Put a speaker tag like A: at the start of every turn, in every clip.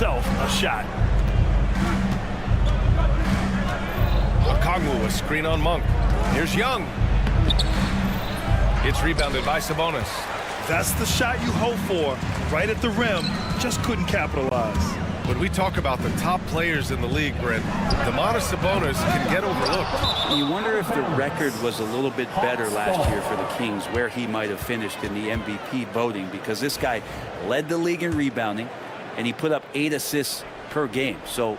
A: a shot.
B: Okongwu, a screen on Monk. Here's Young. It's rebounded by Sabonis.
A: That's the shot you hope for, right at the rim. Just couldn't capitalize.
B: When we talk about the top players in the league, Brent, Domantas Sabonis can get overlooked.
C: You wonder if the record was a little bit better last year for the Kings, where he might have finished in the MVP voting, because this guy led the league in rebounding, and he put up 8 assists per game. So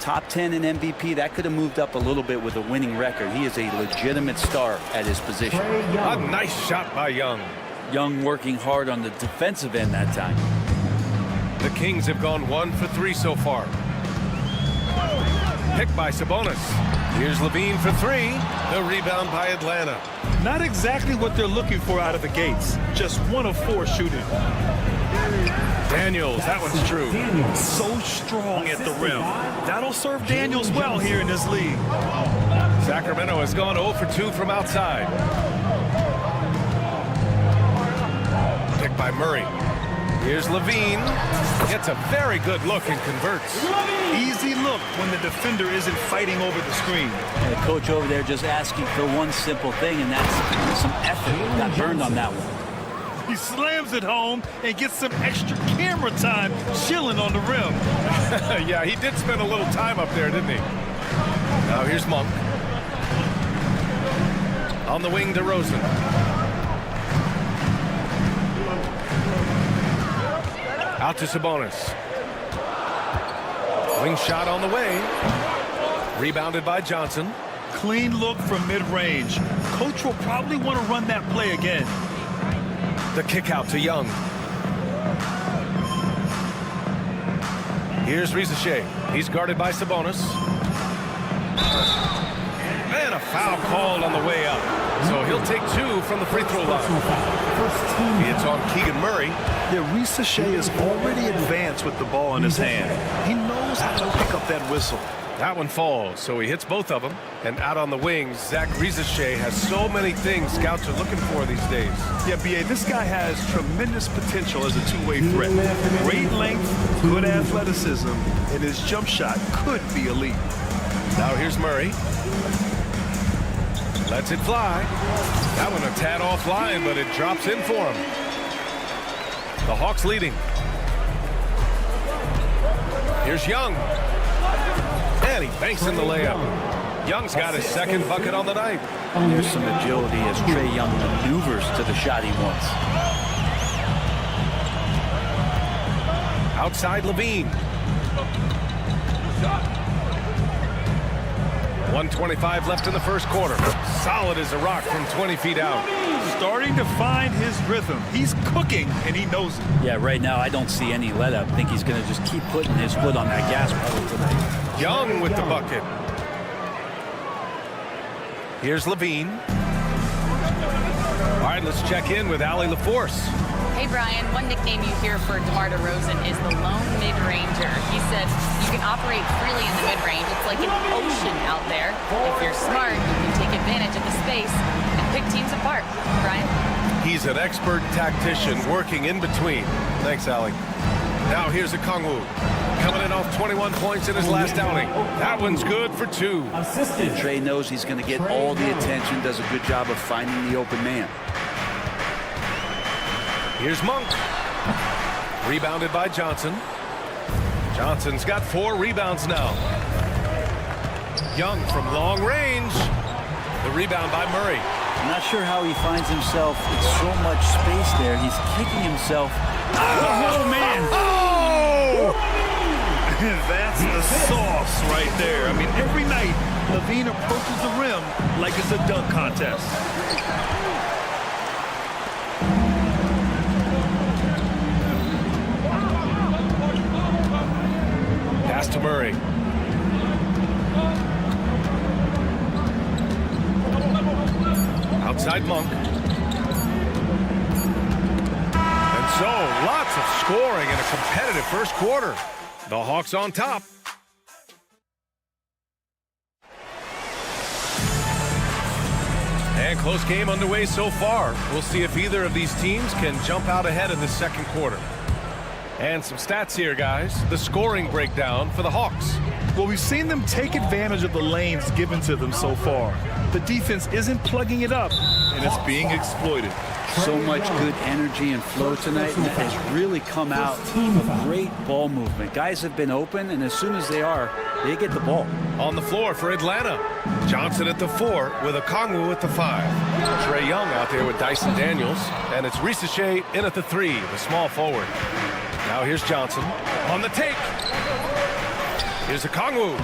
C: top 10 in MVP, that could have moved up a little bit with a winning record. He is a legitimate star at his position.
B: A nice shot by Young.
C: Young working hard on the defensive end that time.
B: The Kings have gone 1 for 3 so far. Picked by Sabonis. Here's Levine for 3. The rebound by Atlanta.
A: Not exactly what they're looking for out of the gates. Just 1 of 4 shooting.
B: Daniels, that one's true.
A: So strong at the rim. That'll serve Daniels well here in this league.
B: Sacramento has gone 0 for 2 from outside. Picked by Murray. Here's Levine. Gets a very good look and converts.
A: Easy look when the defender isn't fighting over the screen.
C: And the coach over there just asking for one simple thing, and that's some effort. Got burned on that one.
A: He slams it home and gets some extra camera time chilling on the rim.
B: Yeah, he did spend a little time up there, didn't he? Now here's Monk. On the wing to Rosen. Out to Sabonis. Wing shot on the way. Rebounded by Johnson.
A: Clean look from mid-range. Coach will probably want to run that play again.
B: The kick out to Young. Here's Rizachet. He's guarded by Sabonis. And a foul called on the way up. So he'll take 2 from the free throw line. It's on Keegan Murray.
A: Yeah, Rizachet is already advanced with the ball in his hand. He knows how to pick up that whistle.
B: That one falls, so he hits both of them. And out on the wings, Zach Rizachet has so many things scouts are looking for these days.
A: Yeah, B.A., this guy has tremendous potential as a two-way threat. Great length, good athleticism, and his jump shot could be elite.
B: Now here's Murray. Lets it fly. That one a tad offline, but it drops in for him. The Hawks leading. Here's Young. And he banks in the layup. Young's got his second bucket on the night.
C: There's some agility as Trae Young maneuvers to the shot he wants.
B: Outside Levine. 1:25 left in the first quarter. Solid as a rock from 20 feet out.
A: Starting to find his rhythm. He's cooking, and he knows it.
C: Yeah, right now I don't see any let up. I think he's going to just keep putting his foot on that gas pedal tonight.
B: Young with the bucket. Here's Levine. All right, let's check in with Allie LaForce.
D: Hey, Brian, one nickname you hear for DeMar DeRozan is the lone mid-ranger. He said you can operate freely in the mid-range. It's like an ocean out there. If you're smart, you can take advantage of the space and pick teams apart. Brian?
B: He's an expert tactician working in between. Thanks, Allie. Now here's Okongwu. Coming in off 21 points in his last outing. That one's good for 2.
C: Trae knows he's going to get all the attention, does a good job of finding the open man.
B: Here's Monk. Rebounded by Johnson. Johnson's got 4 rebounds now. Young from long range. The rebound by Murray.
C: I'm not sure how he finds himself in so much space there. He's kicking himself.
A: Oh, man.
B: Oh!
A: That's the sauce right there. I mean, every night, Levine approaches the rim like it's a dunk contest.
B: Pass to Murray. Outside Monk. And so, lots of scoring in a competitive first quarter. The Hawks on top. And close game underway so far. We'll see if either of these teams can jump out ahead in the second quarter. And some stats here, guys. The scoring breakdown for the Hawks.
A: Well, we've seen them take advantage of the lanes given to them so far. The defense isn't plugging it up, and it's being exploited.
C: So much good energy and flow tonight, and that has really come out of great ball movement. Guys have been open, and as soon as they get the ball.
B: On the floor for Atlanta. Johnson at the 4 with Okongwu at the 5. Trae Young out there with Dyson Daniels. And it's Risache in at the 3, the small forward. Now here's Johnson on the take. Here's Okongwu.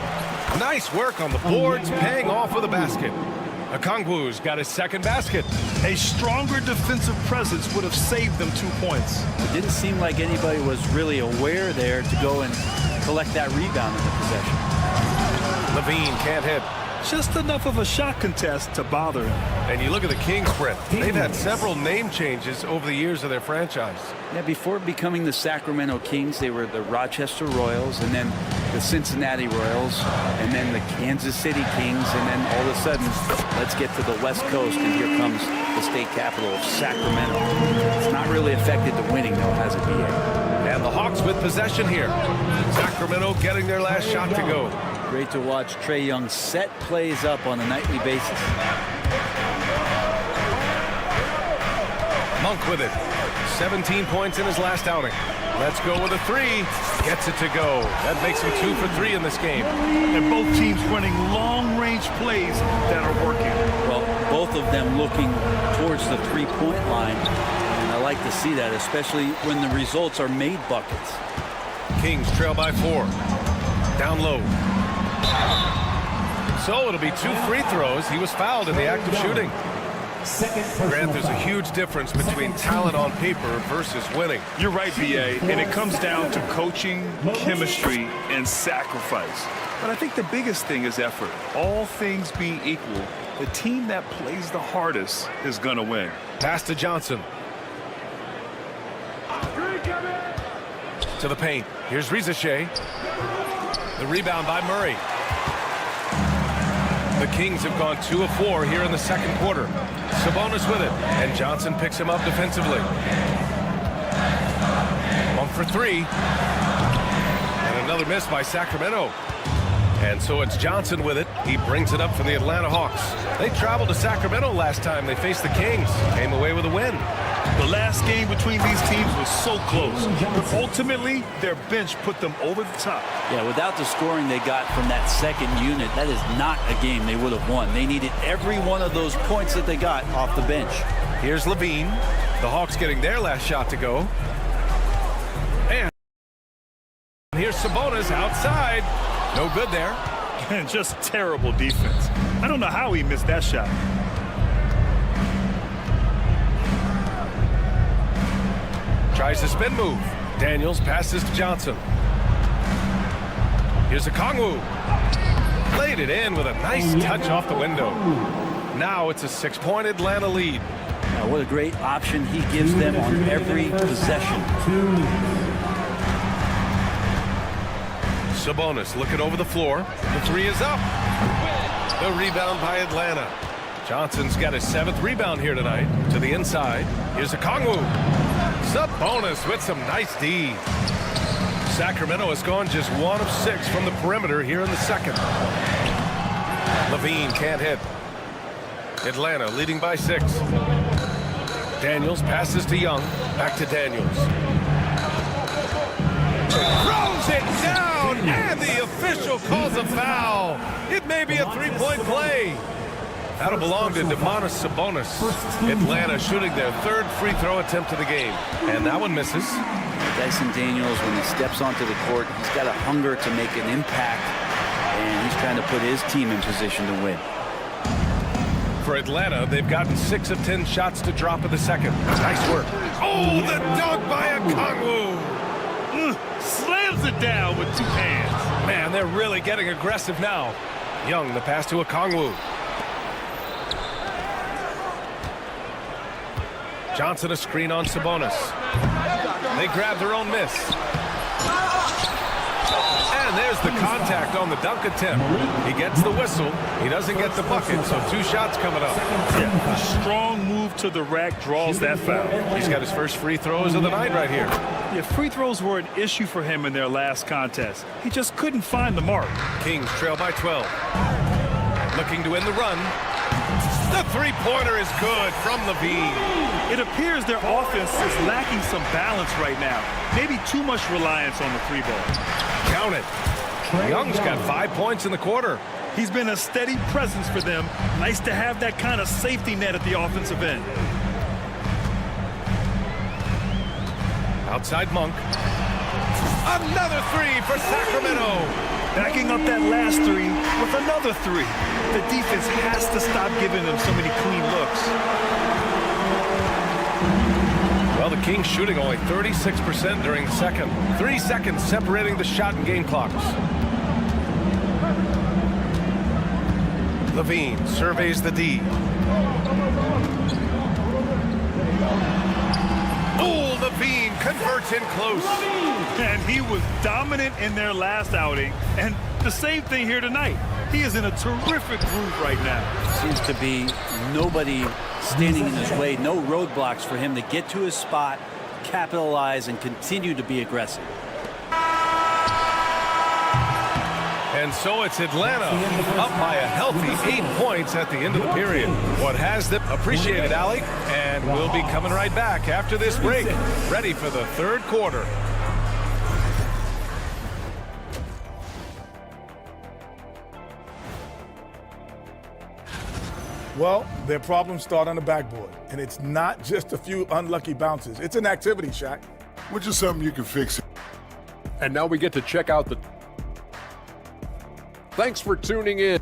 B: Nice work on the boards, paying off with a basket. Okongwu's got his second basket.
A: A stronger defensive presence would have saved them 2 points.
C: It didn't seem like anybody was really aware there to go and collect that rebound in the possession.
B: Levine can't hit.
A: Just enough of a shot contest to bother him.
B: And you look at the Kings, Brett. They've had several name changes over the years of their franchise.
C: Yeah, before becoming the Sacramento Kings, they were the Rochester Royals, and then the Cincinnati Royals, and then the Kansas City Kings, and then all of a sudden, let's get to the West Coast, and here comes the state capital of Sacramento. It's not really affected the winning, though, has it, BA?
B: And the Hawks with possession here. Sacramento getting their last shot to go.
C: Great to watch Trae Young set plays up on a nightly basis.
B: Monk with it. 17 points in his last outing. Let's go with a 3. Gets it to go. That makes him 2 for 3 in this game.
A: And both teams running long-range plays that are working.
C: Well, both of them looking towards the three-point line. And I like to see that, especially when the results are made buckets.
B: Kings trail by 4. Down low. So it'll be 2 free throws. He was fouled in the act of shooting. Grant, there's a huge difference between talent on paper versus winning.
A: You're right, BA, and it comes down to coaching, chemistry, and sacrifice. But I think the biggest thing is effort. All things being equal, the team that plays the hardest is going to win.
B: Pass to Johnson. To the paint. Here's Risache. The rebound by Murray. The Kings have gone 2 of 4 here in the second quarter. Sabonis with it, and Johnson picks him up defensively. 1 for 3. And another miss by Sacramento. And so it's Johnson with it. He brings it up for the Atlanta Hawks. They traveled to Sacramento last time they faced the Kings. Came away with a win.
A: The last game between these teams was so close, but ultimately their bench put them over the top.
C: Yeah, without the scoring they got from that second unit, that is not a game they would have won. They needed every one of those points that they got off the bench.
B: Here's Levine. The Hawks getting their last shot to go. And here's Sabonis outside. No good there.
A: And just terrible defense. I don't know how he missed that shot.
B: Tries the spin move. Daniels passes to Johnson. Here's Okongwu. Laid it in with a nice touch off the window. Now it's a 6-point Atlanta lead.
C: Now, what a great option he gives them on every possession.
B: Sabonis looking over the floor. The 3 is up. The rebound by Atlanta. Johnson's got his 7th rebound here tonight. To the inside. Here's Okongwu. Sabonis with some nice D. Sacramento has gone just 1 of 6 from the perimeter here in the second. Levine can't hit. Atlanta leading by 6. Daniels passes to Young. Back to Daniels. Throws it down, and the official calls a foul. It may be a 3-point play. That'll belong to Domantas Sabonis. Atlanta shooting their 3rd free throw attempt of the game. And that one misses.
C: Dyson Daniels, when he steps onto the court, he's got a hunger to make an impact, and he's trying to put his team in position to win.
B: For Atlanta, they've gotten 6 of 10 shots to drop in the second. Nice work. Oh, the dunk by Okongwu.
A: Slams it down with 2 hands.
B: Man, they're really getting aggressive now. Young, the pass to Okongwu. Johnson a screen on Sabonis. They grab their own miss. And there's the contact on the dunk attempt. He gets the whistle. He doesn't get the bucket, so 2 shots coming up.
A: Yeah, a strong move to the rack draws that foul.
B: He's got his first free throws of the night right here.
A: Yeah, free throws were an issue for him in their last contest. He just couldn't find the mark.
B: Kings trail by 12. Looking to end the run. The three-pointer is good from Levine.
A: It appears their offense is lacking some balance right now. Maybe too much reliance on the three ball.
B: Count it. Young's got 5 points in the quarter.
A: He's been a steady presence for them. Nice to have that kind of safety net at the offensive end.
B: Outside Monk. Another three for Sacramento.
A: Backing up that last three with another three. The defense has to stop giving them so many clean looks.
B: Well, the Kings shooting only 36% during the second. 3 seconds separating the shot and game clocks. Levine surveys the D. Oh, Levine converts in close.
A: And he was dominant in their last outing. And the same thing here tonight. He is in a terrific groove right now.
C: Seems to be nobody standing in his way. No roadblocks for him to get to his spot, capitalize, and continue to be aggressive.
B: And so it's Atlanta up by a healthy 8 points at the end of the period. What has them appreciated, Allie? And we'll be coming right back after this break, ready for the third quarter.
E: Well, their problems start on the backboard, and it's not just a few unlucky bounces. It's an activity, Shaq.
F: Which is something you can fix.
G: And now we get to check out the... Thanks for tuning in.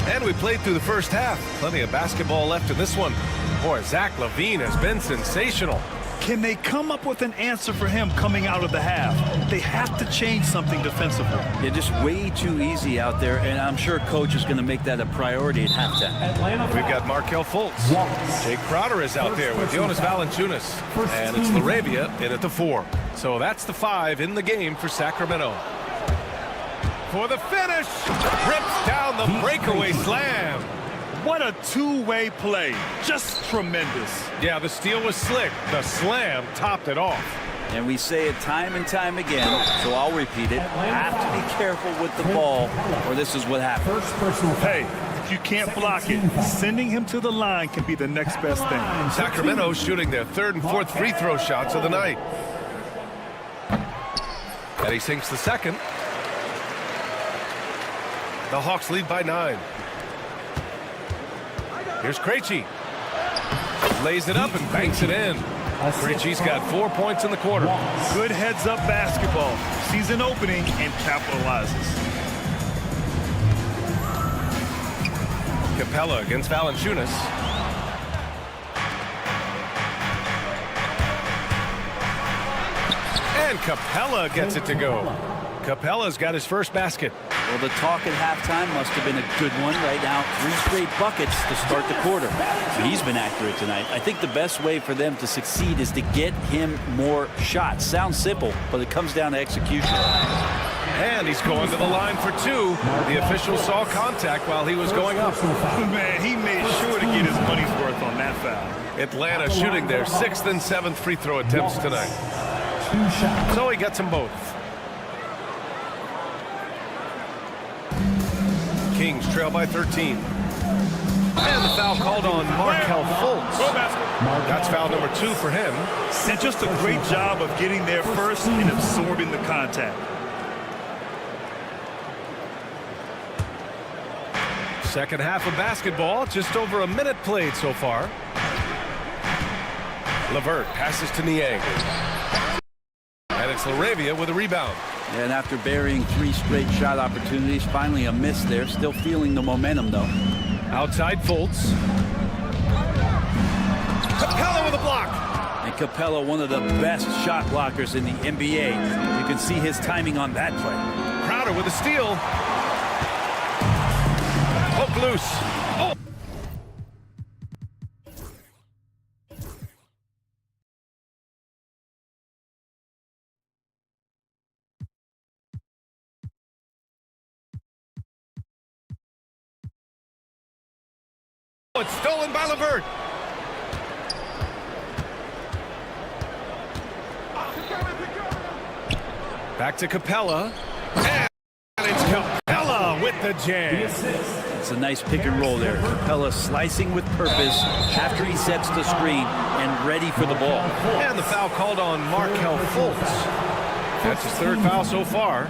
B: And we played through the first half. Plenty of basketball left in this one. Boy, Zach LaVine has been sensational.
A: Can they come up with an answer for him coming out of the half? They have to change something defensively.
C: They're just way too easy out there, and I'm sure coach is going to make that a priority at halftime.
B: We've got Markelle Fultz. Jake Crowder is out there with Jonas Valanciunas. And it's LaRavia in at the 4. So that's the 5 in the game for Sacramento. For the finish. Rips down the breakaway slam.
A: What a two-way play. Just tremendous.
B: Yeah, the steal was slick. The slam topped it off.
C: And we say it time and time again, so I'll repeat it. Have to be careful with the ball, or this is what happens.
A: Hey, if you can't block it, sending him to the line can be the next best thing.
B: Sacramento shooting their 3rd and 4th free throw shots of the night. And he sinks the second. The Hawks lead by 9. Here's Krejci. Lays it up and banks it in. Krejci's got 4 points in the quarter.
A: Good heads-up basketball. Sees an opening and capitalizes.
B: Capella against Valanciunas. And Capella gets it to go. Capella's got his first basket.
C: Well, the talk at halftime must have been a good one. Right now, 3 straight buckets to start the quarter. He's been accurate tonight. I think the best way for them to succeed is to get him more shots. Sounds simple, but it comes down to execution.
B: And he's going to the line for 2. The official saw contact while he was going up.
A: Man, he made sure to get his money's worth on that foul.
B: Atlanta shooting their 6th and 7th free throw attempts tonight. So he gets them both. Kings trail by 13. And the foul called on Markelle Fultz. That's foul number 2 for him.
A: And just a great job of getting there first and absorbing the contact.
B: Second half of basketball, just over a minute played so far. LeVert passes to Niang. And it's LaRavia with a rebound.
C: And after burying 3 straight shot opportunities, finally a miss there. Still feeling the momentum, though.
B: Outside Fultz. Capella with a block.
C: And Capella, one of the best shot blockers in the NBA. You can see his timing on that play.
B: Crowder with a steal. Hook loose. Oh. it's stolen by LeVert. Back to Capella. And it's Capella with the jam.
C: It's a nice pick and roll there. Capella slicing with purpose after he sets the screen and ready for the ball.
B: And the foul called on Markelle Fultz. That's his third foul so far.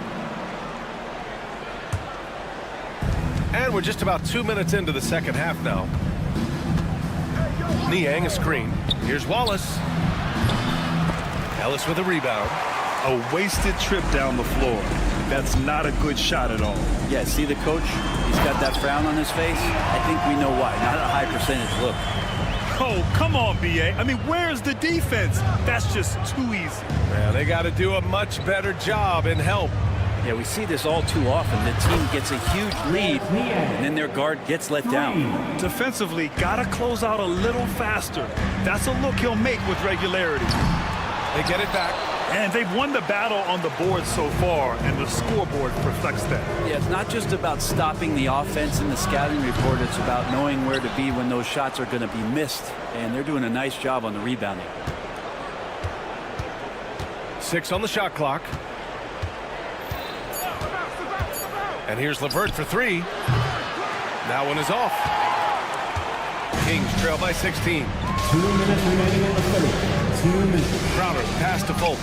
B: And we're just about 2 minutes into the second half now. Niang a screen. Here's Wallace. Ellis with a rebound.
A: A wasted trip down the floor. That's not a good shot at all.
C: Yeah, see the coach? He's got that frown on his face. I think we know why. Not a high percentage look.
A: Oh, come on, B.A. I mean, where's the defense? That's just too easy.
B: Yeah, they got to do a much better job in help.
C: Yeah, we see this all too often. The team gets a huge lead, and then their guard gets let down.
A: Defensively, gotta close out a little faster. That's a look he'll make with regularity.
B: They get it back.
A: And they've won the battle on the board so far, and the scoreboard reflects that.
C: Yeah, it's not just about stopping the offense in the scouting report. It's about knowing where to be when those shots are going to be missed. And they're doing a nice job on the rebounding.
B: 6 on the shot clock. And here's LeVert for 3. That one is off. Kings trail by 16.
H: 2 minutes remaining in the third. 2 minutes.
B: Crowder pass to Fultz.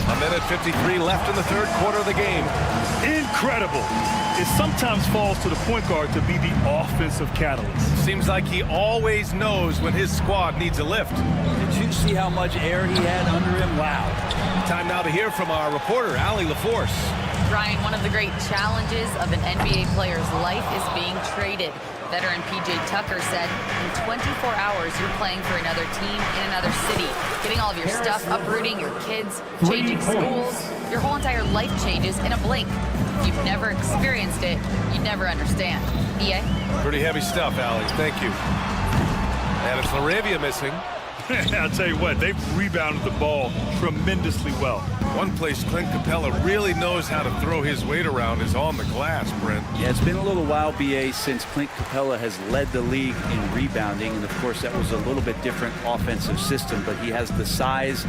B: 1:53 left in the third quarter of the game.
A: Incredible. It sometimes falls to the point guard to be the offensive catalyst.
B: Seems like he always knows when his squad needs a lift.
C: Did you see how much air he had under him? Wow.
B: Time now to hear from our reporter, Allie LaForce.
D: Ryan, one of the great challenges of an NBA player's life is being traded. Veteran P.J. Tucker said, in 24 hours, you're playing for another team in another city, getting all of your stuff, uprooting your kids, changing schools. Your whole entire life changes in a blink. If you've never experienced it, you'd never understand. EA?
B: Pretty heavy stuff, Allie. Thank you. And it's LaRavia missing.
A: I'll tell you what, they've rebounded the ball tremendously well.
B: One place Clint Capella really knows how to throw his weight around is on the glass, Brent.
C: Yeah, it's been a little while, B.A., since Clint Capella has led the league in rebounding. And, of course, that was a little bit different offensive system. But he has the size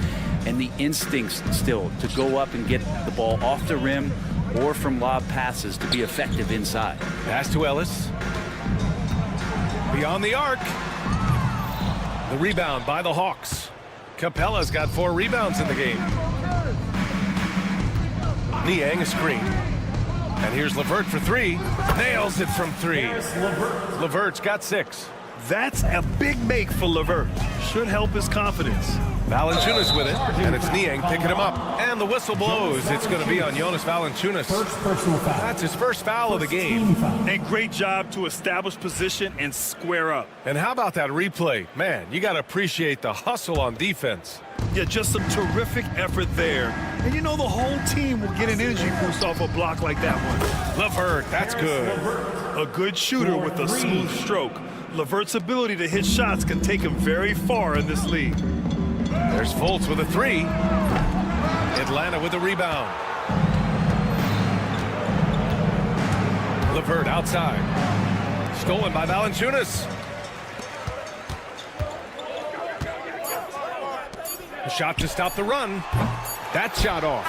C: and the instincts still to go up and get the ball off the rim or from lob passes to be effective inside.
B: Pass to Ellis. Beyond the arc. The rebound by the Hawks. Capella's got 4 rebounds in the game. Niang a screen. And here's LeVert for 3. Nails it from 3. LeVert's got 6.
A: That's a big make for LeVert. Should help his confidence.
B: Valanciunas with it, and it's Niang picking him up. And the whistle blows. It's going to be on Jonas Valanciunas.
H: First personal foul.
B: That's his first foul of the game.
A: And great job to establish position and square up.
B: And how about that replay? Man, you got to appreciate the hustle on defense.
A: Yeah, just some terrific effort there. And you know the whole team will get an energy boost off a block like that one.
B: LeVert, that's good.
A: A good shooter with a smooth stroke. LeVert's ability to hit shots can take him very far in this league.
B: There's Fultz with a 3. Atlanta with a rebound. LeVert outside. Stolen by Valanciunas. A shot to stop the run. That shot off.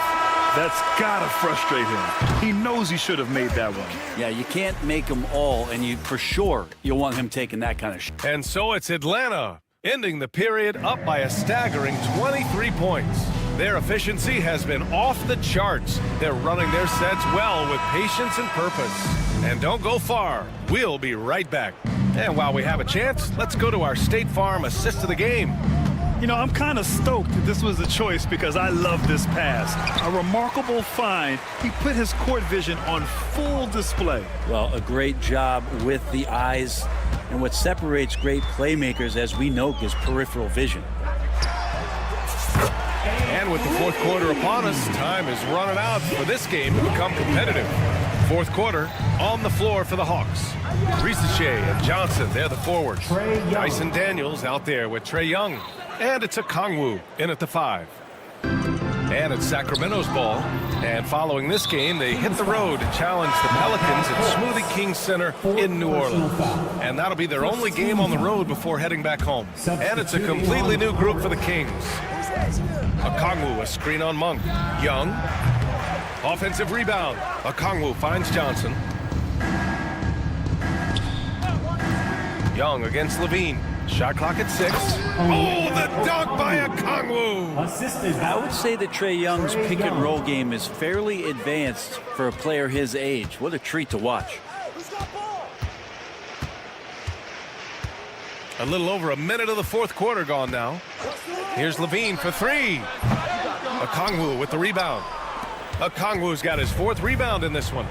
A: That's gotta frustrate him. He knows he should have made that one.
C: Yeah, you can't make them all, and you for sure you'll want him taking that kind of shot.
B: And so it's Atlanta, ending the period up by a staggering 23 points. Their efficiency has been off the charts. They're running their sets well with patience and purpose. And don't go far. We'll be right back. And while we have a chance, let's go to our State Farm assist of the game.
A: You know, I'm kind of stoked that this was a choice because I love this pass. A remarkable find. He put his court vision on full display.
C: Well, a great job with the eyes. And what separates great playmakers, as we know, is peripheral vision.
B: And with the fourth quarter upon us, time is running out for this game to become competitive. Fourth quarter, on the floor for the Hawks. Risache and Johnson, they're the forwards. Dyson Daniels out there with Trae Young. And it's a Kongwu in at the 5. And it's Sacramento's ball. And following this game, they hit the road to challenge the Pelicans at Smoothie King Center in New Orleans. And that'll be their only game on the road before heading back home. And it's a completely new group for the Kings. Okongwu, a screen on Monk. Young. Offensive rebound. Okongwu finds Johnson. Young against Levine. Shot clock at 6. Oh, the dunk by Okongwu!
C: I would say that Trae Young's pick and roll game is fairly advanced for a player his age. What a treat to watch.
B: A little over a minute of the fourth quarter gone now. Here's Levine for 3. Okongwu with the rebound. Okongwu's got his 4th rebound in this one.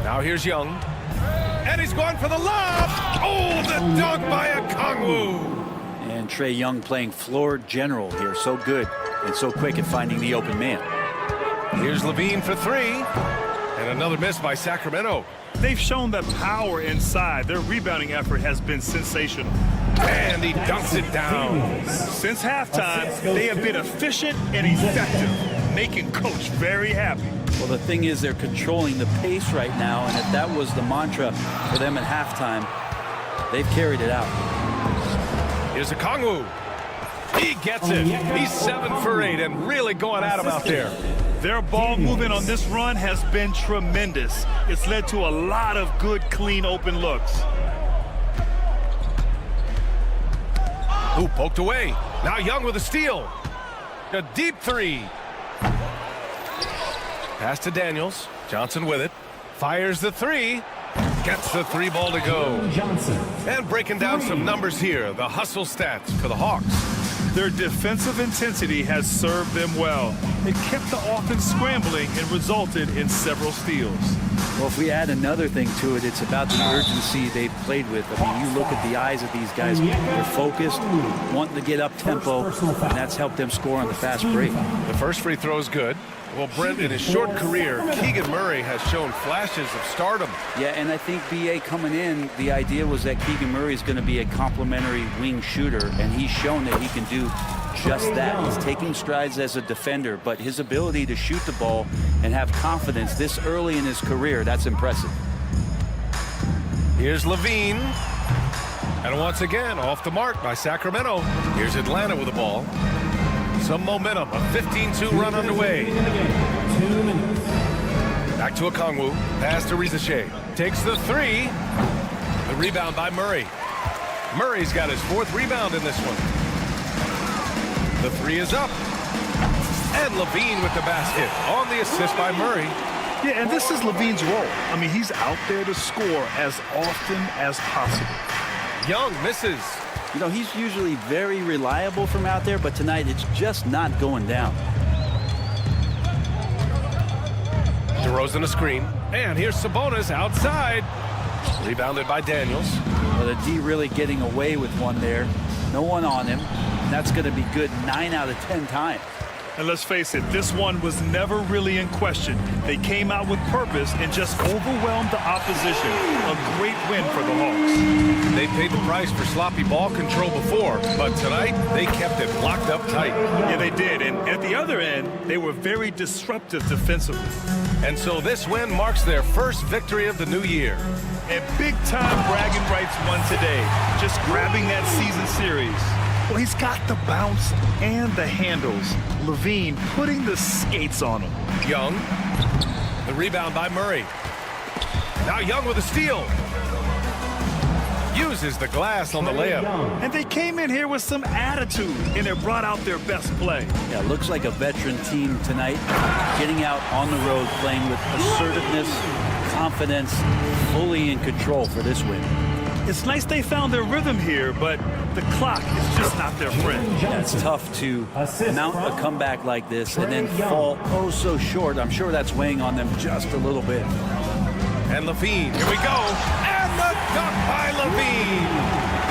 B: Now here's Young. And he's going for the lob. Oh, the dunk by Okongwu.
C: And Trae Young playing floor general here. So good and so quick at finding the open man.
B: Here's Levine for 3. And another miss by Sacramento.
A: They've shown that power inside. Their rebounding effort has been sensational.
B: And he dunks it down.
A: Since halftime, they have been efficient and effective, making Coach very happy.
C: Well, the thing is, they're controlling the pace right now, and if that was the mantra for them at halftime, they've carried it out.
B: Here's Okongwu. He gets it. He's 7 for 8 and really going at him out there.
A: Their ball movement on this run has been tremendous. It's led to a lot of good, clean, open looks.
B: Ooh, poked away. Now Young with a steal. A deep 3. Pass to Daniels. Johnson with it. Fires the 3. Gets the 3 ball to go.
H: Johnson.
B: And breaking down some numbers here. The hustle stats for the Hawks.
A: Their defensive intensity has served them well. It kept the offense scrambling and resulted in several steals.
C: Well, if we add another thing to it, it's about the urgency they've played with. I mean, you look at the eyes of these guys. They're focused, wanting to get up tempo, and that's helped them score on the fast break.
B: The first free throw is good. Well, Brent, in his short career, Keegan Murray has shown flashes of stardom.
C: Yeah, and I think B.A. coming in, the idea was that Keegan Murray is going to be a complimentary wing shooter, and he's shown that he can do just that. He's taking strides as a defender, but his ability to shoot the ball and have confidence this early in his career, that's impressive.
B: Here's Levine. And once again, off the mark by Sacramento. Here's Atlanta with the ball. Some momentum, a 15-2 run underway.
H: 2 minutes.
B: Back to Okongwu. Pass to Rizichet. Takes the 3. The rebound by Murray. Murray's got his 4th rebound in this one. The 3 is up. And Levine with the basket on the assist by Murray.
A: Yeah, and this is Levine's role. I mean, he's out there to score as often as possible.
B: Young misses.
C: You know, he's usually very reliable from out there, but tonight it's just not going down.
B: DeRozan a screen. And here's Sabonis outside. Rebounded by Daniels.
C: Well, the D really getting away with one there. No one on him. And that's going to be good 9 out of 10 times.
A: And let's face it, this one was never really in question. They came out with purpose and just overwhelmed the opposition. A great win for the Hawks.
B: They paid the price for sloppy ball control before, but tonight they kept it locked up tight.
A: Yeah, they did. And at the other end, they were very disruptive defensively.
B: And so this win marks their first victory of the new year.
A: And big-time bragging rights won today, just grabbing that season series. Well, he's got the bounce and the handles. Levine putting the skates on him.
B: Young. The rebound by Murray. Now Young with a steal. Uses the glass on the layup.
A: And they came in here with some attitude, and they brought out their best play.
C: Yeah, looks like a veteran team tonight. Getting out on the road, playing with assertiveness, confidence, fully in control for this win.
A: It's nice they found their rhythm here, but the clock is just not their friend.
C: Yeah, it's tough to mount a comeback like this and then fall oh so short. I'm sure that's weighing on them just a little bit.
B: And Levine, here we go. And the dunk by Levine.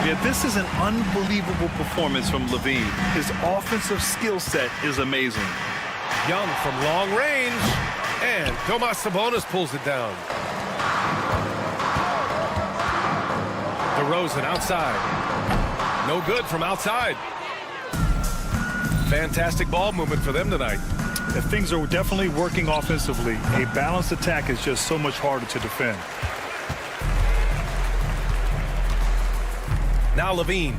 A: Yeah, this is an unbelievable performance from Levine. His offensive skill set is amazing.
B: Young from long range. And Domas Sabonis pulls it down. DeRozan outside. No good from outside. fantastic ball movement for them tonight.
A: If things are definitely working offensively, a balanced attack is just so much harder to defend.
B: Now Levine.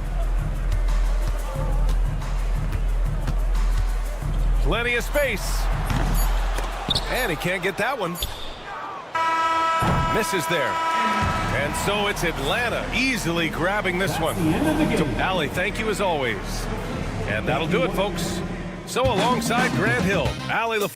B: Plenty of space. And he can't get that one. Misses there. And so it's Atlanta easily grabbing this one. Allie, thank you as always. And that'll do it, folks. So alongside Grant Hill, Allie the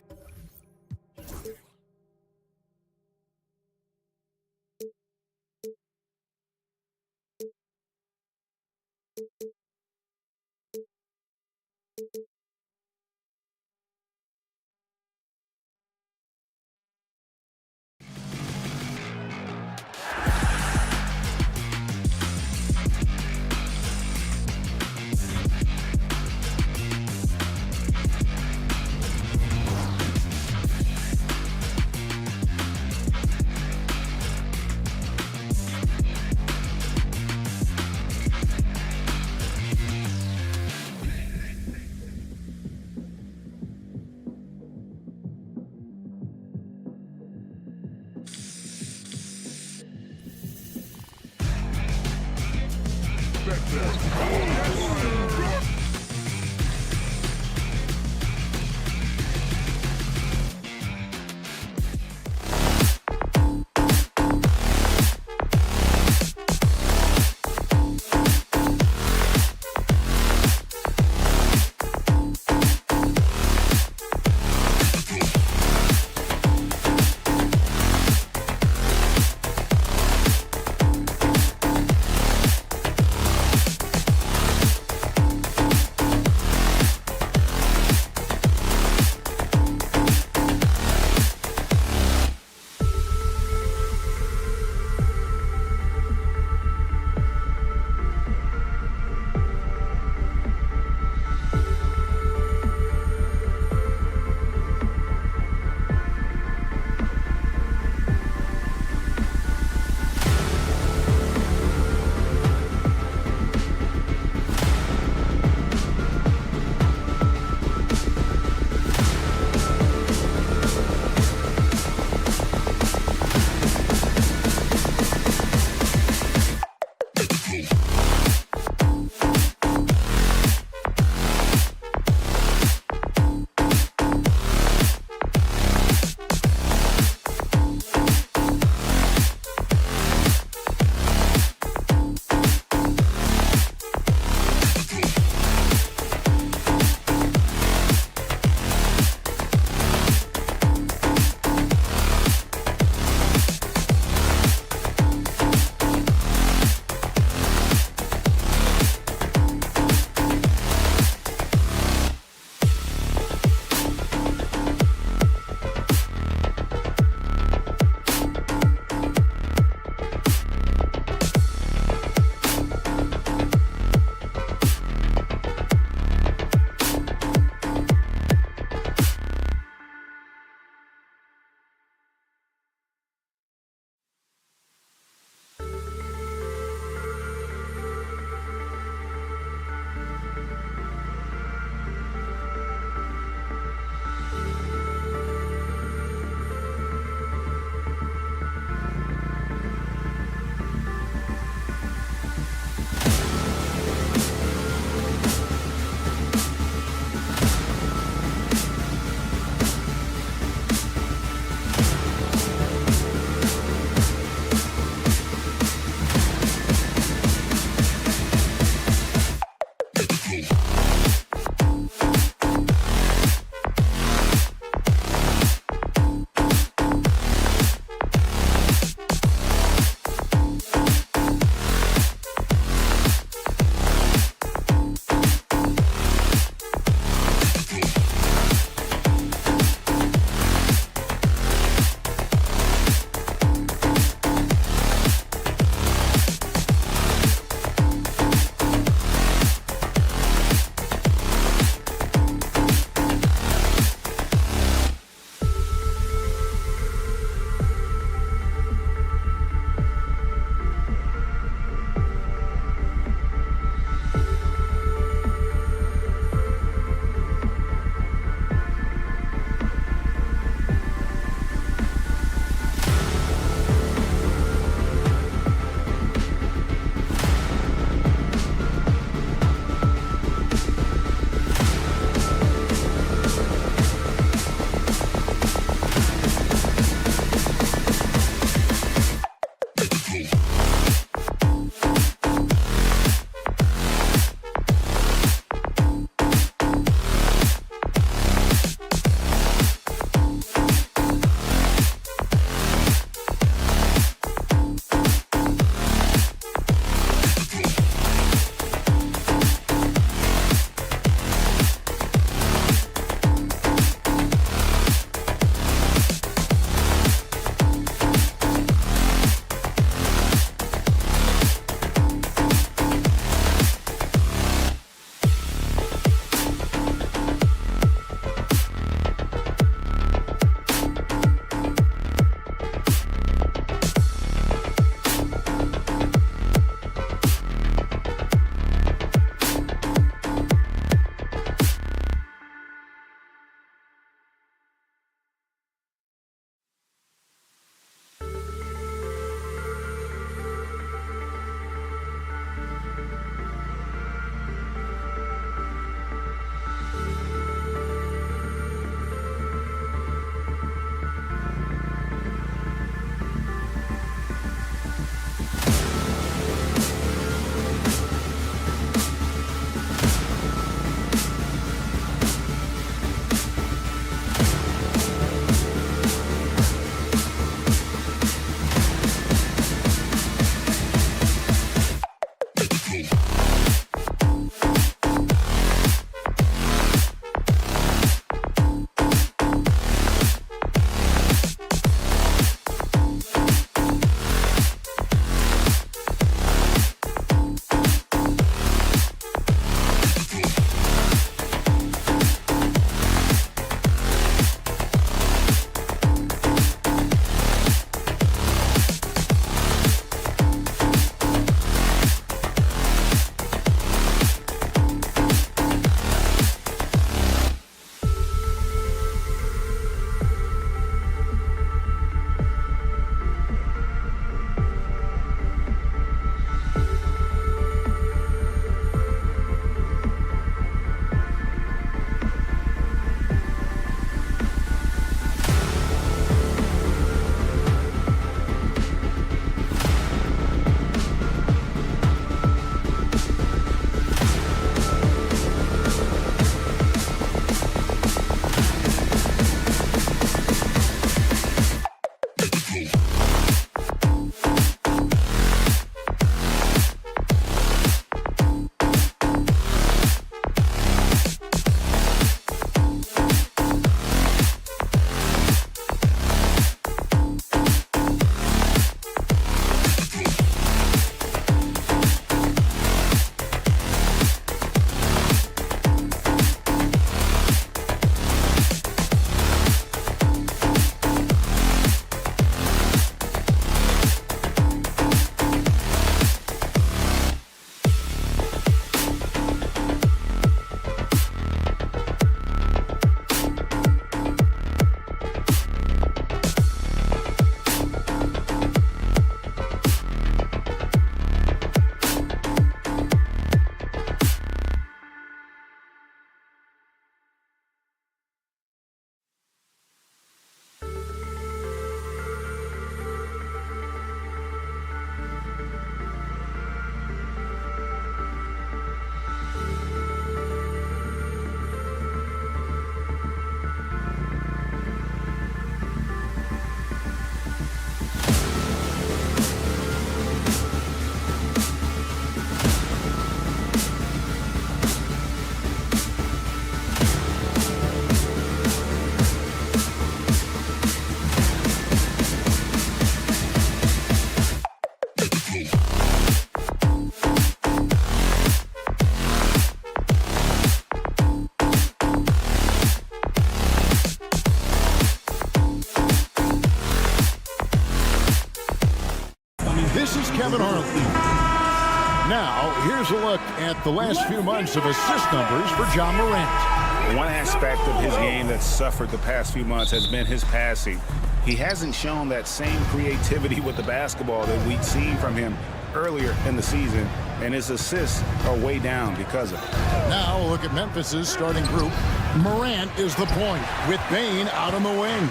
I: Now, here's a look at the last few months of assist numbers for John Morant.
J: One aspect of his game that's suffered the past few months has been his passing. He hasn't shown that same creativity with the basketball that we'd seen from him earlier in the season, and his assists are way down because of it.
I: Now, look at Memphis's starting group. Morant is the point, with Bane out on the wing.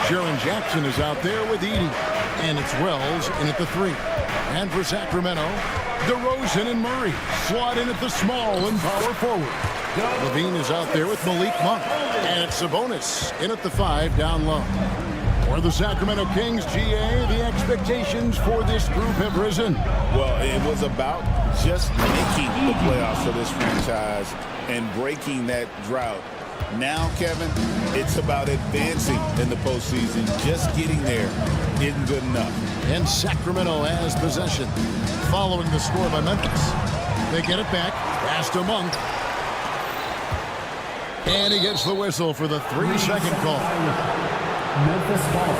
I: Jaren Jackson is out there with Edey, and it's Wells in at the 3. And for Sacramento, DeRozan and Murray slot in at the small and power forward. Levine is out there with Malik Monk, and it's Sabonis in at the 5 down low. For the Sacramento Kings, GA, the expectations for this group have risen.
J: Well, it was about just making the playoffs for this franchise and breaking that drought. Now, Kevin, it's about advancing in the postseason. Just getting there isn't good enough.
I: And Sacramento has possession. Following the score by Memphis. They get it back. Pass to Monk. And he gets the whistle for the 3-second call.
H: Memphis ball.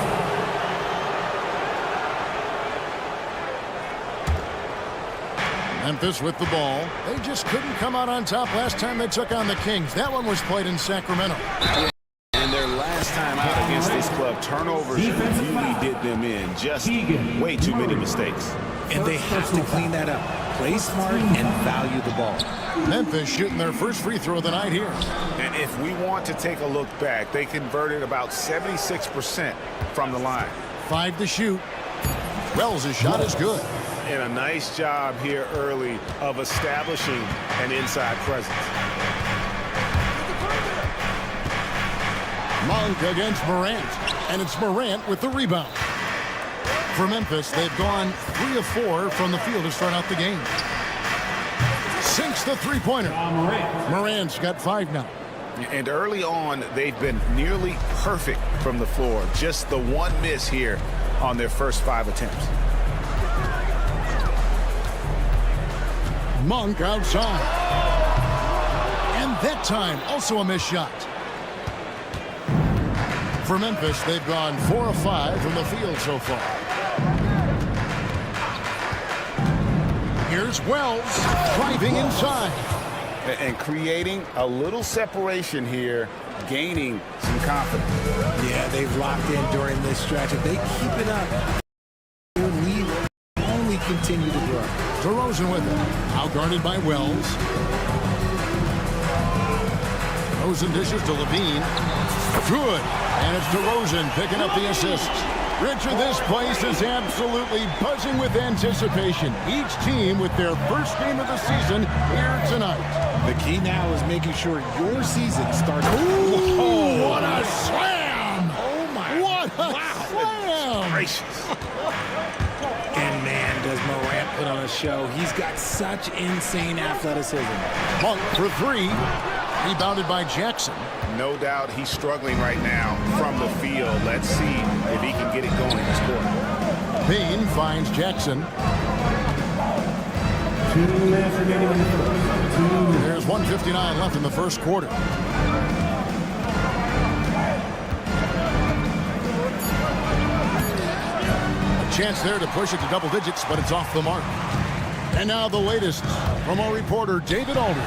I: Memphis with the ball. They just couldn't come out on top last time they took on the Kings. That one was played in Sacramento.
J: And their last time out against this club, turnovers really did them in. Just way too many mistakes.
K: And they have to clean that up. Play smart and value the ball.
I: Memphis shooting their first free throw of the night here.
J: And if we want to take a look back, they converted about 76% from the line.
I: 5 to shoot. Wells' shot is good.
J: And a nice job here early of establishing an inside presence.
I: Monk against Morant. And it's Morant with the rebound. For Memphis, they've gone 3 of 4 from the field to start out the game. Sinks the three-pointer. Morant's got 5 now.
J: And early on, they've been nearly perfect from the floor. Just the one miss here on their first 5 attempts.
I: Monk outside. And that time, also a missed shot. For Memphis, they've gone 4 of 5 from the field so far. Here's Wells driving inside.
J: And creating a little separation here, gaining some confidence.
K: Yeah, they've locked in during this stretch. If they keep it up, their lead will only continue to grow.
I: DeRozan with it. Out guarded by Wells. DeRozan dishes to Levine. Good. And it's DeRozan picking up the assist. Richard, this place is absolutely buzzing with anticipation. Each team with their first game of the season here tonight.
K: The key now is making sure your season starts.
I: Ooh, what a slam!
K: Oh, my.
I: What a slam! Bam!
K: Gracious. And man, does Morant put on a show. He's got such insane athleticism.
I: Monk for three. Rebounded by Jackson.
J: No doubt he's struggling right now from the field. Let's see if he can get it going this quarter.
I: Payne finds Jackson.
H: 2 minutes remaining in the first. 2 minutes.
I: There's 1:59 left in the first quarter. A chance there to push it to double digits, but it's off the mark. And now the latest from our reporter, David Alder.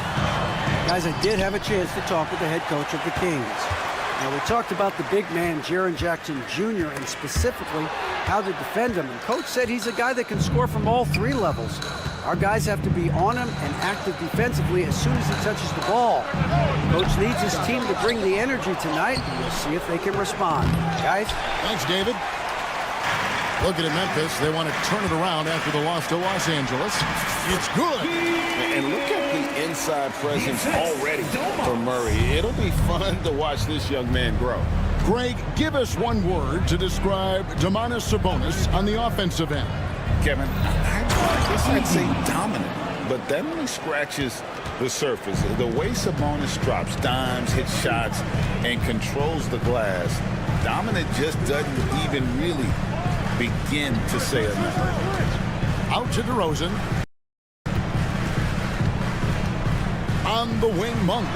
L: Guys, I did have a chance to talk with the head coach of the Kings. Now, we talked about the big man, Jaren Jackson Jr., and specifically how to defend him. And Coach said he's a guy that can score from all three levels. Our guys have to be on him and active defensively as soon as he touches the ball. Coach needs his team to bring the energy tonight, and we'll see if they can respond. Guys?
I: Thanks, David. Looking at Memphis, they want to turn it around after the loss to Los Angeles. It's good.
J: And look at the inside presence already for Murray. It'll be fun to watch this young man grow.
I: Greg, give us one word to describe Domantas Sabonis on the offensive end.
J: Kevin, I guess I'd say dominant, but that only scratches the surface. The way Sabonis drops dimes, hits shots, and controls the glass, dominant just doesn't even really begin to say enough.
I: Out to DeRozan. On the wing, Monk.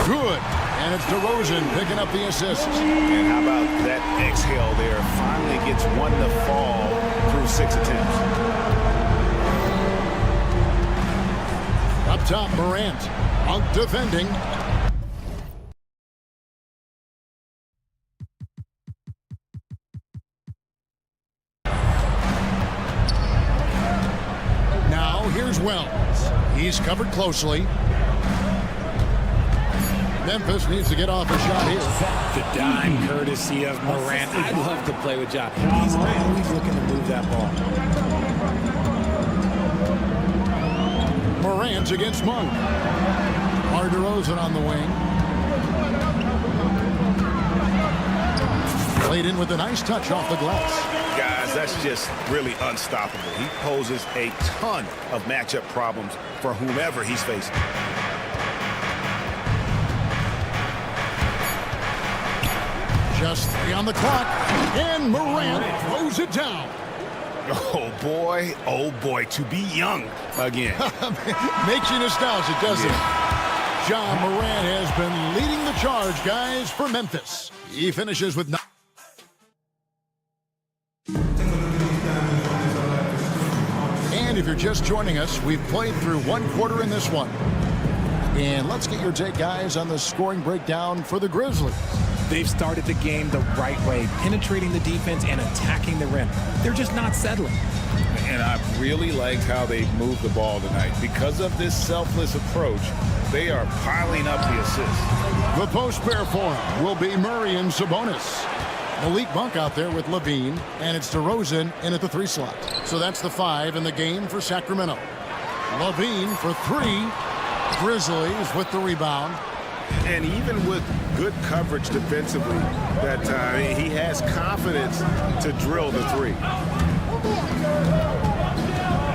I: Good. And it's DeRozan picking up the assist.
J: And how about that exhale there? Finally gets one to fall through 6 attempts.
I: Up top, Morant. Monk defending. Now, here's Wells. He's covered closely. Memphis needs to get off a shot here.
K: The dime courtesy of Morant. I'd love to play with John. He's always looking to move that ball.
I: Morant against Monk. DeRozan on the wing. Played in with a nice touch off the glass.
J: Guys, that's just really unstoppable. He poses a ton of matchup problems for whomever he's facing.
I: Just 3 on the clock, and Morant throws it down.
J: Oh boy, to be young again.
I: Makes you nostalgic, doesn't it? John Morant has been leading the charge, guys, for Memphis. He finishes with 9. And if you're just joining us, we've played through 1 quarter in this one. And let's get your take, guys, on the scoring breakdown for the Grizzlies.
K: They've started the game the right way, penetrating the defense and attacking the rim. They're just not settling.
J: And I've really liked how they've moved the ball tonight. Because of this selfless approach, they are piling up the assists.
I: The post pair for him will be Murray and Sabonis. Malik Monk out there with Levine, and it's DeRozan in at the 3 slot. So that's the 5 in the game for Sacramento. Levine for 3. Grizzlies with the rebound.
J: And even with good coverage defensively that time, he has confidence to drill the 3.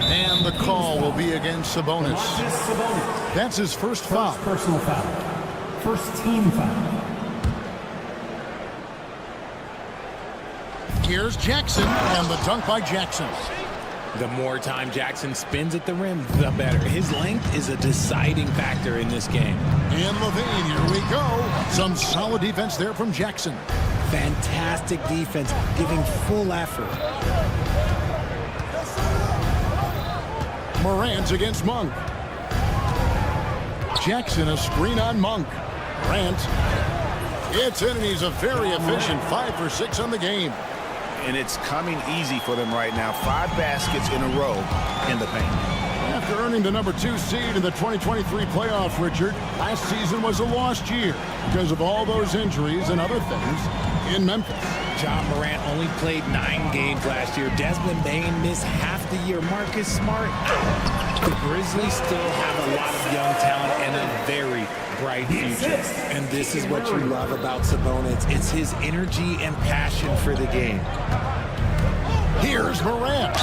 I: And the call will be against Sabonis. That's his first foul.
H: Personal foul. First team foul.
I: Here's Jackson, and the dunk by Jackson.
K: The more time Jackson spins at the rim, the better. His length is a deciding factor in this game.
I: And Levine, here we go. Some solid defense there from Jackson.
K: Fantastic defense, giving full effort.
I: Morant against Monk. Jackson, a screen on Monk. Morant. It's in, and he's a very efficient 5 for 6 on the game.
J: And it's coming easy for them right now. 5 baskets in a row in the paint.
I: After earning the number 2 seed in the 2023 playoffs, Richard, last season was a lost year because of all those injuries and other things in Memphis.
K: John Morant only played 9 games last year. Desmond Bane missed half the year. Marcus Smart. The Grizzlies still have a lot of young talent and a very, bright future. And this is what you love about Sabonis. It's his energy and passion for the game.
I: Here's Morant.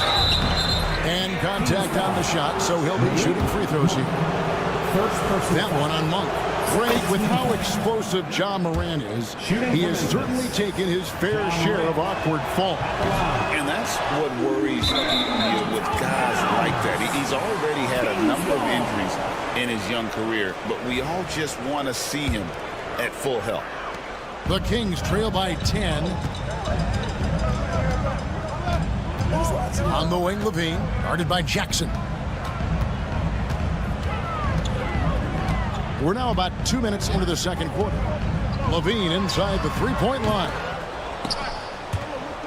I: And contact on the shot, so he'll be shooting free throws here. That one on Monk. Greg, with how explosive Ja Morant is, he has certainly taken his fair share of awkward falls.
J: And that's what worries you with guys like that. He's already had a number of injuries in his young career, but we all just want to see him at full health.
I: The Kings trail by 10. On the wing, Levine, guarded by Jackson. We're now about 2 minutes into the second quarter. Levine inside the three-point line.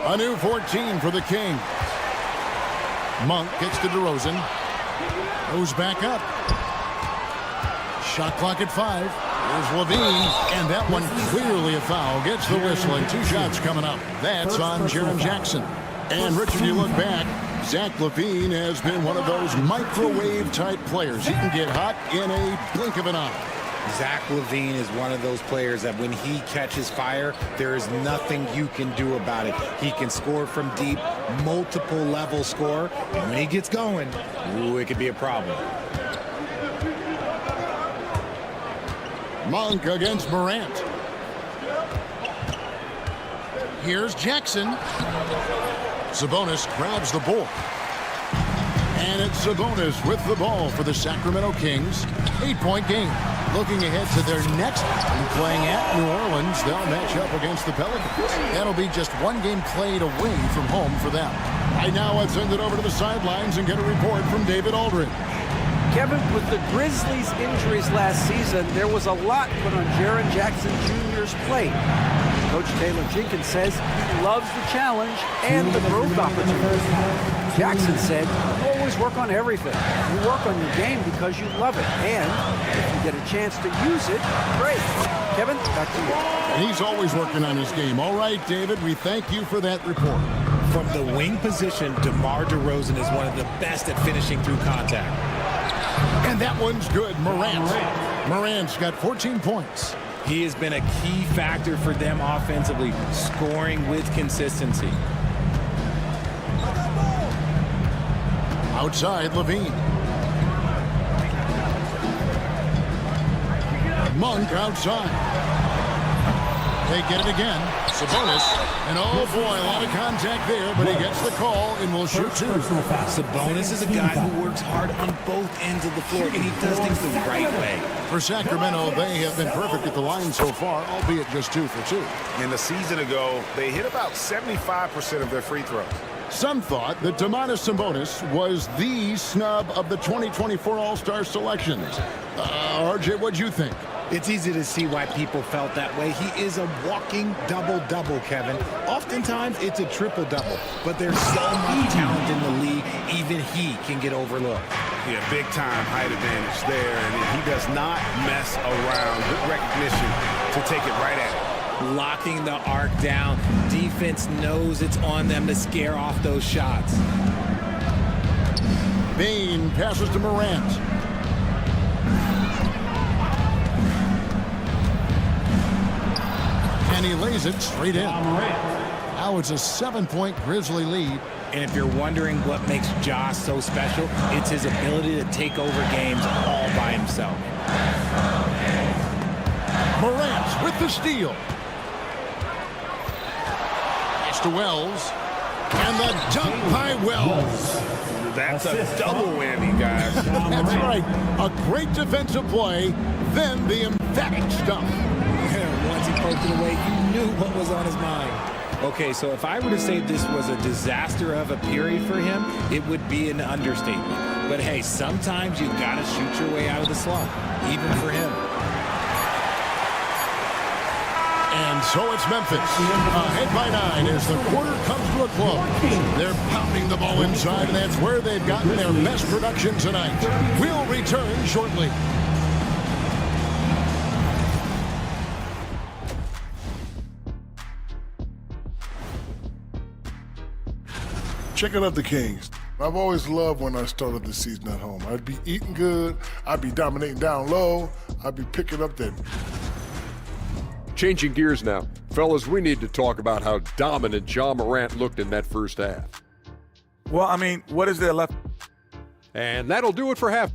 I: A new 14 for the Kings. Monk gets to DeRozan. Goes back up. Shot clock at 5. Here's Levine, and that one clearly a foul. Gets the whistle, and 2 shots coming up. That's on Jaren Jackson. And Richard, you look back, Zach LaVine has been one of those microwave-type players. He can get hot in a blink of an eye.
K: Zach LaVine is one of those players that when he catches fire, there is nothing you can do about it. He can score from deep, multiple level score, and when he gets going, ooh, it could be a problem.
I: Monk against Morant. Here's Jackson. Sabonis grabs the ball. And it's Sabonis with the ball for the Sacramento Kings. 8-point game. Looking ahead to their next game, playing at New Orleans. They'll match up against the Pelicans. That'll be just 1 game played away from home for them. Right now, let's send it over to the sidelines and get a report from David Aldridge.
L: Kevin, with the Grizzlies' injuries last season, there was a lot put on Jaren Jackson Jr.'s plate. Coach Taylor Jenkins says he loves the challenge and the growth opportunity. Jackson said, "You always work on everything. You work on your game because you love it. And if you get a chance to use it, great." Kevin, back to you.
I: And he's always working on his game. All right, David, we thank you for that report.
K: From the wing position, DeMar DeRozan is one of the best at finishing through contact.
I: And that one's good. Morant's got 14 points.
K: He has been a key factor for them offensively, scoring with consistency.
I: Outside, Levine. Monk outside. They get it again. Sabonis. And oh boy, a lot of contact there, but he gets the call and will shoot 2.
K: Sabonis is a guy who works hard on both ends of the floor, and he does things the right way.
I: For Sacramento, they have been perfect at the line so far, albeit just 2 for 2.
J: And a season ago, they hit about 75% of their free throws.
I: Some thought that Domantas Sabonis was the snub of the 2024 All-Star selections. RJ, what'd you think?
K: It's easy to see why people felt that way. He is a walking double-double, Kevin. Oftentimes, it's a triple-double. But there's so much talent in the league, even he can get overlooked.
J: Yeah, big-time height advantage there, and he does not mess around. Good recognition to take it right at it.
K: Locking the arc down. Defense knows it's on them to scare off those shots.
I: Bane passes to Morant. And he lays it straight in. Now it's a 7-point Grizzly lead.
K: And if you're wondering what makes Ja so special, it's his ability to take over games all by himself.
I: Morant with the steal. Pass to Wells. And the dunk by Wells.
J: That's a double whammy, guys.
I: That's right. A great defensive play, then the emphatic stuff.
K: Once he poked it away, you knew what was on his mind. Okay, so if I were to say this was a disaster of a period for him, it would be an understatement. But hey, sometimes you've got to shoot your way out of the slump, even for him.
I: And so it's Memphis, ahead by 9 as the quarter comes to a close. They're pounding the ball inside, and that's where they've gotten their best production tonight. We'll return shortly.
F: Checking out the Kings. I've always loved when I started the season at home. I'd be eating good, I'd be dominating down low, I'd be picking up that.
G: Changing gears now. Fellas, we need to talk about how dominant Ja Morant looked in that first half.
E: Well, I mean, what is there left?
G: And that'll do it for half.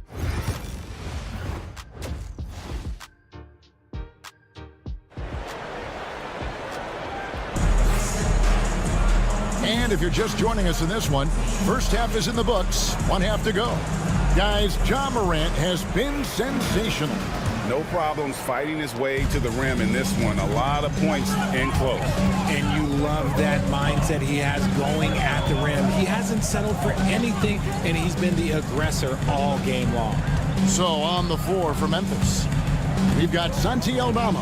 I: And if you're just joining us in this one, first half is in the books, 1 half to go. Guys, Ja Morant has been sensational.
J: No problems fighting his way to the rim in this one. A lot of points in close.
K: And you love that mindset he has going at the rim. He hasn't settled for anything, and he's been the aggressor all game long.
I: So on the floor for Memphis, we've got Santi Aldama.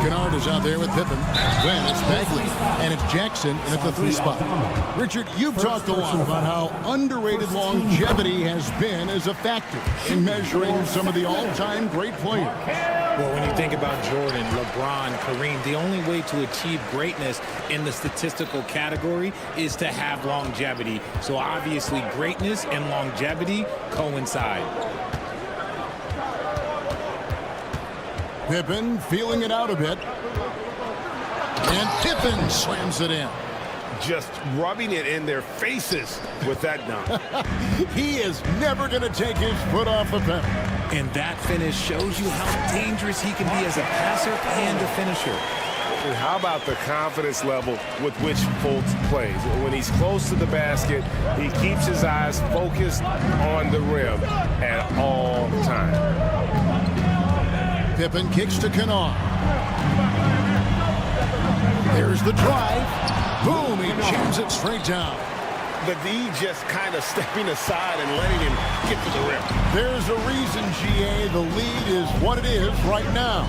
I: Kennard is out there with Pippen. Then it's Bagley, and it's Jackson in at the 3 spot. Richard, you've talked a lot about how underrated longevity has been as a factor in measuring some of the all-time great players.
K: Well, when you think about Jordan, LeBron, Kareem, the only way to achieve greatness in the statistical category is to have longevity. So obviously greatness and longevity coincide.
I: Pippen feeling it out a bit. And Pippen slams it in.
B: Just rubbing it in their faces with that dunk.
I: He is never going to take his foot off the pedal.
K: And that finish shows you how dangerous he can be as a passer and a finisher.
B: And how about the confidence level with which Fultz plays? When he's close to the basket, he keeps his eyes focused on the rim at all times.
I: Pippen kicks to Kennard. There's the drive. Boom, he jams it straight down.
B: But D just kind of stepping aside and letting him get to the rim.
I: There's a reason, GA, the lead is what it is right now.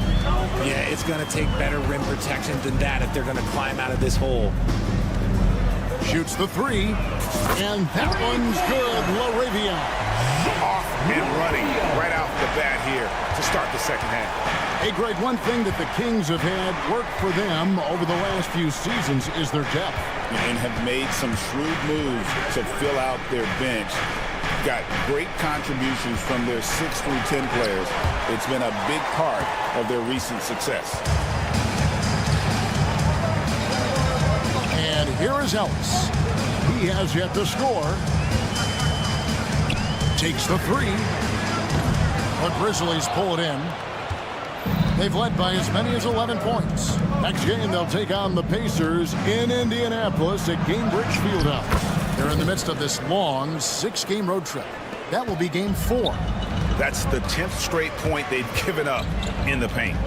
K: Yeah, it's going to take better rim protection than that if they're going to climb out of this hole.
I: Shoots the 3, and that one's good. LaRavia.
B: Off and running right out the bat here to start the second half.
I: Hey, Greg, one thing that the Kings have had work for them over the last few seasons is their depth.
J: And have made some shrewd moves to fill out their bench. Got great contributions from their 6 through 10 players. It's been a big part of their recent success.
I: And here is Ellis. He has yet to score. Takes the 3. The Grizzlies pull it in. They've led by as many as 11 points. Next game, they'll take on the Pacers in Indianapolis at Gainbridge Fieldhouse. They're in the midst of this long 6-game road trip. That will be game 4.
J: That's the 10th straight point they've given up in the paint.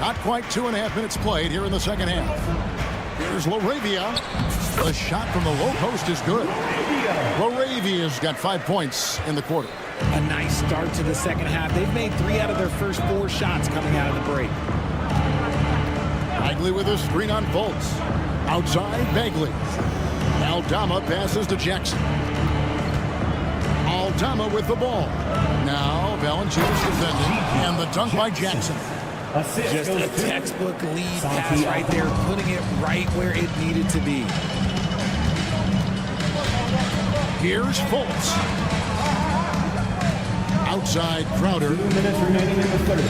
I: Not quite 2.5 minutes played here in the second half. Here's LaRavia. The shot from the low post is good. LaRavia's got 5 points in the quarter.
K: A nice start to the second half. They've made 3 out of their first 4 shots coming out of the break.
I: Bagley with a screen on Fultz. Outside, Bagley. Aldama passes to Jackson. Aldama with the ball. Now Valanciunas defending, and the dunk by Jackson.
K: Just a textbook lead pass right there, putting it right where it needed to be.
I: Here's Fultz. Outside, Crowder.
H: 2 minutes remaining in the third.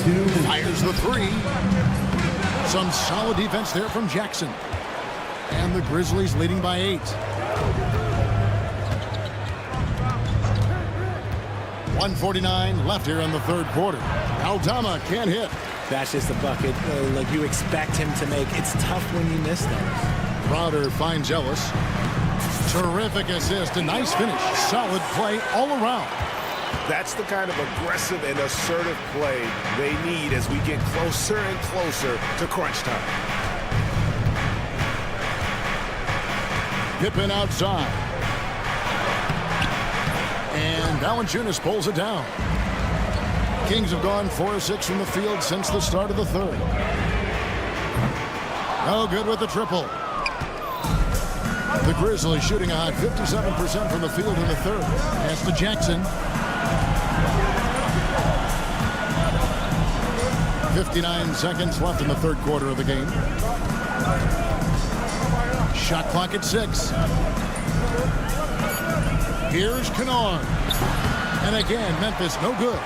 H: 2 minutes.
I: Fires the 3. Some solid defense there from Jackson. And the Grizzlies leading by 8. 1:49 left here in the third quarter. Aldama can't hit.
K: That's just a bucket like you expect him to make. It's tough when you miss them.
I: Crowder finds Ellis. Terrific assist, a nice finish. Solid play all around.
B: That's the kind of aggressive and assertive play they need as we get closer and closer to crunch time.
I: Pippen outside. And Valanciunas pulls it down. Kings have gone 4 of 6 from the field since the start of the third. No good with the triple. The Grizzlies shooting a hot 57% from the field in the third. Pass to Jackson. 59 seconds left in the third quarter of the game. Shot clock at 6. Here's Kennard. And again, Memphis no good.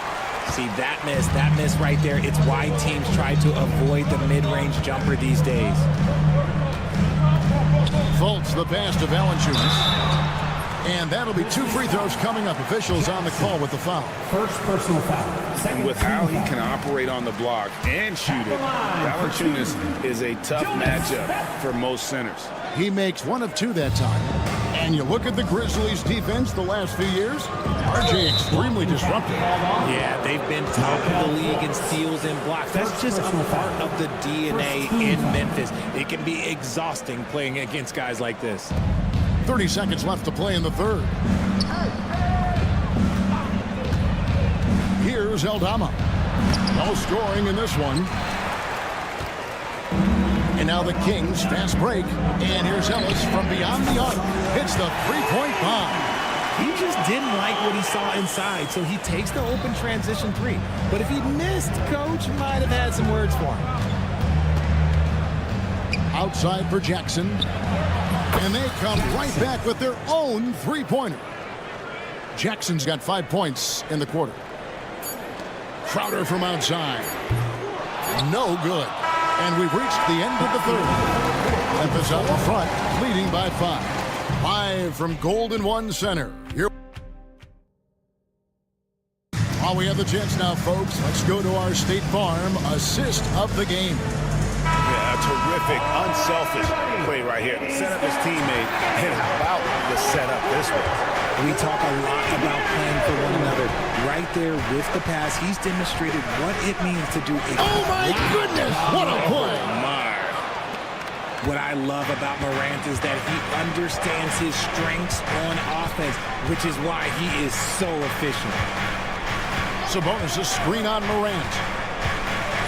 K: See, that miss right there. It's why teams try to avoid the mid-range jumper these days.
I: Fultz the pass to Valanciunas. And that'll be 2 free throws coming up. Officials on the call with the foul.
H: First personal foul.
J: And with how he can operate on the block and shoot it, Valanciunas is a tough matchup for most centers.
I: He makes 1 of 2 that time. And you look at the Grizzlies' defense the last few years, RJ extremely disruptive.
K: Yeah, they've been top of the league in steals and blocks. That's just a part of the DNA in Memphis. It can be exhausting playing against guys like this.
I: 30 seconds left to play in the third. Here's Aldama. No scoring in this one. And now the Kings fast break. And here's Ellis from beyond the arc. Hits the three-point bomb.
K: He just didn't like what he saw inside, so he takes the open transition 3. But if he missed, Coach might have had some words for him.
I: Outside for Jackson. And they come right back with their own three-pointer. Jackson's got 5 points in the quarter. Crowder from outside. No good. And we've reached the end of the third. Memphis out in front, leading by 5. 5 from Golden One Center. Here. While we have the chance now, folks, let's go to our State Farm assist of the game.
J: Yeah, a terrific, unselfish play right here. Set up his teammate, and how about the setup this way?
K: We talk a lot about playing for one another. Right there with the pass, he's demonstrated what it means to do it.
I: Oh, my goodness! What a play!
K: What I love about Morant is that he understands his strengths on offense, which is why he is so efficient.
I: Sabonis a screen on Morant.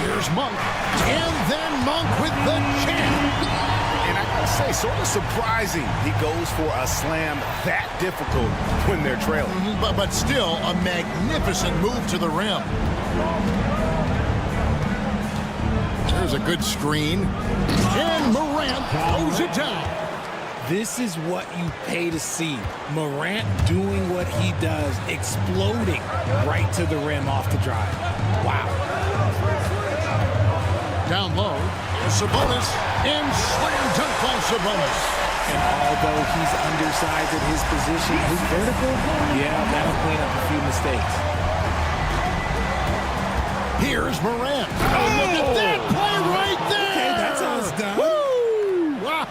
I: Here's Monk. And then Monk with the champ.
J: And I gotta say, sort of surprising he goes for a slam that difficult when they're trailing.
I: But still a magnificent move to the rim. There's a good screen. And Morant throws it down.
K: This is what you pay to see. Morant doing what he does, exploding right to the rim off the drive. Wow.
I: Down low, Sabonis, and slam dunk by Sabonis.
K: And although he's undersized at his position, his vertical, yeah, that'll clean up a few mistakes.
I: Here's Morant. Oh, look at that play right there.
K: Okay, that's how it's done.
I: Woo! Wow.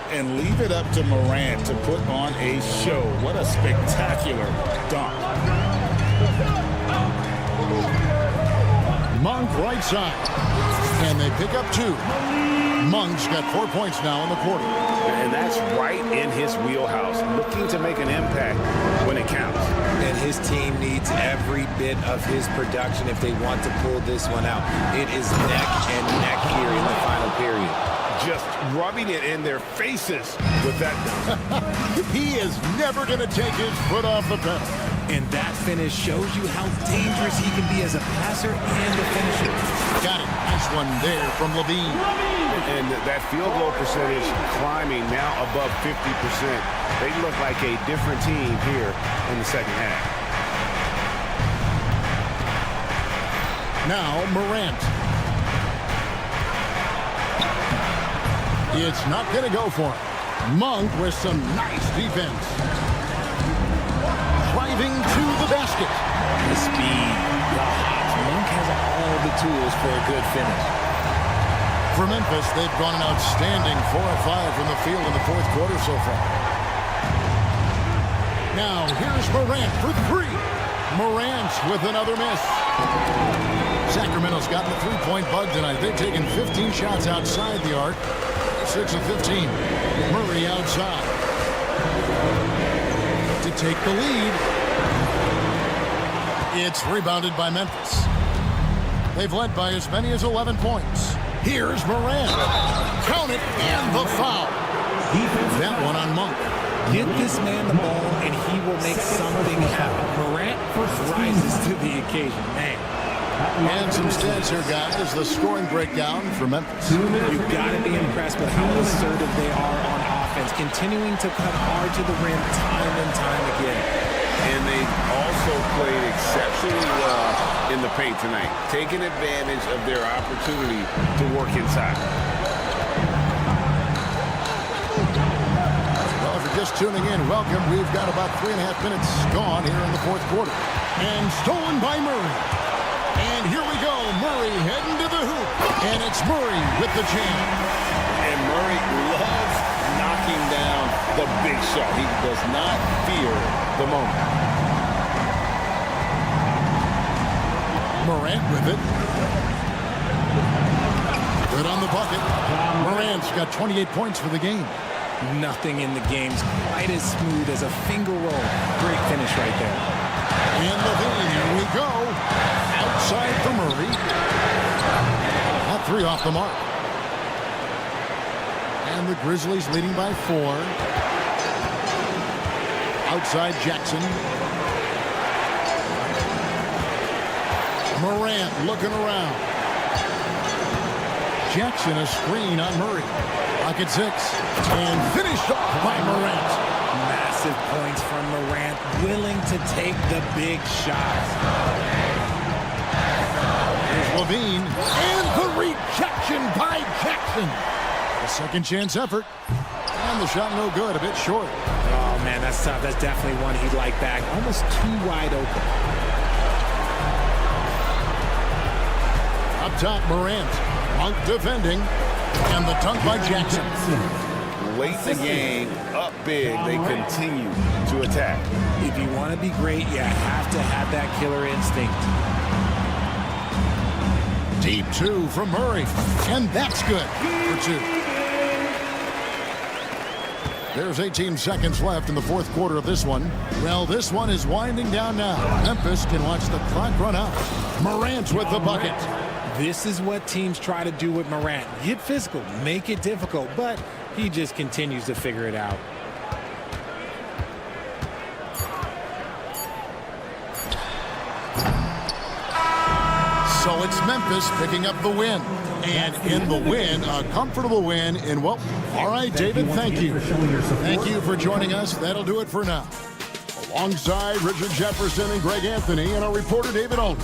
J: And leave it up to Morant to put on a show. What a spectacular dunk.
I: Monk right side. And they pick up 2. Monk's got 4 points now in the quarter.
J: And that's right in his wheelhouse, looking to make an impact when it counts.
K: And his team needs every bit of his production if they want to pull this one out. It is neck and neck here in the final period.
J: Just rubbing it in their faces with that dunk.
I: He is never going to take his foot off the pedal.
K: And that finish shows you how dangerous he can be as a passer and a finisher.
I: Got it. Nice one there from Levine.
J: And that field goal percentage climbing now above 50%. They look like a different team here in the second half.
I: Now Morant. It's not going to go for him. Monk with some nice defense. Driving to the basket.
K: The speed, the hops. Monk has all the tools for a good finish.
I: For Memphis, they've gone an outstanding 4 of 5 from the field in the fourth quarter so far. Now, here's Morant for 3. Morant with another miss. Sacramento's gotten the three-point bug tonight. They've taken 15 shots outside the arc. 6 of 15. Murray outside. To take the lead. It's rebounded by Memphis. They've led by as many as 11 points. Here's Morant. Count it, and the foul. That one on Monk.
K: Get this man the ball, and he will make something happen. Morant rises to the occasion. Man.
I: And some stats here, guys. The scoring breakdown for Memphis.
K: You've got to be impressed with how assertive they are on offense, continuing to cut hard to the rim time and time again.
J: And they also played exceptionally well in the paint tonight, taking advantage of their opportunity to work inside.
I: Well, if you're just tuning in, welcome. We've got about 3.5 minutes gone here in the fourth quarter. And stolen by Murray. And here we go. Murray heading to the hoop. And it's Murray with the jam.
J: And Murray loves knocking down the big shot. He does not fear the moment.
I: Morant with it. Good on the bucket. Morant's got 28 points for the game.
K: Nothing in the game's quite as smooth as a finger roll. Great finish right there.
I: And Levine, here we go. Outside for Murray. That three off the mark. And the Grizzlies leading by 4. Outside Jackson. Morant looking around. Jackson a screen on Murray. Pocket 6. And finished off by Morant.
K: Massive points from Morant, willing to take the big shots.
I: Here's Levine. And the rejection by Jackson. A second chance effort. And the shot no good, a bit short.
K: Oh, man, that's tough. That's definitely one he'd like back. Almost too wide open.
I: Up top, Morant. Monk defending. And the dunk by Jackson.
J: Late in the game, up big, they continue to attack.
K: If you want to be great, you have to have that killer instinct.
I: Deep 2 from Murray. And that's good for 2. There's 18 seconds left in the fourth quarter of this one. Well, this one is winding down now. Memphis can watch the clock run out. Morant with the bucket.
K: This is what teams try to do with Morant. Get physical, make it difficult, but he just continues to figure it out.
I: So it's Memphis picking up the win. And in the win, a comfortable win in what? All right, David, thank you. Thank you for joining us. That'll do it for now. Alongside Richard Jefferson and Greg Anthony and our reporter, David Alden.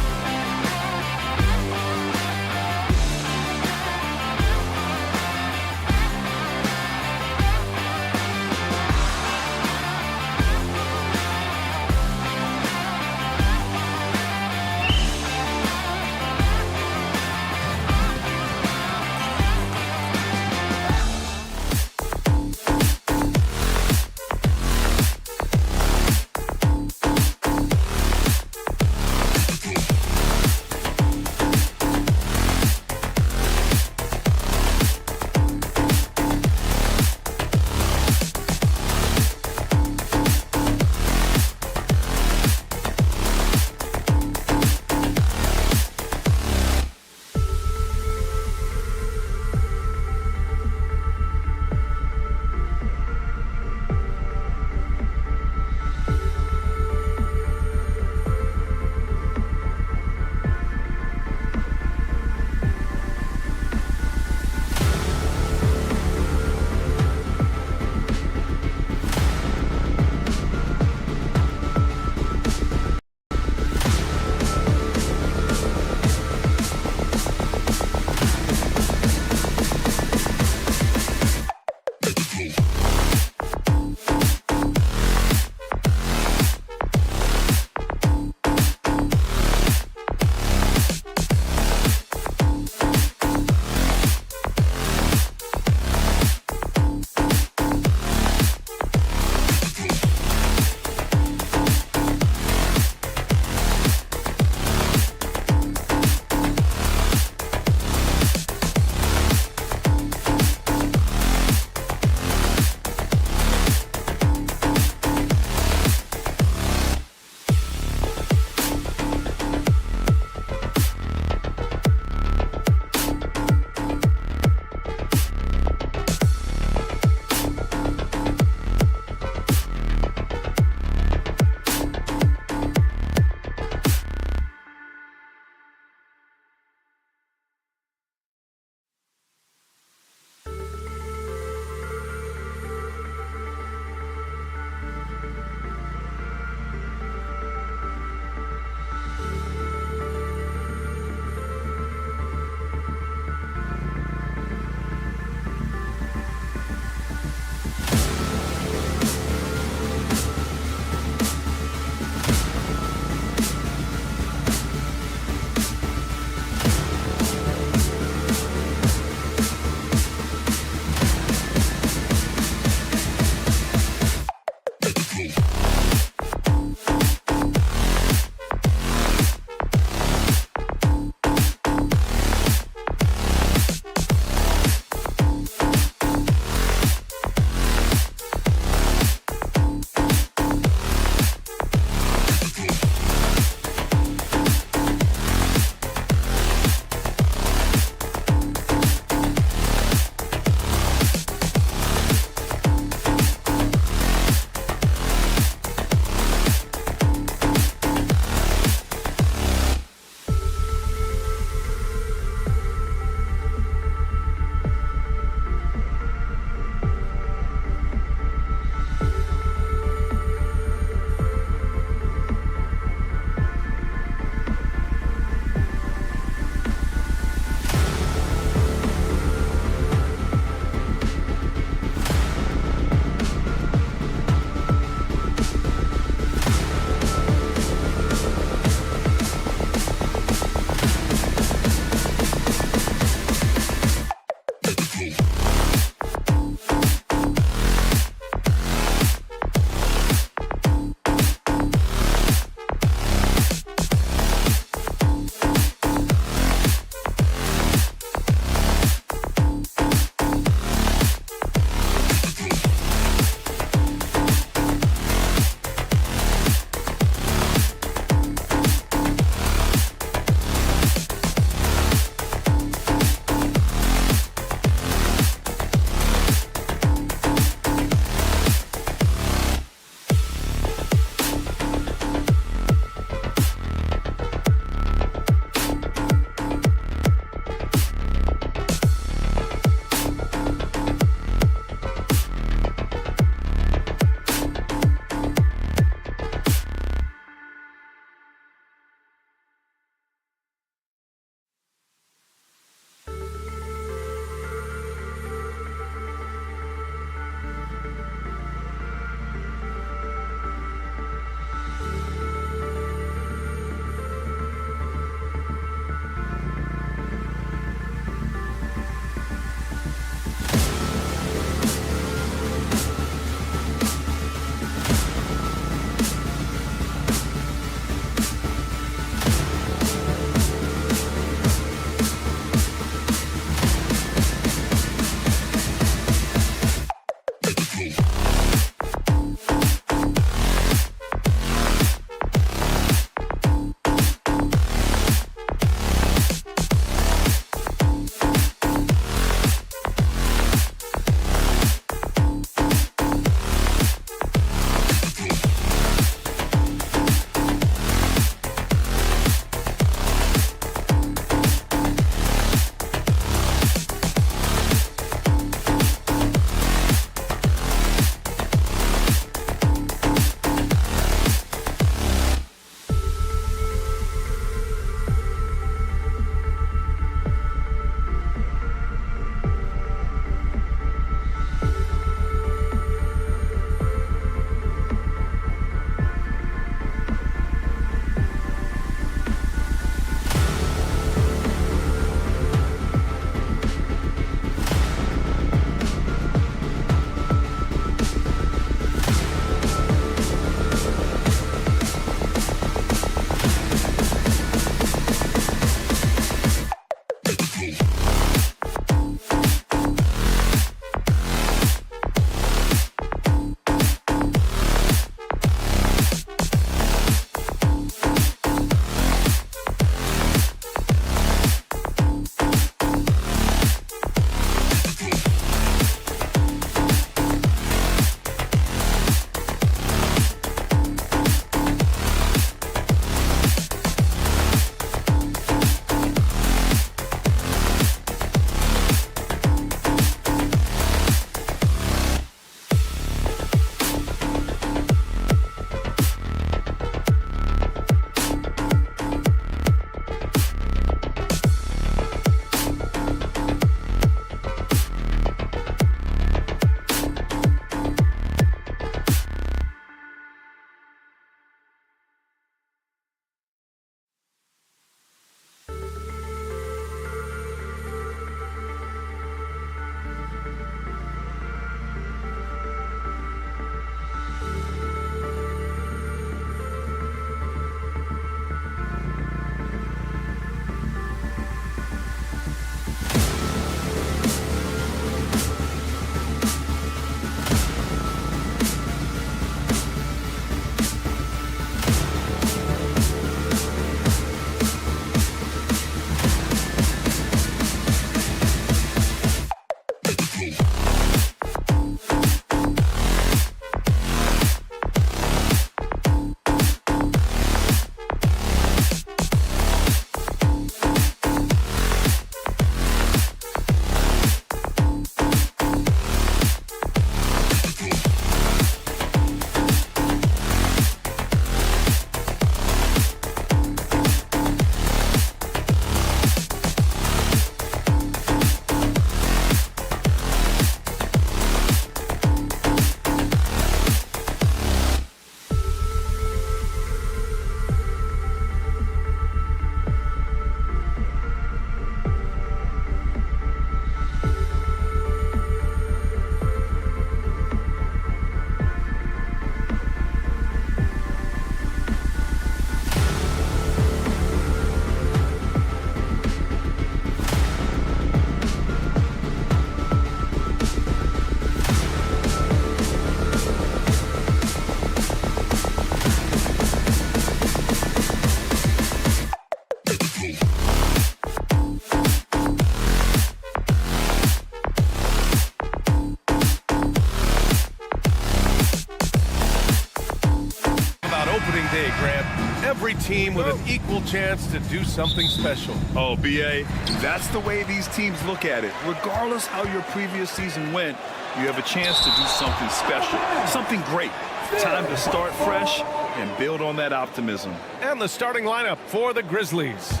B: day, Grant. Every team with an equal chance to do something special.
A: Oh, B.A., that's the way these teams look at it. Regardless how your previous season went, you have a chance to do something special, something great. Time to start fresh and build on that optimism.
B: And the starting lineup for the Grizzlies.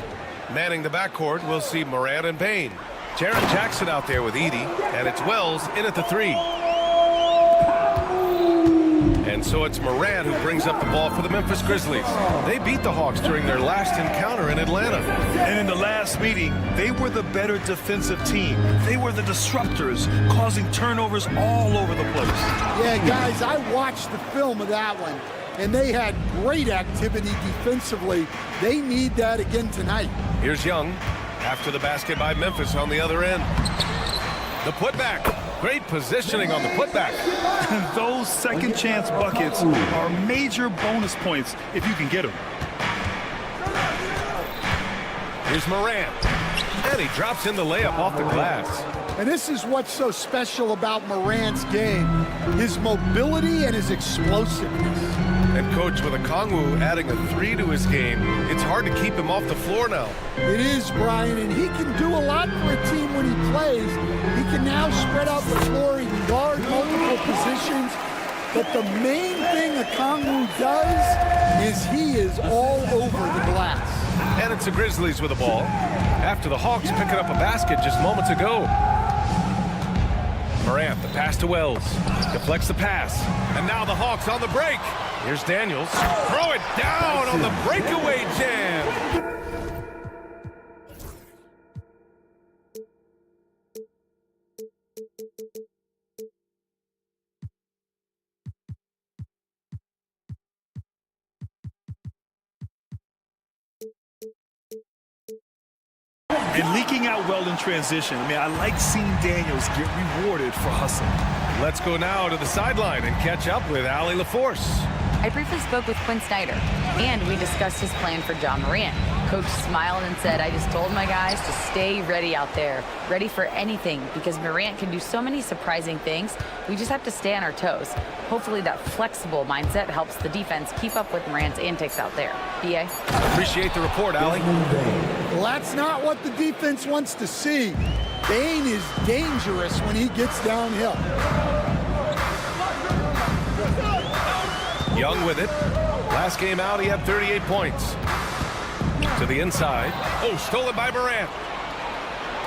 B: Manning the backcourt, we'll see Morant and Payne. Jaren Jackson out there with Edey, and it's Wells in at the 3. And so it's Morant who brings up the ball for the Memphis Grizzlies. They beat the Hawks during their last encounter in Atlanta.
A: And in the last meeting, they were the better defensive team. They were the disruptors, causing turnovers all over the place.
M: Yeah, guys, I watched the film of that one, and they had great activity defensively. They need that again tonight.
B: Here's Young after the basket by Memphis on the other end. The putback. Great positioning on the putback.
A: Those second chance buckets are major bonus points if you can get them.
B: Here's Morant. And he drops in the layup off the glass.
M: And this is what's so special about Morant's game, his mobility and his explosiveness.
B: And coach, with Okongwu adding a 3 to his game, it's hard to keep him off the floor now.
M: It is, Brian, and he can do a lot for a team when he plays. He can now spread out the floor, he can guard multiple positions. But the main thing Okongwu does is he is all over the glass.
B: And it's the Grizzlies with the ball after the Hawks picking up a basket just moments ago. Morant, the pass to Wells. Deflects the pass. And now the Hawks on the break. Here's Daniels. Throw it down on the breakaway jam.
A: And leaking out well in transition. I mean, I like seeing Daniels get rewarded for hustling.
B: Let's go now to the sideline and catch up with Allie LaForce.
D: I briefly spoke with Quinn Snyder, and we discussed his plan for John Morant. Coach smiled and said, I just told my guys to stay ready out there, ready for anything, because Morant can do so many surprising things. We just have to stay on our toes. Hopefully that flexible mindset helps the defense keep up with Morant's antics out there. B.A.?
B: Appreciate the report, Allie.
M: Well, that's not what the defense wants to see. Bane is dangerous when he gets downhill.
B: Young with it. Last game out, he had 38 points. To the inside. Oh, stolen by Morant.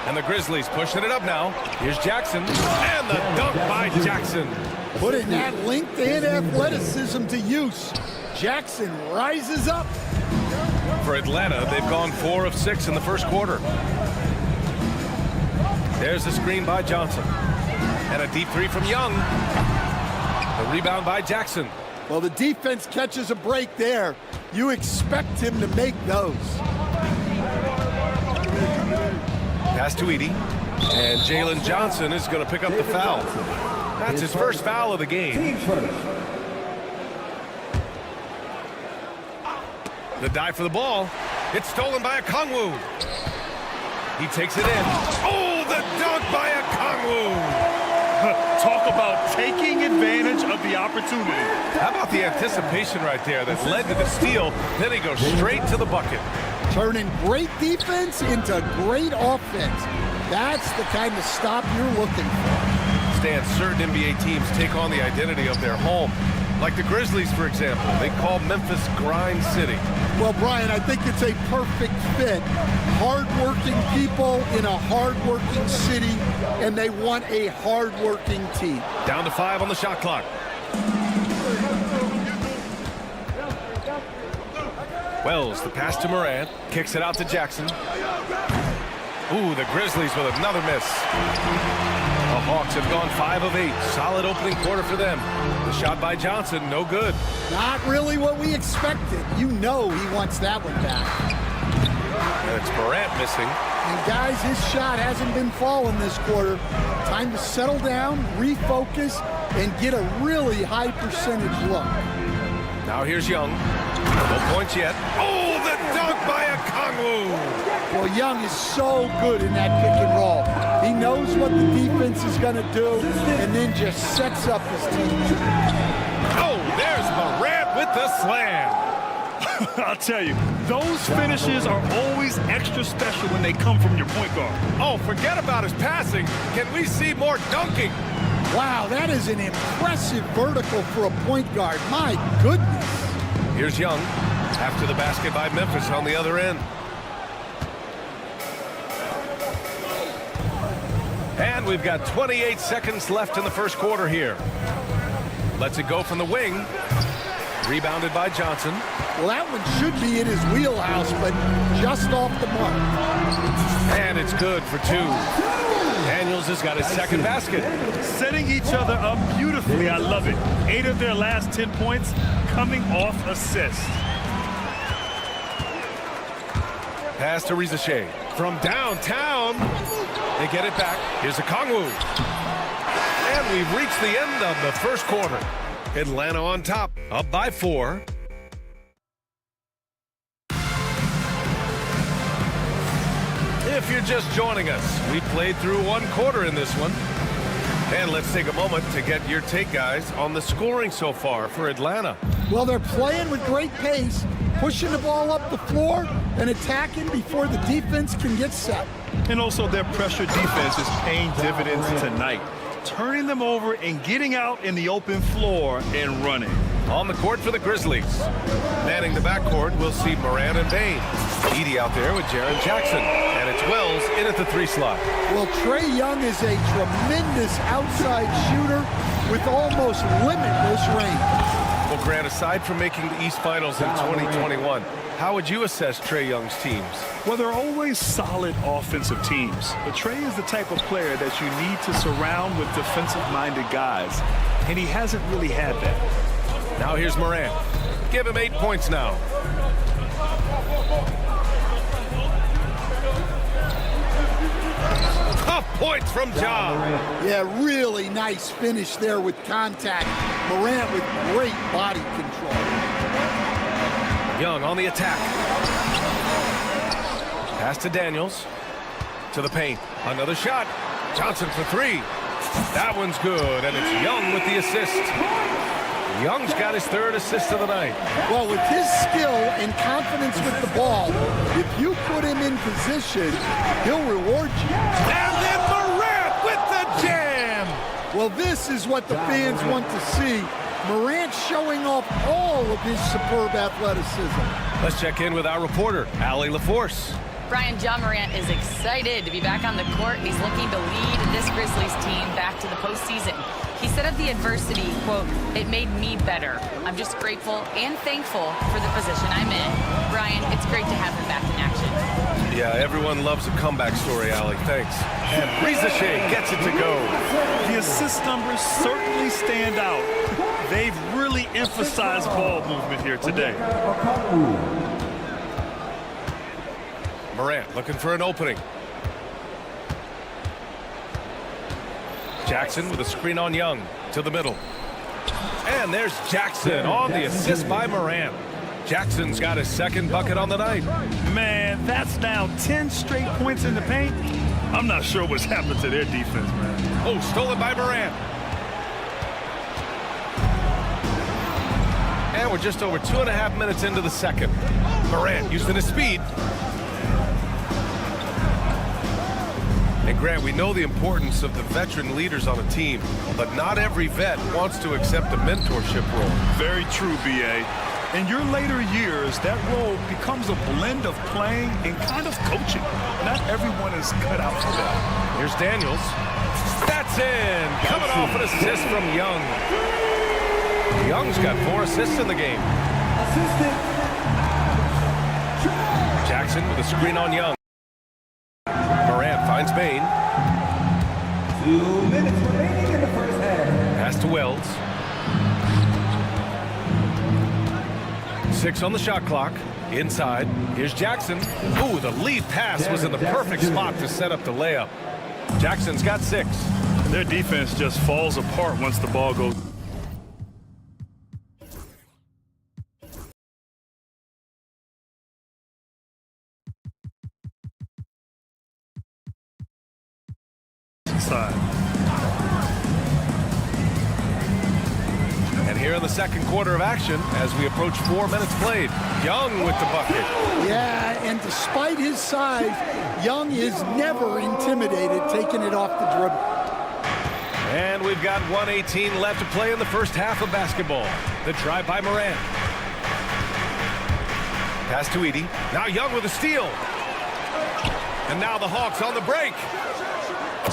B: And the Grizzlies pushing it up now. Here's Jackson. And the dunk by Jackson.
M: Putting that length and athleticism to use. Jackson rises up.
B: For Atlanta, they've gone 4 of 6 in the first quarter. There's the screen by Johnson. And a deep 3 from Young. The rebound by Jackson.
M: Well, the defense catches a break there. You expect him to make those.
B: Pass to Edey. And Jalen Johnson is going to pick up the foul. That's his first foul of the game. The dive for the ball. It's stolen by Okongwu. He takes it in. Oh, the dunk by Okongwu.
A: Talk about taking advantage of the opportunity.
B: How about the anticipation right there that led to the steal? Then he goes straight to the bucket.
M: Turning great defense into great offense. That's the kind of stop you're looking for.
B: Stan, certain NBA teams take on the identity of their home. Like the Grizzlies, for example. They call Memphis Grind City.
M: Well, Brian, I think it's a perfect fit. Hard-working people in a hard-working city, and they want a hard-working team.
B: Down to 5 on the shot clock. Wells, the pass to Morant. Kicks it out to Jackson. Ooh, the Grizzlies with another miss. The Hawks have gone 5 of 8. Solid opening quarter for them. The shot by Johnson, no good.
M: Not really what we expected. You know he wants that one back.
B: And it's Morant missing.
M: And guys, his shot hasn't been falling this quarter. Time to settle down, refocus, and get a really high percentage look.
B: Now here's Young. No points yet. Oh, the dunk by Okongwu.
M: Well, Young is so good in that pick and roll. He knows what the defense is going to do and then just sets up his team.
B: Oh, there's Morant with the slam.
A: I'll tell you, those finishes are always extra special when they come from your point guard.
B: Oh, forget about his passing. Can we see more dunking?
M: Wow, that is an impressive vertical for a point guard. My goodness.
B: Here's Young after the basket by Memphis on the other end. And we've got 28 seconds left in the first quarter here. Lets it go from the wing. Rebounded by Johnson.
M: Well, that one should be in his wheelhouse, but just off the mark.
B: And it's good for two. Daniels has got his second basket.
A: Setting each other up beautifully. I love it. 8 of their last 10 points coming off assists.
B: Pass to Rizachet. From downtown. They get it back. Here's Okongwu. And we've reached the end of the first quarter. Atlanta on top, up by 4. If you're just joining us, we played through one quarter in this one. And let's take a moment to get your take, guys, on the scoring so far for Atlanta.
M: Well, they're playing with great pace, pushing the ball up the floor and attacking before the defense can get set.
A: And also their pressure defense is paying dividends tonight, turning them over and getting out in the open floor and running.
B: On the court for the Grizzlies. Manning the backcourt, we'll see Morant and Bane. Edey out there with Jaren Jackson. And it's Wells in at the 3 slot.
M: Well, Trae Young is a tremendous outside shooter with almost limitless range.
B: Well, Grant, aside from making the East Finals in 2021, how would you assess Trae Young's teams?
A: Well, they're always solid offensive teams, but Trae is the type of player that you need to surround with defensive-minded guys, and he hasn't really had that.
B: Now here's Morant. Give him 8 points now. Tough points from Ja.
M: Yeah, really nice finish there with contact. Morant with great body control.
B: Young on the attack. Pass to Daniels. To the paint. Another shot. Johnson for 3. That one's good, and it's Young with the assist. Young's got his 3rd assist of the night.
M: Well, with his skill and confidence with the ball, if you put him in position, he'll reward you.
B: And then Morant with the jam!
M: Well, this is what the fans want to see. Morant showing off all of his superb athleticism.
B: Let's check in with our reporter, Allie LaForce.
D: Brian, Ja Morant is excited to be back on the court, and he's looking to lead this Grizzlies team back to the postseason. He said of the adversity, quote, "It made me better. I'm just grateful and thankful for the position I'm in." Brian, it's great to have him back in action.
B: Yeah, everyone loves a comeback story, Allie. Thanks. And Rizachet gets it to go.
A: The assist numbers certainly stand out. They've really emphasized ball movement here today.
B: Morant looking for an opening. Jackson with a screen on Young to the middle. And there's Jackson on the assist by Morant. Jackson's got his 2nd bucket on the night.
A: Man, that's now 10 straight points in the paint. I'm not sure what's happened to their defense, man.
B: Oh, stolen by Morant. And we're just over 2.5 minutes into the second. Morant using his speed. And Grant, we know the importance of the veteran leaders on a team, but not every vet wants to accept a mentorship role.
A: Very true, B.A. In your later years, that role becomes a blend of playing and kind of coaching. Not everyone is cut out for that.
B: Here's Daniels. That's in. Coming off an assist from Young. Young's got 4 assists in the game. Jackson with a screen on Young. Morant finds Bane.
H: 2 minutes remaining in the first half.
B: Pass to Wells. 6 on the shot clock. Inside. Here's Jackson. Ooh, the lead pass was in the perfect spot to set up the layup. Jackson's got 6.
A: Their defense just falls apart once the ball goes. Inside.
B: And here in the second quarter of action as we approach 4 minutes played. Young with the bucket.
M: Yeah, and despite his size, Young is never intimidated taking it off the dribble.
B: And we've got 1:18 left to play in the first half of basketball. The drive by Morant. Pass to Edey. Now Young with a steal. And now the Hawks on the break.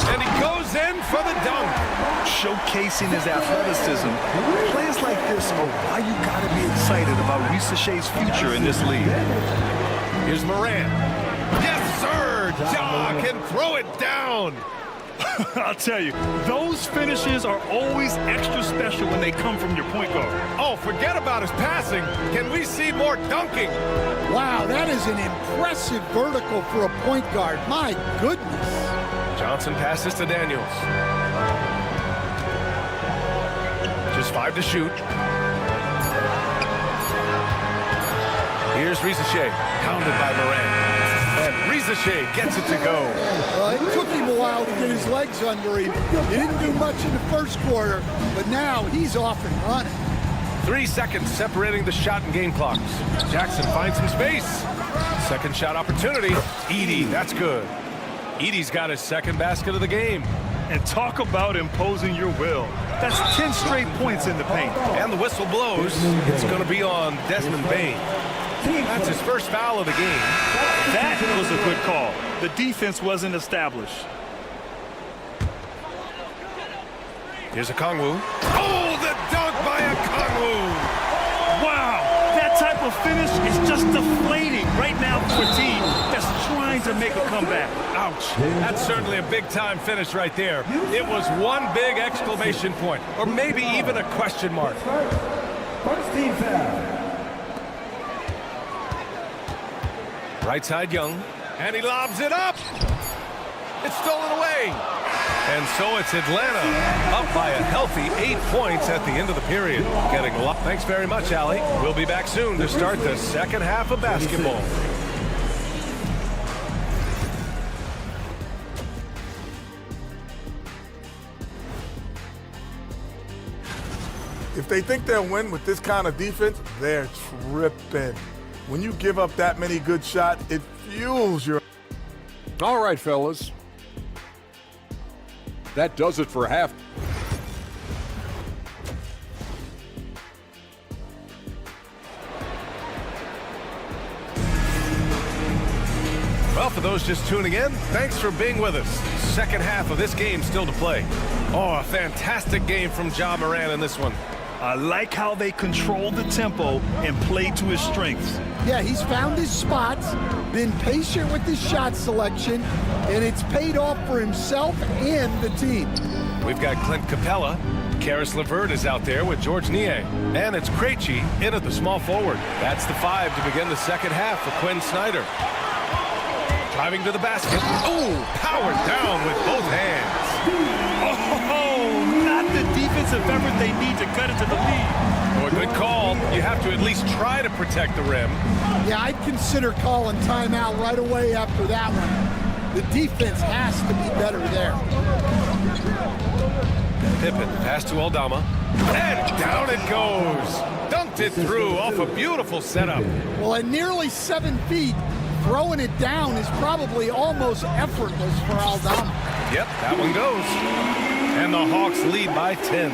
B: And he goes in for the dunk.
A: Showcasing his athleticism. Plays like this are why you got to be excited about Shai's future in this league.
B: Here's Morant. Yes, sir! Ja can throw it down.
A: I'll tell you, those finishes are always extra special when they come from your point guard.
B: Oh, forget about his passing. Can we see more dunking?
M: Wow, that is an impressive vertical for a point guard. My goodness.
B: Johnson passes to Daniels. Just 5 to shoot. Here's Shai, pounded by Morant. And Shai gets it to go.
M: It took him a while to get his legs under him. He didn't do much in the first quarter, but now he's off and running.
B: 3 seconds separating the shot and game clocks. Jackson finds some space. Second shot opportunity. Edey, that's good. Edey's got his second basket of the game.
A: And talk about imposing your will. That's 10 straight points in the paint.
B: And the whistle blows. It's going to be on Desmond Bane. That's his first foul of the game.
A: That was a good call. The defense wasn't established.
B: Here's Okongwu. Oh, the dunk by Okongwu!
A: Wow, that type of finish is just deflating right now for a team that's trying to make a comeback.
B: Ouch. That's certainly a big-time finish right there. It was one big exclamation point, or maybe even a question mark.
H: First team foul.
B: Right side Young, and he lobs it up. It's stolen away. And so it's Atlanta up by a healthy 8 points at the end of the period. Getting a lot. Thanks very much, Allie. We'll be back soon to start the second half of basketball.
E: If they think they'll win with this kind of defense, they're tripping. When you give up that many good shots, it fuels your...
G: All right, fellas. That does it for half.
B: Well, for those just tuning in, thanks for being with us. Second half of this game still to play. Oh, a fantastic game from Ja Morant in this one.
A: I like how they control the tempo and play to his strengths.
M: Yeah, he's found his spots, been patient with his shot selection, and it's paid off for himself and the team.
B: We've got Clint Capella. Karis LeVert is out there with George Nier. And it's Krejci in at the small forward. That's the 5 to begin the second half for Quinn Snyder. Driving to the basket. Oh, powered down with both hands.
A: Oh, not the defensive effort they need to cut it to the lead.
B: Oh, a good call. You have to at least try to protect the rim.
M: Yeah, I'd consider calling timeout right away after that one. The defense has to be better there.
B: Pippen, pass to Aldama. And down it goes. Dunked it through off a beautiful setup.
M: Well, at nearly 7 feet, throwing it down is probably almost effortless for Aldama.
B: Yep, that one goes. And the Hawks lead by 10.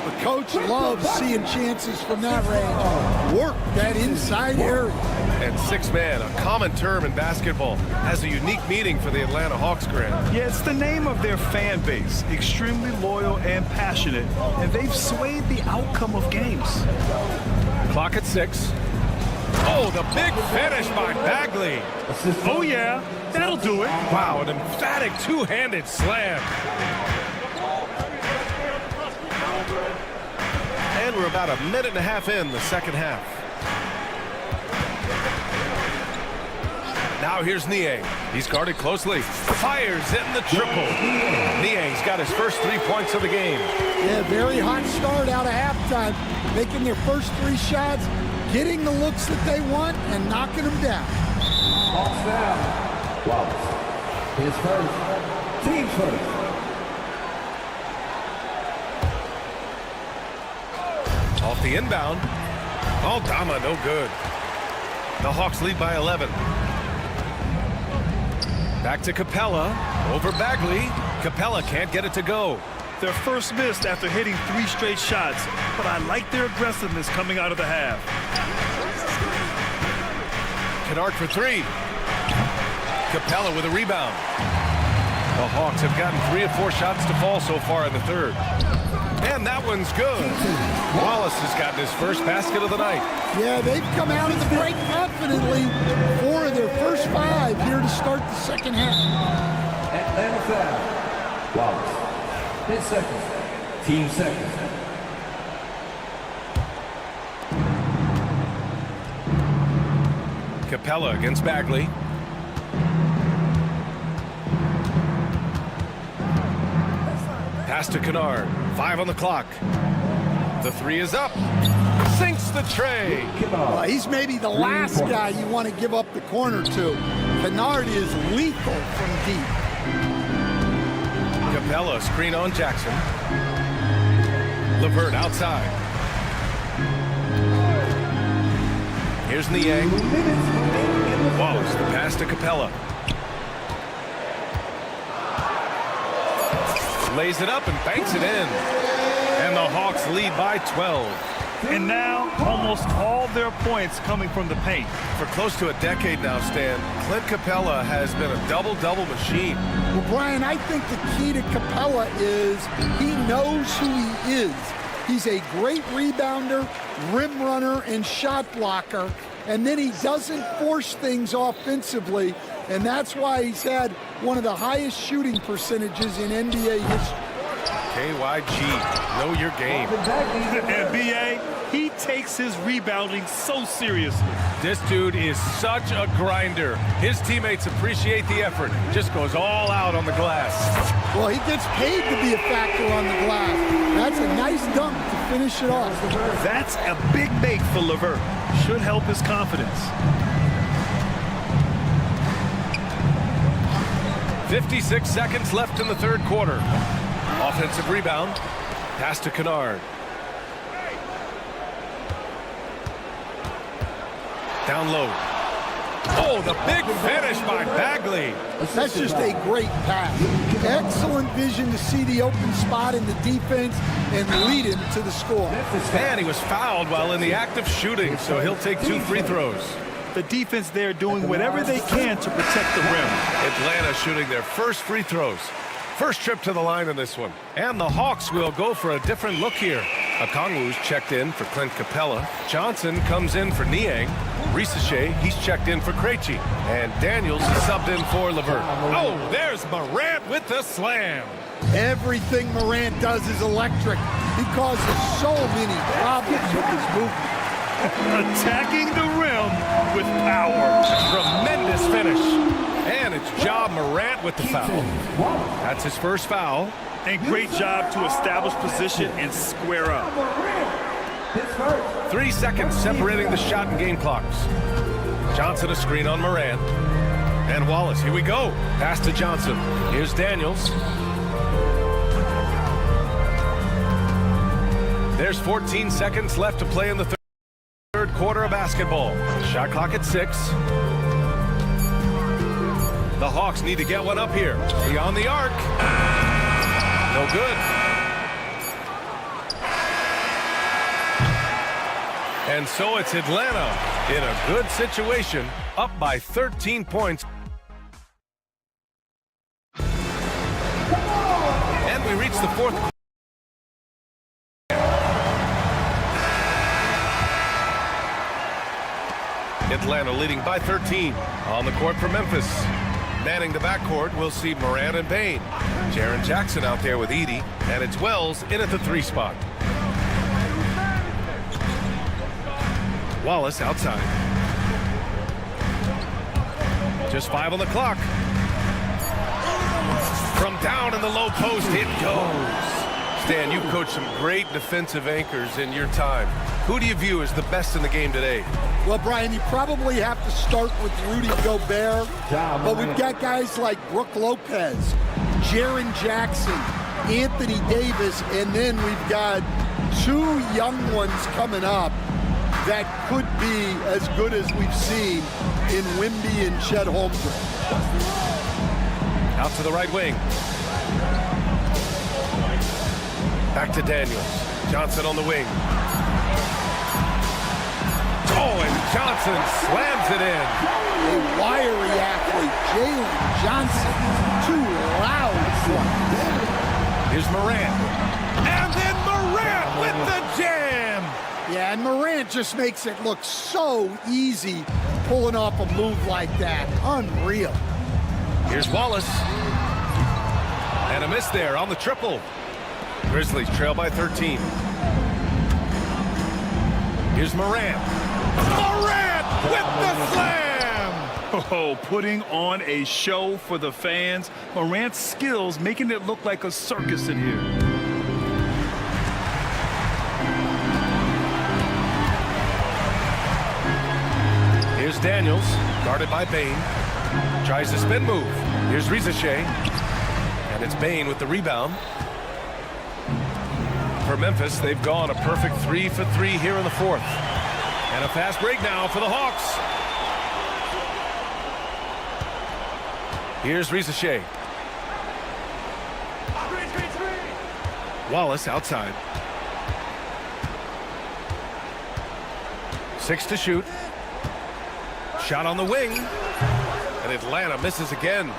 M: The coach loves seeing chances from that range. Work that inside area.
B: And six-man, a common term in basketball, has a unique meaning for the Atlanta Hawks, Grant.
A: Yeah, it's the name of their fan base. Extremely loyal and passionate. And they've swayed the outcome of games.
B: Clock at 6. Oh, the big finish by Bagley.
A: Oh, yeah, that'll do it.
B: Wow, an emphatic two-handed slam. And we're about a minute and a half in the second half. Now here's Nier. He's guarded closely. Fires in the triple. Nier's got his first 3 points of the game.
M: Yeah, very hot start out of halftime. Making their first 3 shots, getting the looks that they want, and knocking them down.
H: Hawks down. Wallace. His first. Team first.
B: Off the inbound. Oh, Dama, no good. The Hawks lead by 11. Back to Capella. Over Bagley. Capella can't get it to go.
A: Their first miss after hitting 3 straight shots, but I like their aggressiveness coming out of the half.
B: Kennard for 3. Capella with a rebound. The Hawks have gotten 3 of 4 shots to fall so far in the third. And that one's good. Wallace has gotten his first basket of the night.
M: Yeah, they've come out of the break confidently. 4 of their first 5 here to start the second half.
H: Atlanta foul. Wallace. 10 seconds. Team seconds.
B: Capella against Bagley. Pass to Kennard. 5 on the clock. The 3 is up. Sinks the tray.
M: Well, he's maybe the last guy you want to give up the corner to. Kennard is lethal from deep.
B: Capella screen on Jackson. LeVert outside. Here's Niang. Wallace, the pass to Capella. Lays it up and banks it in. And the Hawks lead by 12.
A: And now, almost all their points coming from the paint.
B: For close to a decade now, Stan, Clint Capella has been a double-double machine.
M: Well, Brian, I think the key to Capella is he knows who he is. He's a great rebounder, rim runner, and shot blocker. And then he doesn't force things offensively. And that's why he's had one of the highest shooting percentages in NBA history.
B: KYG, know your game.
A: And B.A., he takes his rebounding so seriously.
B: This dude is such a grinder. His teammates appreciate the effort. Just goes all out on the glass.
M: Well, he gets paid to be a factor on the glass. That's a nice dunk to finish it off.
A: That's a big make for LeVert. Should help his confidence.
B: 56 seconds left in the third quarter. Offensive rebound. Pass to Kennard. Down low. Oh, the big finish by Bagley.
M: That's just a great pass. Excellent vision to see the open spot in the defense and lead him to the score.
B: And he was fouled while in the act of shooting, so he'll take 2 free throws.
A: The defense there doing whatever they can to protect the rim.
B: Atlanta shooting their first free throws. First trip to the line in this one. And the Hawks will go for a different look here. Okongwu's checked in for Clint Capella. Johnson comes in for Niang. Risache, he's checked in for Krejci. And Daniels is subbed in for LeVert. Oh, there's Morant with the slam.
M: Everything Morant does is electric. He causes so many problems with his movement.
A: Attacking the rim with power.
B: Tremendous finish. And it's Ja Morant with the foul. That's his first foul.
A: And great job to establish position and square up.
B: 3 seconds separating the shot and game clocks. Johnson a screen on Morant. And Wallace, here we go. Pass to Johnson. Here's Daniels. There's 14 seconds left to play in the third quarter of basketball. Shot clock at 6. The Hawks need to get one up here. Beyond the arc. No good. And so it's Atlanta in a good situation, up by 13 points. And we reach the fourth quarter. Atlanta leading by 13. On the court for Memphis. Manning the backcourt, we'll see Morant and Bane. Jaren Jackson out there with Edey, and it's Wells in at the 3 spot. Wallace outside. Just 5 on the clock. From down in the low post, it goes. Stan, you've coached some great defensive anchors in your time. Who do you view as the best in the game today?
M: Well, Brian, you probably have to start with Rudy Gobert, but we've got guys like Brook Lopez, Jaren Jackson, Anthony Davis, and then we've got two young ones coming up that could be as good as we've seen in Wimby and Chet Holmgren.
B: Out to the right wing. Back to Daniels. Johnson on the wing. Oh, and Johnson slams it in.
M: A wiry athlete, Jalen Johnson. Too loud for him.
B: Here's Morant. And then Morant with the jam.
M: Yeah, and Morant just makes it look so easy pulling off a move like that. Unreal.
B: Here's Wallace. And a miss there on the triple. Grizzlies trail by 13. Here's Morant. Morant with the slam!
A: Oh, putting on a show for the fans. Morant's skills making it look like a circus in here.
B: Here's Daniels, guarded by Bane. Tries the spin move. Here's Rizichet. And it's Bane with the rebound. For Memphis, they've gone a perfect 3 for 3 here in the fourth. And a fast break now for the Hawks. Here's Rizichet. Wallace outside. 6 to shoot. Shot on the wing. And Atlanta misses again.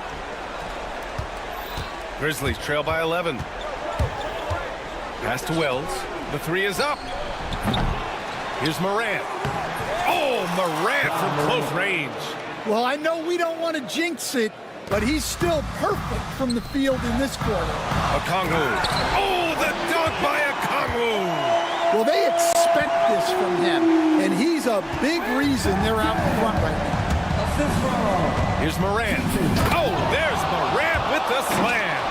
B: Grizzlies trail by 11. Pass to Wells. The 3 is up. Here's Morant. Oh, Morant from close range.
M: Well, I know we don't want to jinx it, but he's still perfect from the field in this quarter.
B: Okongwu. Oh, the dunk by Okongwu.
M: Well, they expect this from him, and he's a big reason they're out in front right now.
B: Here's Morant. Oh, there's Morant with the slam.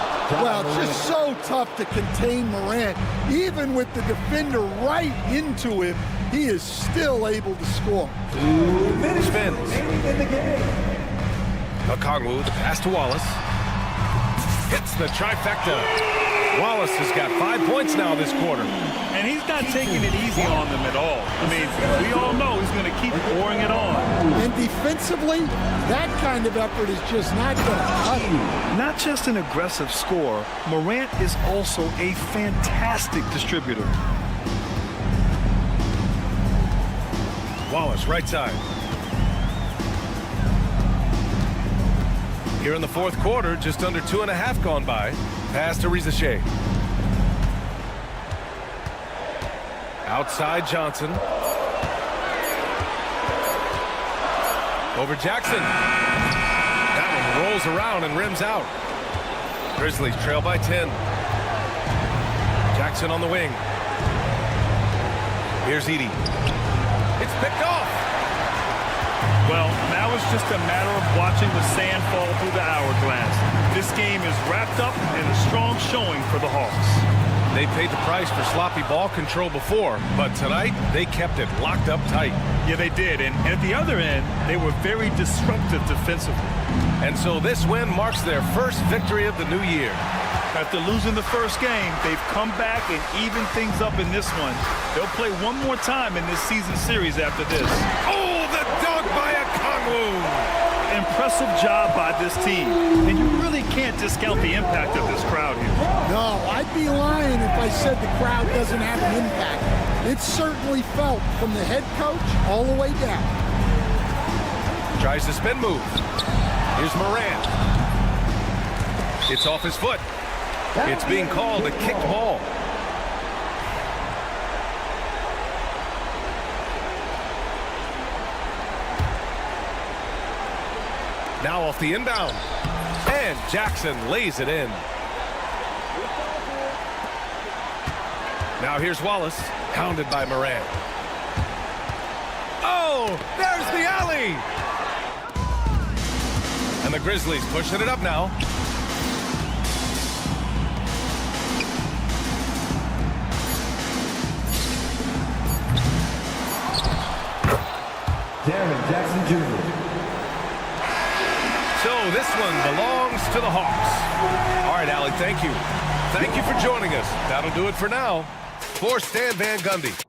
M: Well, it's just so tough to contain Morant. Even with the defender right into him, he is still able to score.
B: Spins. Okongwu, the pass to Wallace. Hits the trifecta. Wallace has got 5 points now this quarter.
A: And he's not taking it easy on them at all. I mean, we all know he's going to keep pouring it on.
M: And defensively, that kind of effort is just not going to cut you.
A: Not just an aggressive scorer, Morant is also a fantastic distributor.
B: Wallace, right side. Here in the fourth quarter, just under 2.5 gone by. Pass to Rizichet. Outside Johnson. Over Jackson. That one rolls around and rims out. Grizzlies trail by 10. Jackson on the wing. Here's Edey. It's picked off.
A: Well, now it's just a matter of watching the sand fall through the hourglass. This game is wrapped up in a strong showing for the Hawks.
B: They paid the price for sloppy ball control before, but tonight they kept it locked up tight.
A: Yeah, they did. And at the other end, they were very disruptive defensively.
B: And so this win marks their first victory of the new year.
A: After losing the first game, they've come back and evened things up in this one. They'll play one more time in this season series after this.
B: Oh, the dunk by Okongwu!
A: Impressive job by this team. And you really can't discount the impact of this crowd here.
M: No, I'd be lying if I said the crowd doesn't have an impact. It's certainly felt from the head coach all the way down.
B: Tries the spin move. Here's Morant. It's off his foot. It's being called a kicked ball. Now off the inbound. And Jackson lays it in. Now here's Wallace, hounded by Morant. Oh, there's the alley! And the Grizzlies pushing it up now.
H: Jackson Jr.
B: So this one belongs to the Hawks. All right, Allie, thank you. Thank you for joining us. That'll do it for now. for Stan Van Gundy.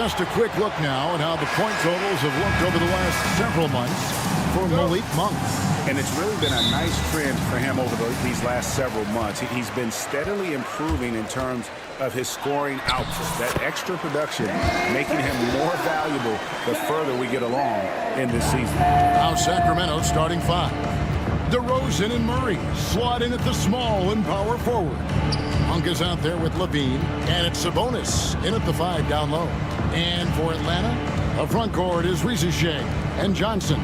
I: Just a quick look now at how the point totals have looked over the last several months for Malik Monk.
J: And it's really been a nice trend for him over these last several months. He's been steadily improving in terms of his scoring output. That extra production making him more valuable the further we get along in this season.
I: Now Sacramento starting 5. DeRozan and Murray slot in at the small and power forward. Monk is out there with Levine, and it's Sabonis in at the 5 down low. And for Atlanta, the front court is Risache and Johnson.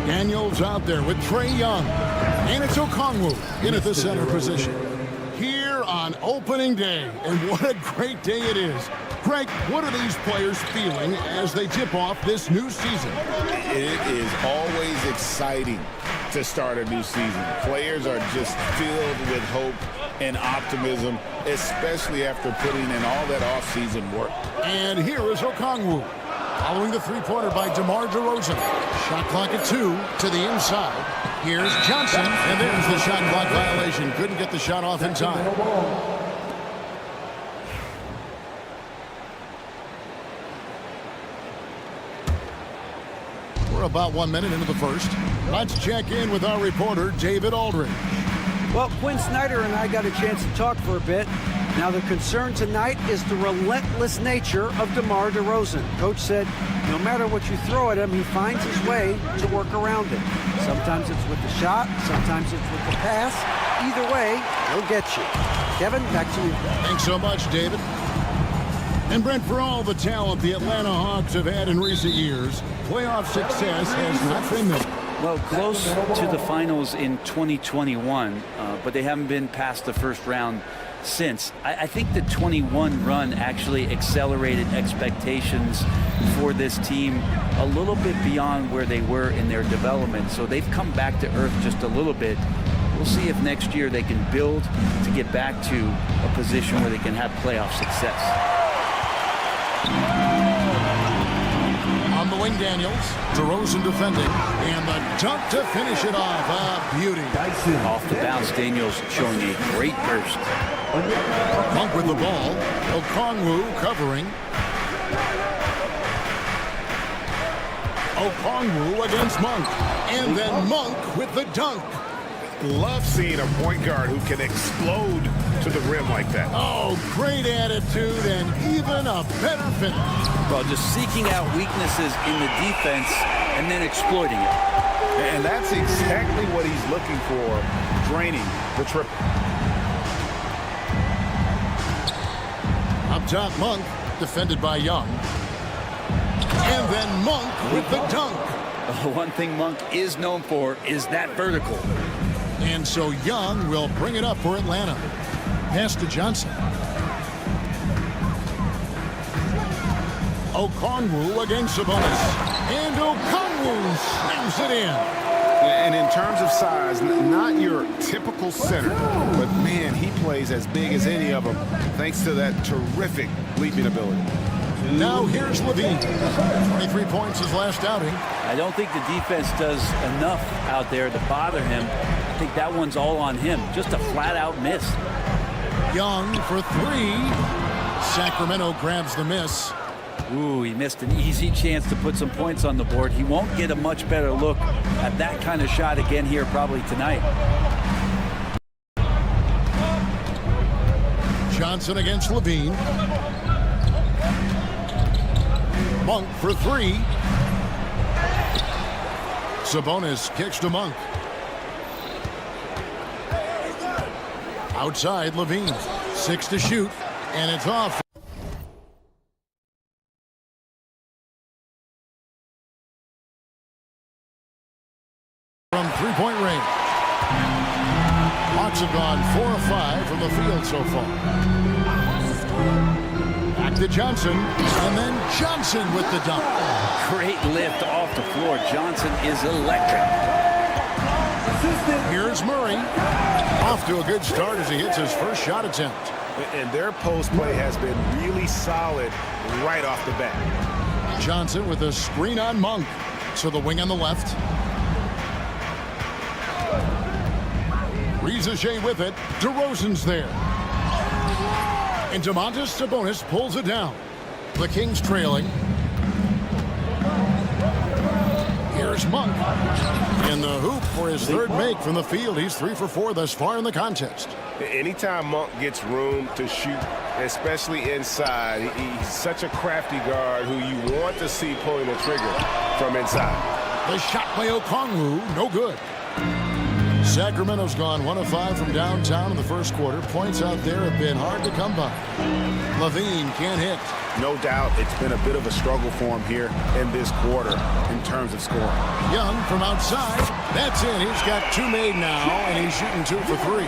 I: Daniels out there with Trae Young, and it's Okongwu in at the center position. Here on opening day, and what a great day it is. Greg, what are these players feeling as they tip off this new season?
J: It is always exciting to start a new season. Players are just filled with hope and optimism, especially after putting in all that offseason work.
I: And here is Okongwu, following the three-pointer by DeMar DeRozan. Shot clock at 2 to the inside. Here's Johnson, and there's the shot clock violation. Couldn't get the shot off in time. We're about 1 minute into the first. Let's check in with our reporter, David Aldridge.
L: Well, Quinn Snyder and I got a chance to talk for a bit. Now, the concern tonight is the relentless nature of DeMar DeRozan. Coach said no matter what you throw at him, he finds his way to work around it. Sometimes it's with the shot, sometimes it's with the pass. Either way, he'll get you. Kevin, back to you.
I: Thanks so much, David. And Brent, for all the talent the Atlanta Hawks have had in recent years, playoff success has not been there.
C: Well, close to the finals in 2021, but they haven't been past the first round since. I think the 21 run actually accelerated expectations for this team a little bit beyond where they were in their development. So they've come back to earth just a little bit. We'll see if next year they can build to get back to a position where they can have playoff success.
I: On the wing, Daniels. DeRozan defending. And the dunk to finish it off. A beauty.
C: Off the bounce, Daniels showing a great burst.
I: Monk with the ball. Okongwu covering. Okongwu against Monk. And then Monk with the dunk.
J: Love seeing a point guard who can explode to the rim like that.
I: Oh, great attitude and even a better finish.
C: Well, just seeking out weaknesses in the defense and then exploiting it.
J: And that's exactly what he's looking for, draining the triple.
I: Up top, Monk, defended by Young. And then Monk with the dunk.
C: The one thing Monk is known for is that vertical.
I: And so Young will bring it up for Atlanta. Pass to Johnson. Okongwu against Sabonis. And Okongwu slams it in.
J: And in terms of size, not your typical center, but man, he plays as big as any of them thanks to that terrific leaping ability.
I: Now here's Levine. 23 points his last outing.
C: I don't think the defense does enough out there to bother him. I think that one's all on him. Just a flat-out miss.
I: Young for 3. Sacramento grabs the miss.
C: Ooh, he missed an easy chance to put some points on the board. He won't get a much better look at that kind of shot again here probably tonight.
I: Johnson against Levine. Monk for 3. Sabonis kicks to Monk. Outside, Levine. 6 to shoot, and it's off. From three-point range. Hawks have gone 4 of 5 from the field so far. Back to Johnson, and then Johnson with the dunk.
C: Great lift off the floor. Johnson is electric.
I: Here's Murray. Off to a good start as he hits his first shot attempt.
J: And their post play has been really solid right off the bat.
I: Johnson with a screen on Monk. So the wing on the left. Risache with it. DeRozan's there. And Domantas Sabonis pulls it down. The Kings trailing. Here's Monk in the hoop for his third make from the field. He's 3 for 4 thus far in the contest.
B: Anytime Monk gets room to shoot, especially inside, he's such a crafty guard who you want to see pulling the trigger from inside.
I: The shot by Okongwu, no good. Sacramento's gone 1 of 5 from downtown in the first quarter. Points out there have been hard to come by. Levine can't hit.
J: No doubt it's been a bit of a struggle for him here in this quarter in terms of scoring.
I: Young from outside. That's in. He's got 2 made now, and he's shooting 2 for 3.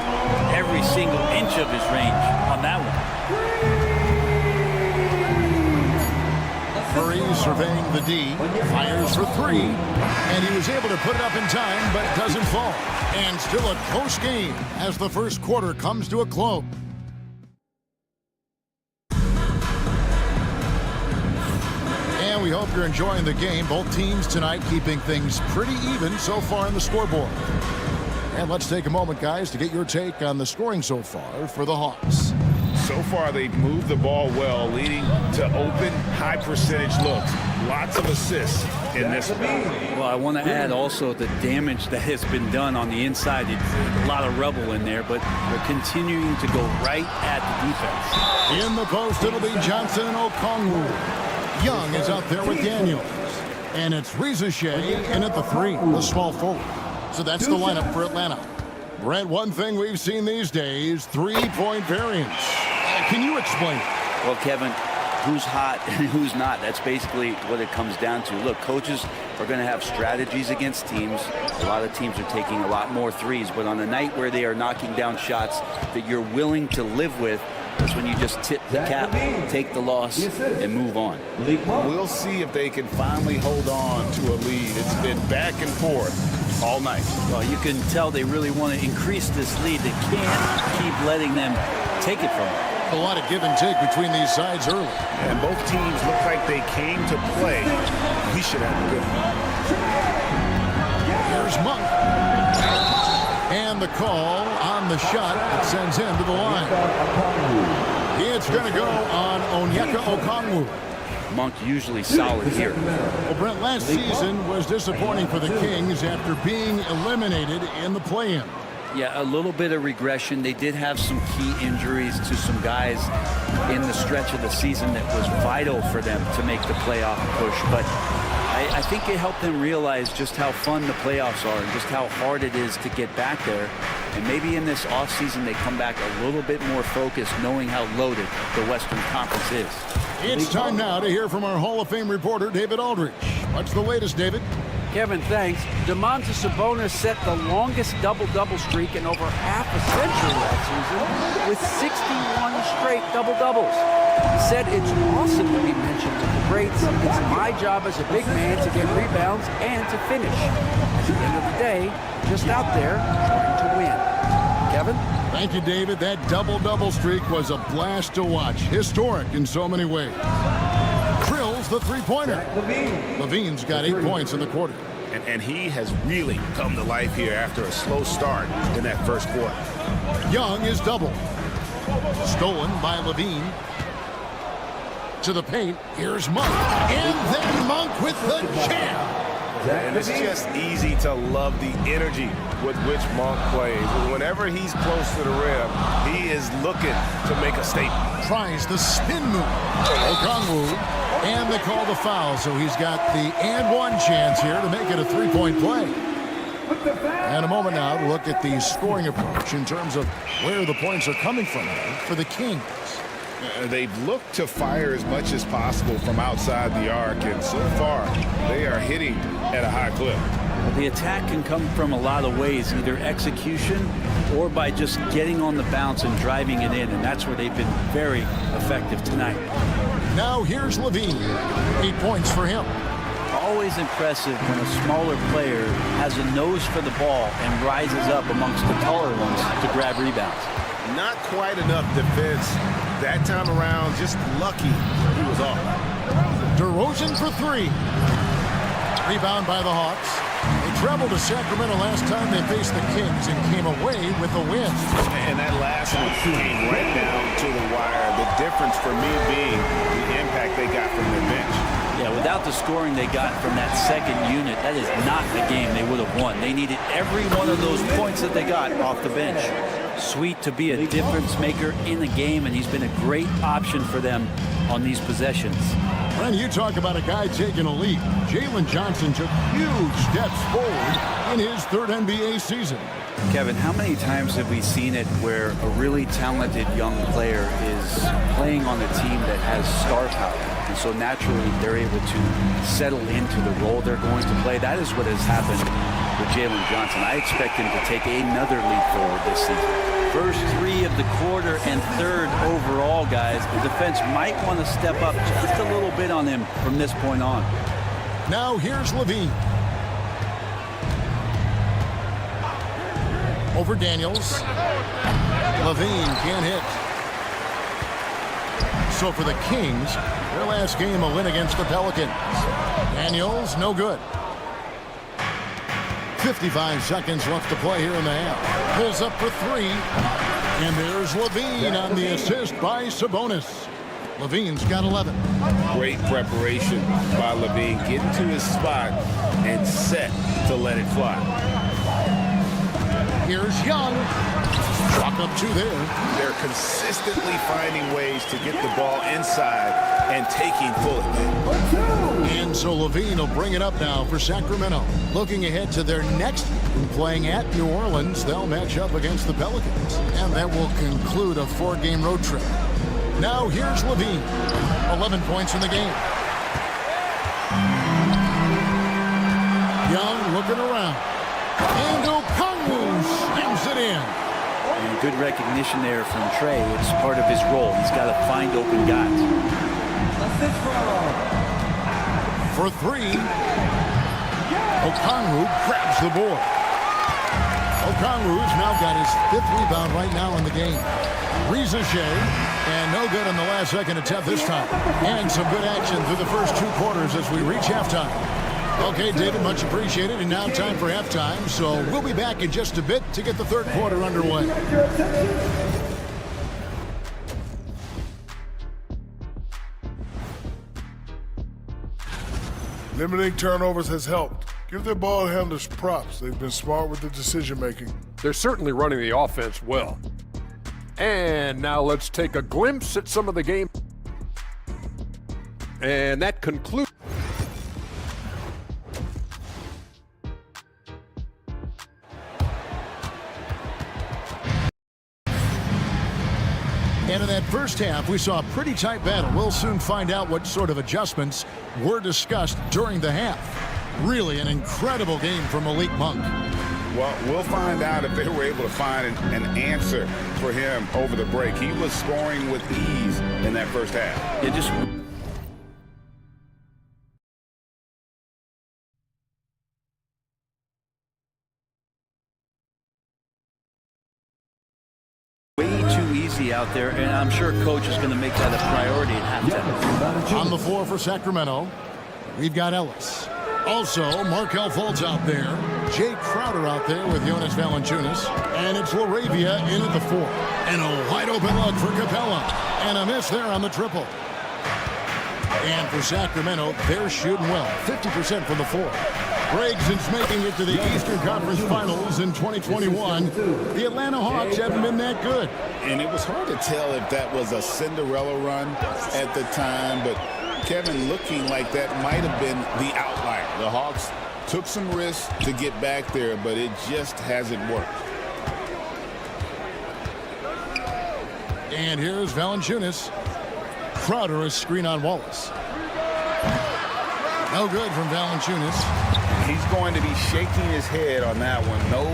C: Every single inch of his range on that one.
I: Murray surveying the D. Fires for 3. And he was able to put it up in time, but it doesn't fall. And still a close game as the first quarter comes to a close. And we hope you're enjoying the game. Both teams tonight keeping things pretty even so far in the scoreboard. And let's take a moment, guys, to get your take on the scoring so far for the Hawks.
B: So far, they've moved the ball well, leading to open, high-percentage looks. Lots of assists in this one.
C: Well, I want to add also the damage that has been done on the inside. It's a lot of rubble in there, but they're continuing to go right at the defense.
I: In the post, it'll be Johnson and Okongwu. Young is out there with Daniels. And it's Rizachet in at the 3, the small forward. So that's the lineup for Atlanta. Brett, one thing we've seen these days, 3-point variance. Can you explain it?
C: Well, Kevin, who's hot and who's not? That's basically what it comes down to. Look, coaches are going to have strategies against teams. A lot of teams are taking a lot more threes, but on a night where they are knocking down shots that you're willing to live with, that's when you just tip the cap, take the loss, and move on.
J: We'll see if they can finally hold on to a lead. It's been back and forth all night.
C: Well, you can tell they really want to increase this lead. They can't keep letting them take it from them.
I: A lot of give and take between these sides early.
B: And both teams look like they came to play. We should have a good one.
I: Here's Monk. And the call on the shot that sends him to the line. It's going to go on Onyeka Okongwu.
C: Monk usually solid here.
I: Well, Brent, last season was disappointing for the Kings after being eliminated in the play-in.
C: Yeah, a little bit of regression. They did have some key injuries to some guys in the stretch of the season that was vital for them to make the playoff push. But I think it helped them realize just how fun the playoffs are and just how hard it is to get back there. And maybe in this offseason they come back a little bit more focused, knowing how loaded the Western Conference is.
I: It's time now to hear from our Hall of Fame reporter, David Aldridge. What's the latest, David?
L: Kevin, thanks. Domantas Sabonis set the longest double-double streak in over half a century last season with 61 straight double-doubles. He said it's awesome to be mentioned with the greats. It's my job as a big man to get rebounds and to finish. At the end of the day, just out there trying to win. Kevin?
I: Thank you, David. That double-double streak was a blast to watch. Historic in so many ways. Krill's the three-pointer. Levine's got 8 points in the quarter.
B: And he has really come to life here after a slow start in that first quarter.
I: Young is double. Stolen by Levine. To the paint. Here's Monk. And then Monk with the jam.
B: And it's just easy to love the energy with which Monk plays. Whenever he's close to the rim, he is looking to make a statement.
I: Tries the spin move. Okongwu. And they call the foul, so he's got the and one chance here to make it a three-point play. And a moment now to look at the scoring approach in terms of where the points are coming from for the Kings.
J: They've looked to fire as much as possible from outside the arc, and so far they are hitting at a high clip.
C: The attack can come from a lot of ways, either execution or by just getting on the bounce and driving it in, and that's where they've been very effective tonight.
I: Now here's Levine. 8 points for him.
C: Always impressive when a smaller player has a nose for the ball and rises up amongst the taller ones to grab rebounds.
B: Not quite enough defense that time around. Just lucky he was off.
I: DeRozan for 3. Rebound by the Hawks. They traveled to Sacramento last time they faced the Kings and came away with a win.
J: And that last one came right down to the wire. The difference for me being the impact they got from their bench.
C: Yeah, without the scoring they got from that second unit, that is not the game they would have won. They needed every one of those points that they got off the bench. Sweet to be a difference maker in the game, and he's been a great option for them on these possessions.
I: When you talk about a guy taking a leap, Jalen Johnson took huge steps forward in his third NBA season.
C: Kevin, how many times have we seen it where a really talented young player is playing on a team that has star power? And so naturally, they're able to settle into the role they're going to play. That is what has happened with Jalen Johnson. I expect him to take another leap forward this season. First three of the quarter and third overall, guys. The defense might want to step up just a little bit on him from this point on.
I: Now here's Levine. Over Daniels. Levine can't hit. So for the Kings, their last game a win against the Pelicans. Daniels, no good. 55 seconds left to play here in the half. Pulls up for three. And there's Levine on the assist by Sabonis. Levine's got 11.
J: Great preparation by Levine. Getting to his spot and set to let it fly.
I: Here's Young. Chalk up two there.
J: They're consistently finding ways to get the ball inside and taking full advantage.
I: And so Levine will bring it up now for Sacramento. Looking ahead to their next game, playing at New Orleans, they'll match up against the Pelicans. And that will conclude a 4-game road trip. Now here's Levine. 11 points in the game. Young looking around. And Okongwu slams it in.
C: And good recognition there from Trey. It's part of his role. He's got to find open guys.
I: For three, Okongwu grabs the board. Okongwu's now got his 5th rebound right now in the game. Rizachet, and no good on the last second attempt this time. And some good action through the first 2 quarters as we reach halftime. Okay, David, much appreciated. And now time for halftime. So we'll be back in just a bit to get the 3rd quarter underway.
F: Limiting turnovers has helped. Give their ball handlers props. They've been smart with the decision-making.
G: They're certainly running the offense well. And now let's take a glimpse at some of the game. And that concludes.
I: And in that first half, we saw a pretty tight battle. We'll soon find out what sort of adjustments were discussed during the half. Really an incredible game from Malik Monk.
J: Well, we'll find out if they were able to find an answer for him over the break. He was scoring with ease in that first half.
C: It just... out there, and I'm sure coach is going to make that a priority at halftime.
I: On the floor for Sacramento, we've got Ellis. Also, Markelle Fultz out there. Jay Crowder out there with Jonas Valanciunas. And it's LaRavia in at the 4. And a wide open look for Capella. And a miss there on the triple. And for Sacramento, they're shooting well. 50% from the 4. Greg, since making it to the Eastern Conference Finals in 2021, the Atlanta Hawks haven't been that good.
J: And it was hard to tell if that was a Cinderella run at the time, but Kevin, looking like that might have been the outlier. The Hawks took some risks to get back there, but it just hasn't worked.
I: And here's Valanciunas. Crowder is screen on Wallace. No good from Valanciunas.
J: He's going to be shaking his head on that one. Knows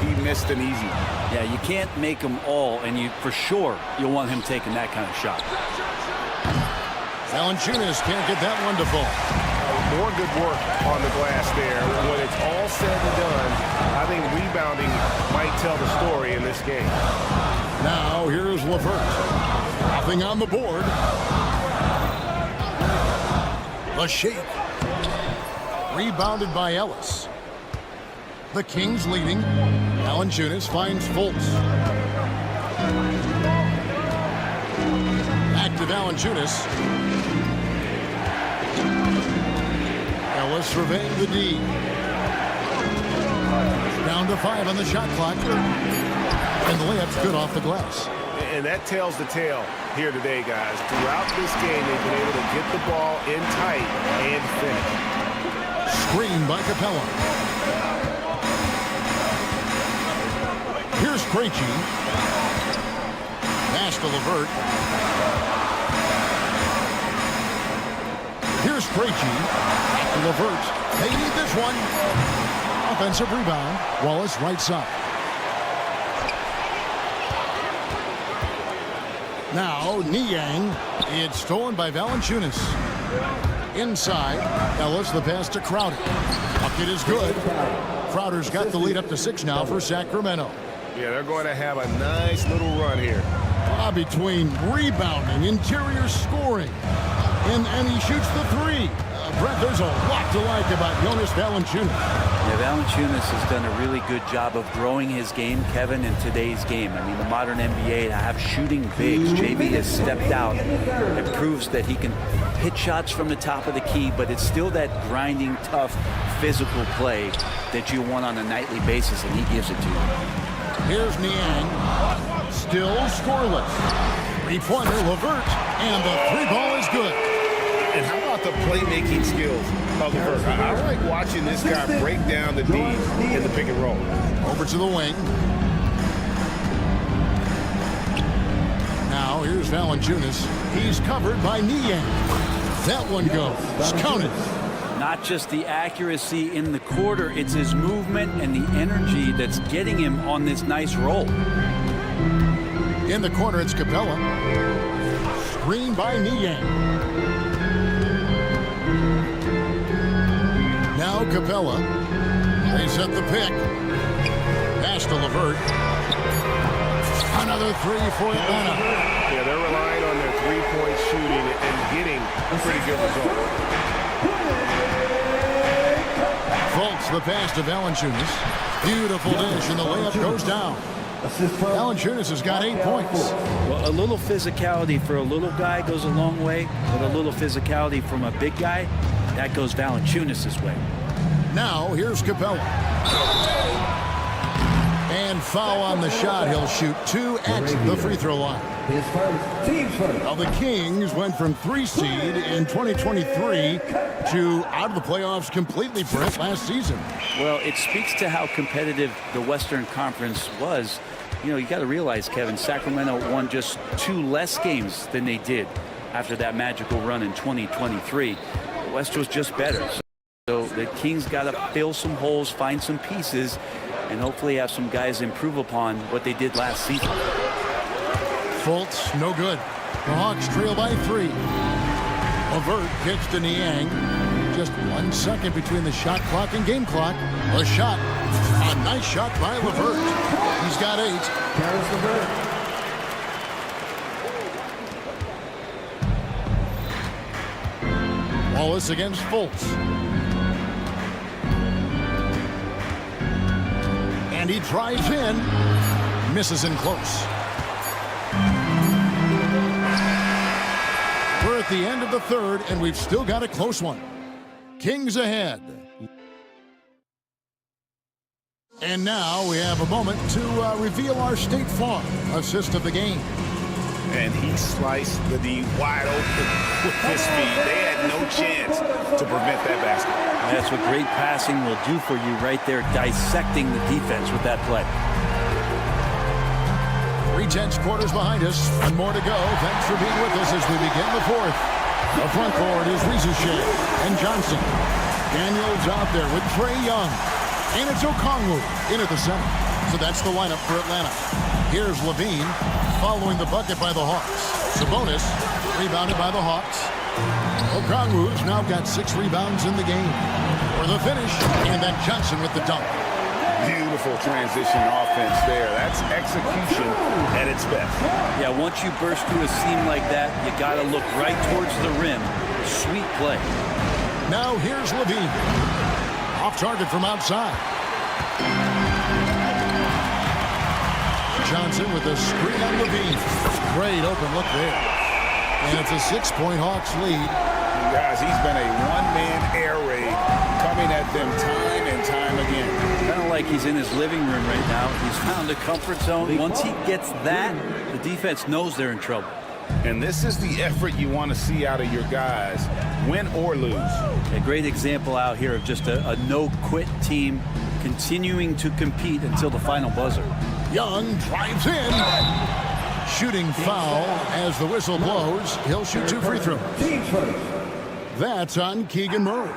J: he missed an easy one.
C: Yeah, you can't make them all, and you for sure you'll want him taking that kind of shot.
I: Valanciunas can't get that one to fall.
N: More good work on the glass there. When it's all said and done, I think rebounding might tell the story in this game.
I: Now here's LeVert. Nothing on the board. The shake. Rebounded by Ellis. The Kings leading. Valanciunas finds Fultz. Back to Valanciunas. Ellis surveying the D. Down to 5 on the shot clock. And the layup's good off the glass.
N: And that tells the tale here today, guys. Throughout this game, they've been able to get the ball in tight and finish.
I: Screen by Capella. Here's Krejci. Pass to LeVert. Here's Krejci. Back to LeVert. They need this one. Offensive rebound. Wallace right side. Now, Niang. It's stolen by Valanciunas. Inside. Ellis, the pass to Crowder. Bucket is good. Crowder's got the lead up to 6 now for Sacramento.
N: Yeah, they're going to have a nice little run here.
I: Between rebounding, interior scoring, and he shoots the 3. Brett, there's a lot to like about Jonas Valanciunas.
C: Yeah, Valanciunas has done a really good job of growing his game, Kevin, in today's game. I mean, the modern NBA to have shooting bigs. JV has stepped out. It proves that he can hit shots from the top of the key, but it's still that grinding, tough, physical play that you want on a nightly basis, and he gives it to you.
I: Here's Niang. Still scoreless. 3-pointer, LeVert, and the 3 ball is good.
J: And how about the playmaking skills of LeVert? I like watching this guy break down the D in the pick and roll.
I: Over to the wing. Now here's Valanciunas. He's covered by Niang. That one goes. Count it.
C: Not just the accuracy in the quarter, it's his movement and the energy that's getting him on this nice roll.
I: In the corner, it's Capella. Screen by Niang. Now Capella. They set the pick. Pass to LeVert. Another 3 for Atlanta.
N: Yeah, they're relying on their 3-point shooting and getting a pretty good result.
I: Fultz the pass to Valanciunas. Beautiful dish, and the layup goes down. Valanciunas has got 8 points.
C: Well, a little physicality for a little guy goes a long way, but a little physicality from a big guy, that goes Valanciunas' way.
I: Now, here's Capella. And foul on the shot. He'll shoot 2 at the free throw line.
H: His first, team's first.
I: Now, the Kings went from 3 seed in 2023 to out of the playoffs completely, Brent, last season.
C: Well, it speaks to how competitive the Western Conference was. You know, you got to realize, Kevin, Sacramento won just 2 less games than they did after that magical run in 2023. The West was just better. So the Kings got to fill some holes, find some pieces, and hopefully have some guys improve upon what they did last season.
I: Fultz, no good. The Hawks trail by 3. LeVert gets to Niang. Just 1 second between the shot clock and game clock. A shot. A nice shot by LeVert. He's got 8.
H: Carries LeVert.
I: Wallace against Fultz. And he drives in. Misses in close. We're at the end of the third, and we've still got a close one. Kings ahead. And now we have a moment to reveal our State Farm assist of the game.
J: And he sliced the D wide open with his speed. They had no chance to prevent that basket.
C: That's what great passing will do for you right there, dissecting the defense with that play.
I: 3 tenths quarters behind us, and more to go. Thanks for being with us as we begin the fourth. The front court is Rizushea and Johnson. Daniels out there with Trae Young. And it's Okongwu in at the center. So that's the lineup for Atlanta. Here's Levine following the bucket by the Hawks. Sabonis rebounded by the Hawks. Okongwu's now got 6 rebounds in the game. For the finish, and then Johnson with the dunk.
J: Beautiful transition offense there. That's execution at its best.
C: Yeah, once you burst through a seam like that, you got to look right towards the rim. Sweet play.
I: Now here's Levine. Off target from outside. Johnson with a screen on Levine. Great open look there. And it's a 6-point Hawks lead.
J: Guys, he's been a one-man air raid coming at them time and time again.
C: Kind of like he's in his living room right now. He's found a comfort zone. Once he gets that, the defense knows they're in trouble.
J: And this is the effort you want to see out of your guys, win or lose.
C: A great example out here of just a no-quit team continuing to compete until the final buzzer.
I: Young drives in. Shooting foul as the whistle blows. He'll shoot 2 free throws. That's on Keegan Murray.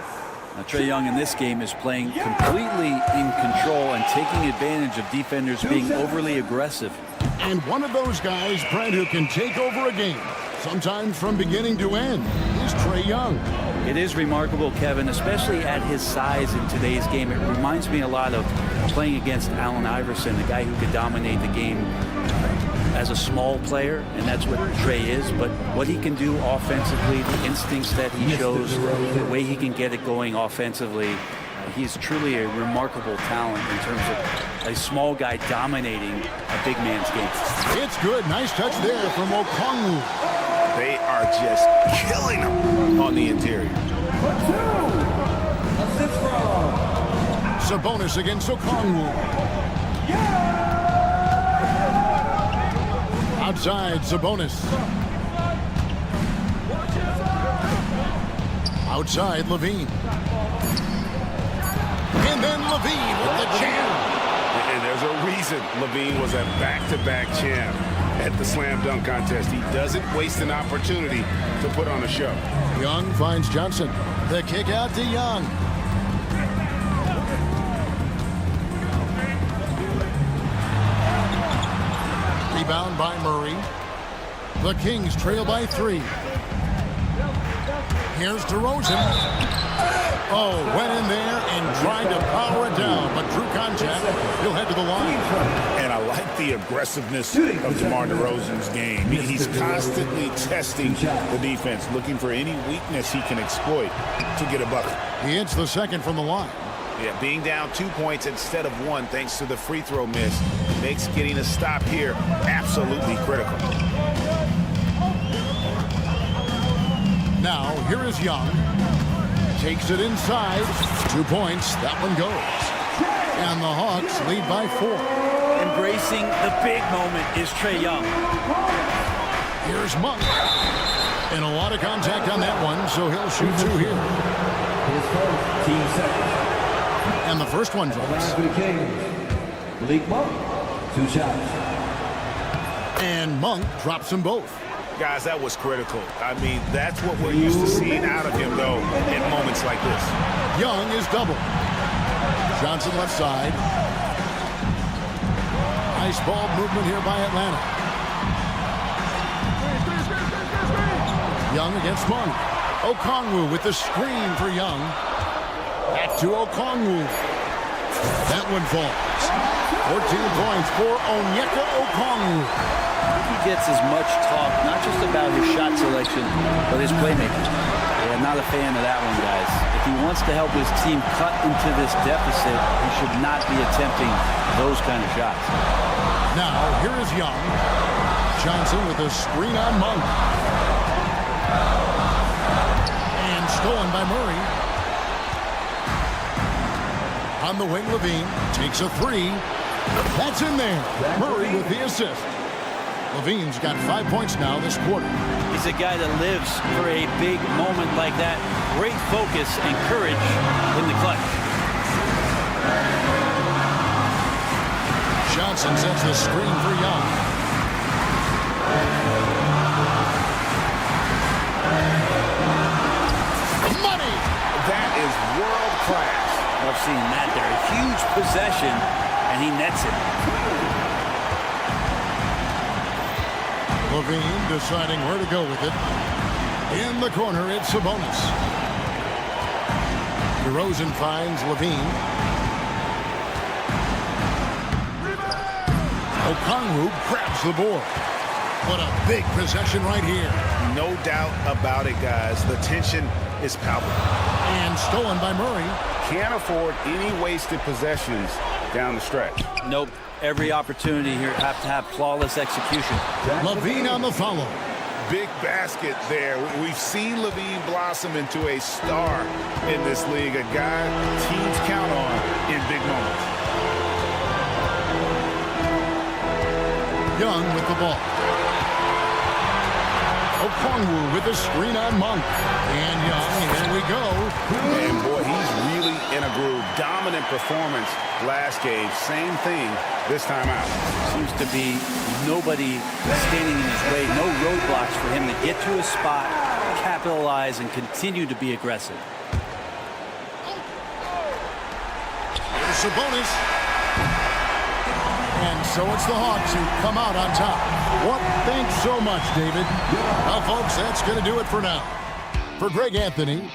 C: Now, Trae Young in this game is playing completely in control and taking advantage of defenders being overly aggressive.
I: And one of those guys, Brent, who can take over a game, sometimes from beginning to end, is Trae Young.
C: It is remarkable, Kevin, especially at his size in today's game. It reminds me a lot of playing against Allen Iverson, the guy who could dominate the game as a small player, and that's what Trae is. But what he can do offensively, the instincts that he shows, the way he can get it going offensively, he's truly a remarkable talent in terms of a small guy dominating a big man's game.
I: It's good. Nice touch there from Okongwu.
J: They are just killing him on the interior.
I: Sabonis against Okongwu. Outside, Sabonis. Outside, Levine. And then Levine with the jam.
N: And there's a reason Levine was a back-to-back champ at the slam dunk contest. He doesn't waste an opportunity to put on a show.
I: Young finds Johnson. The kick out to Young. Rebound by Murray. The Kings trail by 3. Here's DeRozan. Oh, went in there and tried to power it down, but drew contact. He'll head to the line.
J: And I like the aggressiveness of DeMar DeRozan's game. He's constantly testing the defense, looking for any weakness he can exploit to get a bucket.
I: He hits the second from the line.
N: Yeah, being down 2 points instead of 1 thanks to the free throw miss makes getting a stop here absolutely critical.
I: Now, here is Young. Takes it inside. 2 points. That one goes. And the Hawks lead by 4.
C: Embracing the big moment is Trae Young.
I: Here's Monk. And a lot of contact on that one, so he'll shoot 2 here.
H: Team second.
I: And the first one drops.
H: Malik Monk, 2 shots.
I: And Monk drops them both.
N: Guys, that was critical. I mean, that's what we're used to seeing out of him, though, in moments like this.
I: Young is double. Johnson left side. Nice ball movement here by Atlanta. Young against Monk. Okongwu with the screen for Young. Back to Okongwu. That one falls. 14 points for Onyeka Okongwu.
C: He gets as much talk, not just about his shot selection, but his playmaking. Yeah, I'm not a fan of that one, guys. If he wants to help his team cut into this deficit, he should not be attempting those kind of shots.
I: Now, here is Young. Johnson with a screen on Monk. And stolen by Murray. On the wing, Levine takes a 3. That's in there. Murray with the assist. Levine's got 5 points now this quarter.
C: He's a guy that lives for a big moment like that. Great focus and courage in the clutch.
I: Johnson sets the screen for Young. Money!
N: That is world class.
C: I've seen that there. A huge possession, and he nets it.
I: Levine deciding where to go with it. In the corner, it's Sabonis. DeRozan finds Levine. Okongwu grabs the board. What a big possession right here.
N: No doubt about it, guys. The tension is palpable.
I: And stolen by Murray.
N: Can't afford any wasted possessions down the stretch.
C: Nope. Every opportunity here have to have flawless execution.
I: LaVine on the follow.
J: Big basket there. We've seen LaVine blossom into a star in this league, a guy teams count on in big moments.
I: Young with the ball. Okongwu with the screen on Monk. And Young, here we go.
J: And boy, he's really in a groove. Dominant performance last game. Same thing this time out.
C: Seems to be nobody standing in his way. No roadblocks for him to get to his spot, capitalize, and continue to be aggressive.
I: Here's Sabonis. And so it's the Hawks who come out on top. Well, thanks so much, David. Well, folks, that's going to do it for now. For Greg Anthony.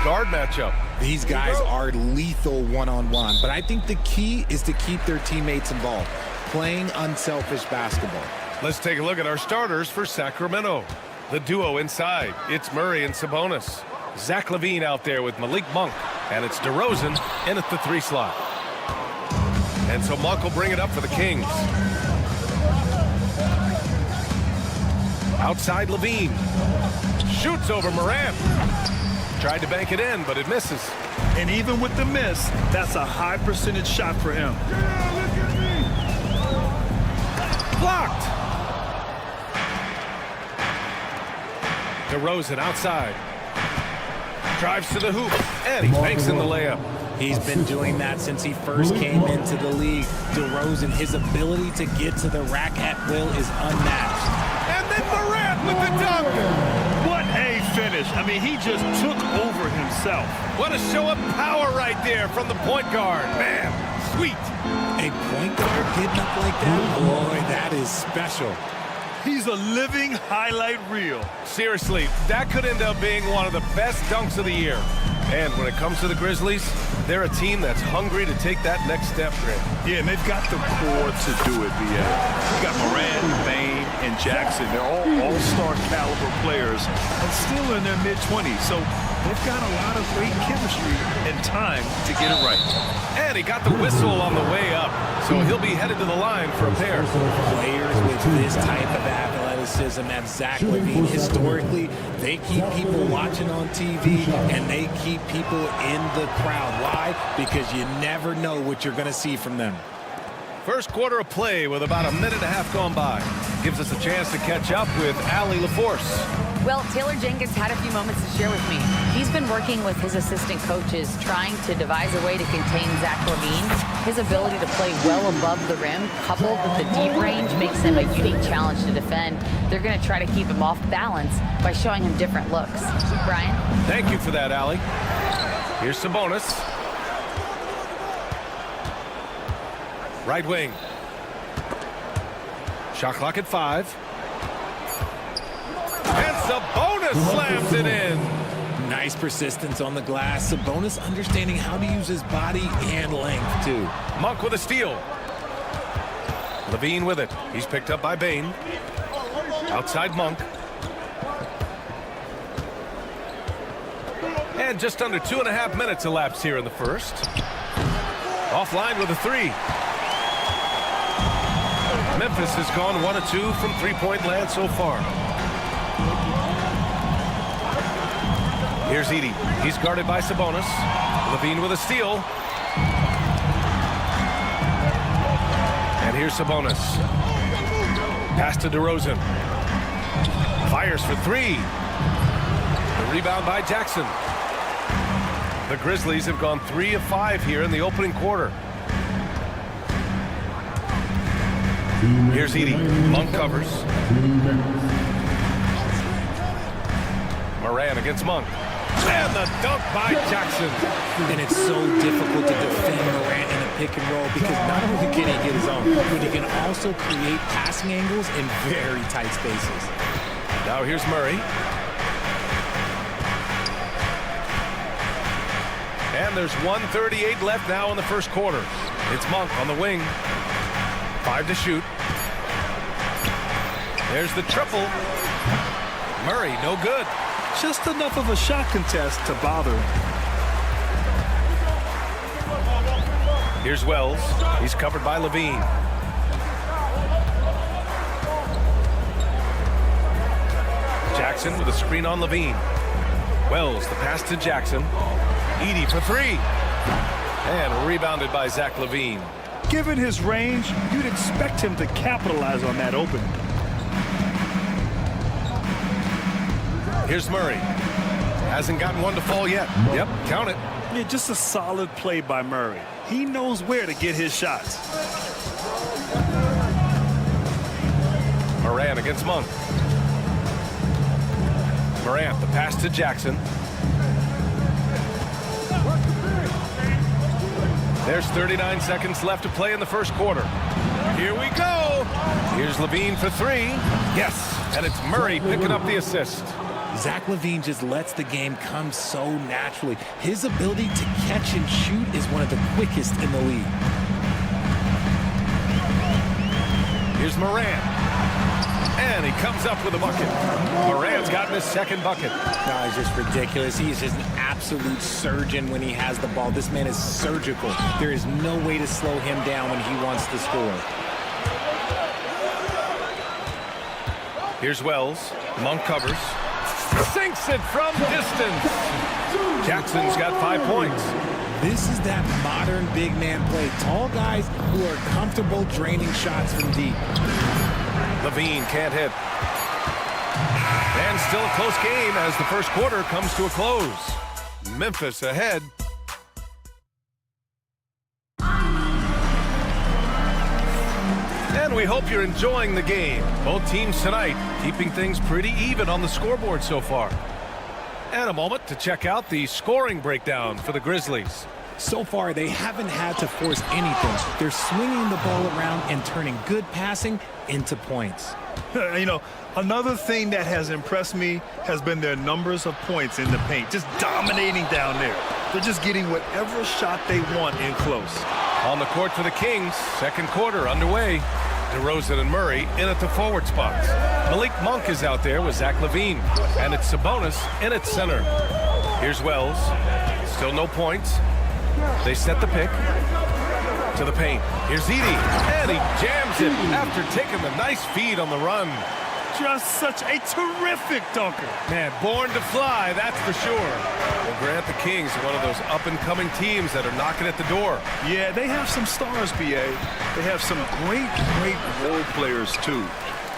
B: guard matchup.
K: These guys are lethal one-on-one, but I think the key is to keep their teammates involved, playing unselfish basketball.
B: Let's take a look at our starters for Sacramento. The duo inside, it's Murray and Sabonis. Zach LaVine out there with Malik Monk, and it's DeRozan in at the 3 slot. And so Monk will bring it up for the Kings. Outside LaVine. Shoots over Morant. Tried to bank it in, but it misses.
A: And even with the miss, that's a high percentage shot for him.
B: Blocked. DeRozan outside. Drives to the hoop, and he banks in the layup.
K: He's been doing that since he first came into the league. DeRozan, his ability to get to the rack at will is unmatched.
B: And then Morant with the dunk.
A: What a finish. I mean, he just took over himself.
B: What a show of power right there from the point guard. Man, sweet.
K: A point guard getting up like that? Boy, that is special.
A: He's a living highlight reel.
B: Seriously, that could end up being one of the best dunks of the year. And when it comes to the Grizzlies, they're a team that's hungry to take that next step, Greg.
A: Yeah, and they've got the core to do it, BA. You got Morant, Bane, and Jackson. They're all all-star caliber players and still in their mid-20s. So they've got a lot of great chemistry and time to get it right.
B: And he got the whistle on the way up, so he'll be headed to the line for a pair.
K: Players with this type of athleticism at Zach LaVine, historically, they keep people watching on TV and they keep people in the crowd. Why? Because you never know what you're going to see from them.
B: First quarter of play with about a minute and a half gone by. Gives us a chance to catch up with Allie LaForce.
D: Well, Taylor Jenkins had a few moments to share with me. He's been working with his assistant coaches, trying to devise a way to contain Zach LaVine. His ability to play well above the rim, coupled with the deep range, makes him a unique challenge to defend. They're going to try to keep him off balance by showing him different looks. Brian?
B: Thank you for that, Allie. Here's Sabonis. Right wing. Shot clock at 5. And Sabonis slams it in.
K: Nice persistence on the glass. Sabonis understanding how to use his body and length, too.
B: Monk with a steal. LaVine with it. He's picked up by Bane. Outside Monk. And just under 2.5 minutes elapsed here in the first. Offline with a 3. Memphis has gone 1 of 2 from three-point land so far. Here's Edey. He's guarded by Sabonis. LaVine with a steal. And here's Sabonis. Pass to DeRozan. Fires for 3. The rebound by Jackson. The Grizzlies have gone 3 of 5 here in the opening quarter. Here's Edey. Monk covers. Morant against Monk. And the dunk by Jackson.
K: And it's so difficult to defend Morant in a pick and roll because not only can he get his own, but he can also create passing angles in very tight spaces.
B: Now here's Murray. And there's 1:38 left now in the first quarter. It's Monk on the wing. 5 to shoot. There's the triple. Murray, no good.
A: Just enough of a shot contest to bother him.
B: Here's Wells. He's covered by LaVine. Jackson with a screen on LaVine. Wells, the pass to Jackson. Edey for 3. And rebounded by Zach LaVine.
A: Given his range, you'd expect him to capitalize on that opening.
B: Here's Murray. Hasn't gotten one to fall yet. Yep, count it.
A: Yeah, just a solid play by Murray. He knows where to get his shots.
B: Morant against Monk. Morant, the pass to Jackson. There's 39 seconds left to play in the first quarter. Here we go. Here's LaVine for 3. Yes, and it's Murray picking up the assist.
K: Zach LaVine just lets the game come so naturally. His ability to catch and shoot is one of the quickest in the league.
B: Here's Morant. And he comes up with a bucket. Morant's gotten his second bucket.
K: No, he's just ridiculous. He is just an absolute surgeon when he has the ball. This man is surgical. There is no way to slow him down when he wants to score.
B: Here's Wells. Monk covers. Sinks it from distance. Jackson's got 5 points.
K: This is that modern big man play. Tall guys who are comfortable draining shots from deep.
B: LaVine can't hit. And still a close game as the first quarter comes to a close. Memphis ahead. And we hope you're enjoying the game. Both teams tonight keeping things pretty even on the scoreboard so far. And a moment to check out the scoring breakdown for the Grizzlies.
K: So far, they haven't had to force anything. They're swinging the ball around and turning good passing into points.
A: You know, another thing that has impressed me has been their numbers of points in the paint, just dominating down there. They're just getting whatever shot they want in close.
B: On the court for the Kings, second quarter underway. DeRozan and Murray in at the forward spots. Malik Monk is out there with Zach LaVine. And it's Sabonis in at center. Here's Wells. Still no points. They set the pick to the paint. Here's Edey, and he jams it after taking the nice feed on the run.
A: Just such a terrific dunker.
B: Man, born to fly, that's for sure. Well, Grant, the Kings are one of those up-and-coming teams that are knocking at the door.
A: Yeah, they have some stars, B.A. They have some great role players, too.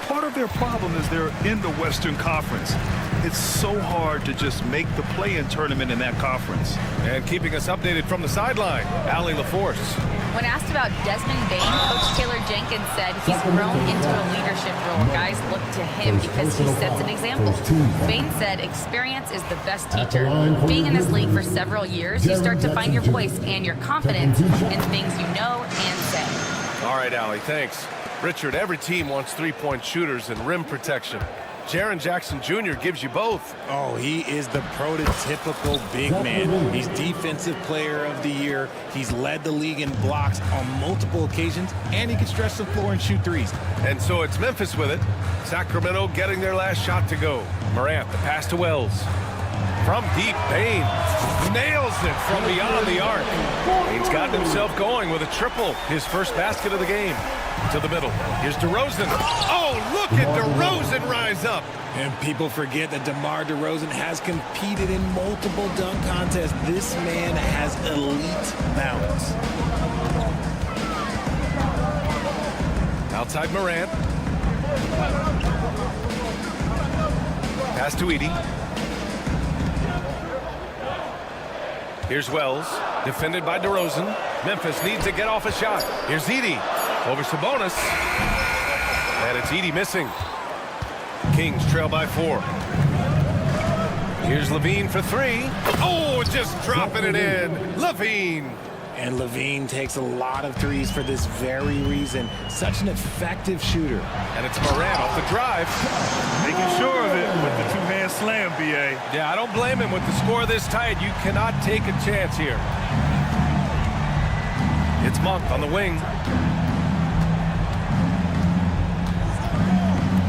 A: Part of their problem is they're in the Western Conference. It's so hard to just make the play-in tournament in that conference.
B: And keeping us updated from the sideline, Allie LaForce.
D: When asked about Desmond Bane, Coach Taylor Jenkins said he's grown into a leadership role. Guys look to him because he sets an example. Bane said experience is the best teacher. Being in this league for several years, you start to find your voice and your confidence in things you know and say.
B: All right, Allie, thanks. Richard, every team wants three-point shooters and rim protection. Jaren Jackson Jr. gives you both.
K: Oh, he is the prototypical big man. He's Defensive Player of the Year. He's led the league in blocks on multiple occasions, and he can stretch the floor and shoot threes.
B: And so it's Memphis with it. Sacramento getting their last shot to go. Morant, the pass to Wells. From deep, Bane nails it from beyond the arc. Bane's gotten himself going with a triple, his first basket of the game. To the middle. Here's DeRozan. Oh, look at DeRozan rise up.
K: And people forget that DeMar DeRozan has competed in multiple dunk contests. This man has elite balance.
B: Outside Morant. Pass to Edey. Here's Wells. Defended by DeRozan. Memphis needs to get off a shot. Here's Edey. Over Sabonis. And it's Edey missing. Kings trail by 4. Here's LaVine for 3. Oh, just dropping it in. LaVine.
K: And LaVine takes a lot of threes for this very reason. Such an effective shooter.
B: And it's Morant off the drive.
A: Making sure of it with the two-hand slam, B.A.
B: Yeah, I don't blame him. With the score this tight, you cannot take a chance here. It's Monk on the wing.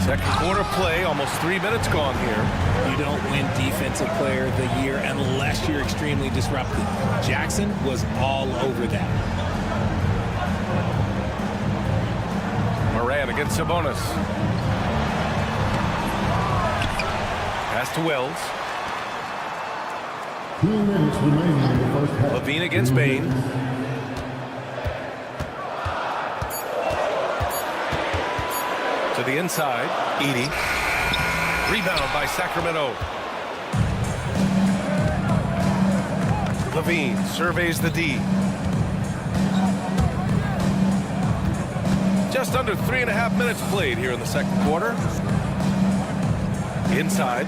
B: Second quarter play, almost 3 minutes gone here.
K: You don't win Defensive Player of the Year unless you're extremely disruptive. Jackson was all over that.
B: Morant against Sabonis. Pass to Wells.
H: 2 minutes remaining in the first half.
B: LaVine against Bane. To the inside, Edey. Rebound by Sacramento. LaVine surveys the D. Just under 3.5 minutes played here in the second quarter. Inside.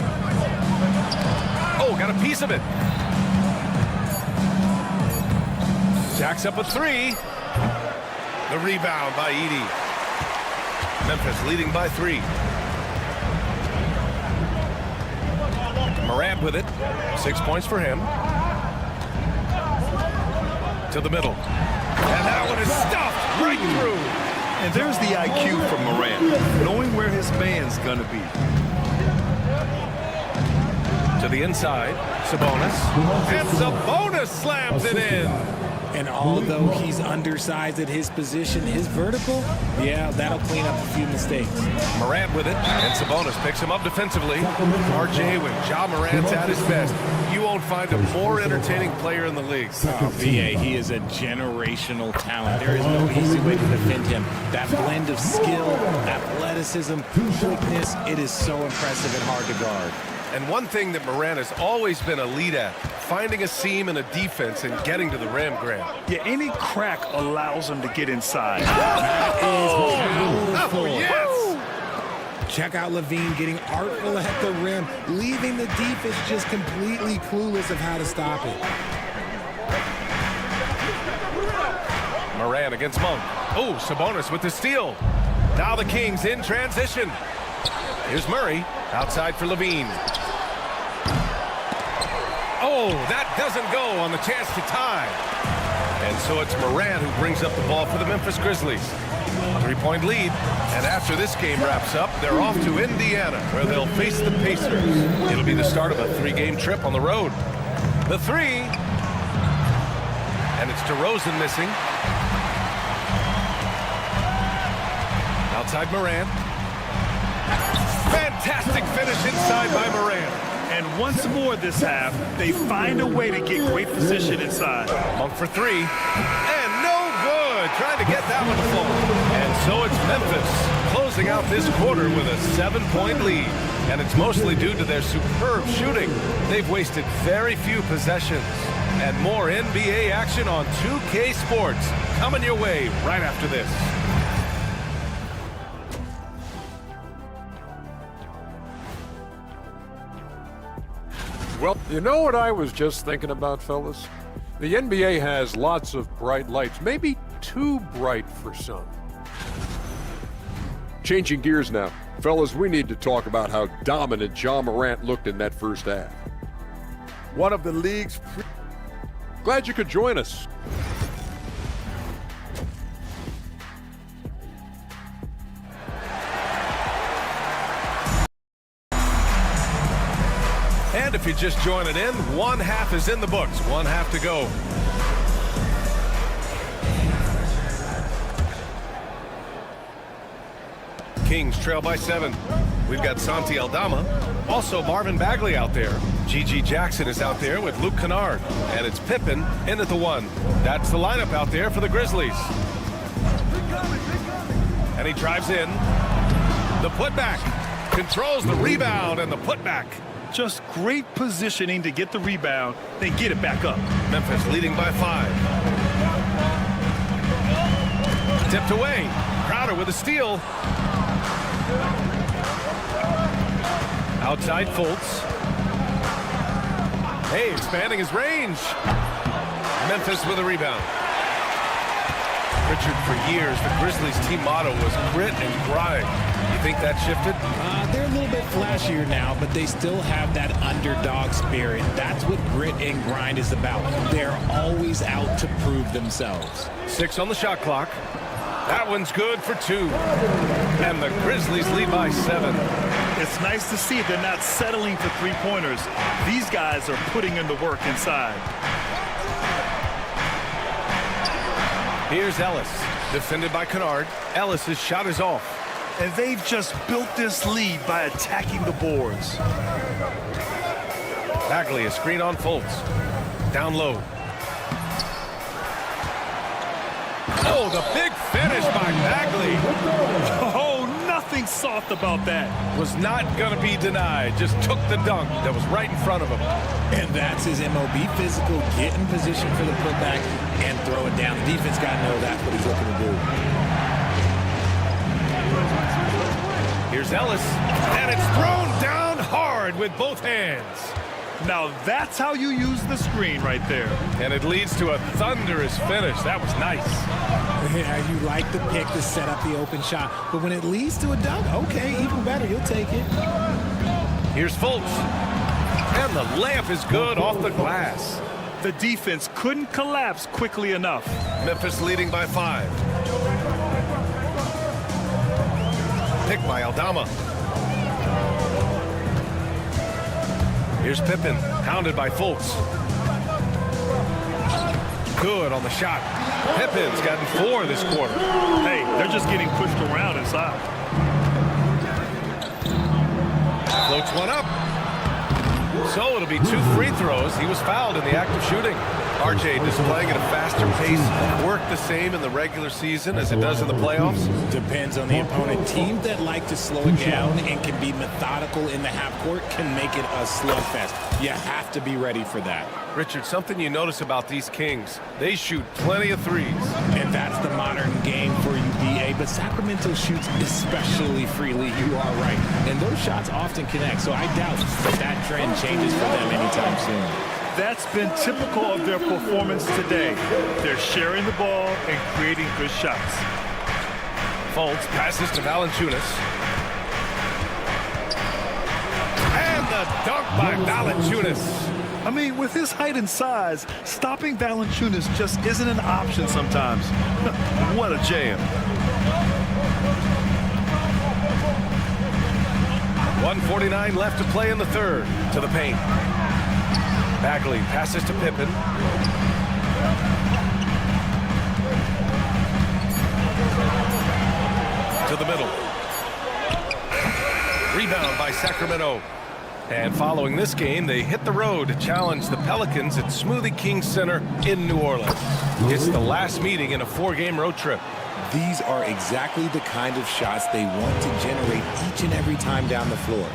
B: Oh, got a piece of it. Jacks up a 3. The rebound by Edey. Memphis leading by 3. Morant with it. 6 points for him. To the middle. And that one is stuffed right through.
A: And there's the IQ from Morant, knowing where his man's going to be.
B: To the inside, Sabonis. And Sabonis slams it in.
K: And although he's undersized at his position, his vertical, yeah, that'll clean up a few mistakes.
B: Morant with it, and Sabonis picks him up defensively. RJ, when Ja Morant's at his best, you won't find a more entertaining player in the league.
K: Oh, VA, he is a generational talent. There is no easy way to defend him. That blend of skill, athleticism, quickness, it is so impressive and hard to guard.
B: And one thing that Morant has always been elite at, finding a seam in a defense and getting to the rim, Graham.
A: Yeah, any crack allows him to get inside.
K: That is powerful.
B: Oh, yes!
K: Check out Levine getting artful at the rim, leaving the defense just completely clueless of how to stop it.
B: Morant against Monk. Oh, Sabonis with the steal. Now the Kings in transition. Here's Murray, outside for Levine. Oh, that doesn't go on the chance to tie. And so it's Morant who brings up the ball for the Memphis Grizzlies. 3-point lead. And after this game wraps up, they're off to Indiana, where they'll face the Pacers. It'll be the start of a 3-game trip on the road. The three. And it's DeRozan missing. Outside Morant. Fantastic finish inside by Morant.
A: And once more this half, they find a way to get great position inside.
B: Monk for three. And no good. Trying to get that one to fall. And so it's Memphis closing out this quarter with a 7-point lead. And it's mostly due to their superb shooting. They've wasted very few possessions. And more NBA action on 2K Sports coming your way right after this.
G: Well, you know what I was just thinking about, fellas? The NBA has lots of bright lights, maybe too bright for some. Changing gears now. Fellas, we need to talk about how dominant Ja Morant looked in that first half.
E: One of the league's...
G: Glad you could join us.
B: And if you just join it in, one half is in the books. One half to go. Kings trail by 7. We've got Santi Aldama. Also Marvin Bagley out there. G.G. Jackson is out there with Luke Kennard. And it's Pippen in at the 1. That's the lineup out there for the Grizzlies. And he drives in. The putback. Controls the rebound and the putback.
A: Just great positioning to get the rebound, then get it back up.
B: Memphis leading by 5. Tipped away. Crowder with a steal. Outside Fultz. Hey, expanding his range. Memphis with a rebound. Richard, for years, the Grizzlies' team motto was grit and grind. You think that shifted?
K: They're a little bit flashier now, but they still have that underdog spirit. That's what grit and grind is about. They're always out to prove themselves.
B: 6 on the shot clock. That one's good for 2. And the Grizzlies lead by 7.
A: It's nice to see they're not settling for three-pointers. These guys are putting in the work inside.
B: Here's Ellis, defended by Kennard. Ellis's shot is off.
A: And they've just built this lead by attacking the boards.
B: Bagley, a screen on Fultz. Down low. Oh, the big finish by Bagley.
A: Oh, nothing soft about that.
B: Was not going to be denied. Just took the dunk that was right in front of him.
K: And that's his MOB, physical, get in position for the putback and throw it down. The defense got to know that's what he's looking to do.
B: Here's Ellis, and it's thrown down hard with both hands.
A: Now that's how you use the screen right there.
B: And it leads to a thunderous finish. That was nice.
K: Yeah, you like the pick to set up the open shot, but when it leads to a dunk, okay, even better, you'll take it.
B: Here's Fultz. And the layup is good off the glass.
A: The defense couldn't collapse quickly enough.
B: Memphis leading by 5. Pick by Aldama. Here's Pippen, pounded by Fultz. Good on the shot. Pippen's gotten 4 this quarter.
A: Hey, they're just getting pushed around inside.
B: Floats one up. So it'll be 2 free throws. He was fouled in the act of shooting. RJ displaying at a faster pace. Work the same in the regular season as it does in the playoffs?
K: Depends on the opponent. Teams that like to slow it down and can be methodical in the half court can make it a slugfest. You have to be ready for that.
B: Richard, something you notice about these Kings, they shoot plenty of threes.
K: And that's the modern game for you, BA. But Sacramento shoots especially freely. You are right. And those shots often connect. So I doubt that trend changes for them anytime soon.
A: That's been typical of their performance today. They're sharing the ball and creating good shots.
B: Fultz passes to Valanciunas. And the dunk by Valanciunas.
A: I mean, with his height and size, stopping Valanciunas just isn't an option sometimes. What a jam.
B: 1:49 left to play in the third. To the paint. Bagley passes to Pippen. To the middle. Rebound by Sacramento. And following this game, they hit the road to challenge the Pelicans at Smoothie King Center in New Orleans. It's the last meeting in a 4-game road trip.
K: These are exactly the kind of shots they want to generate each and every time down the floor.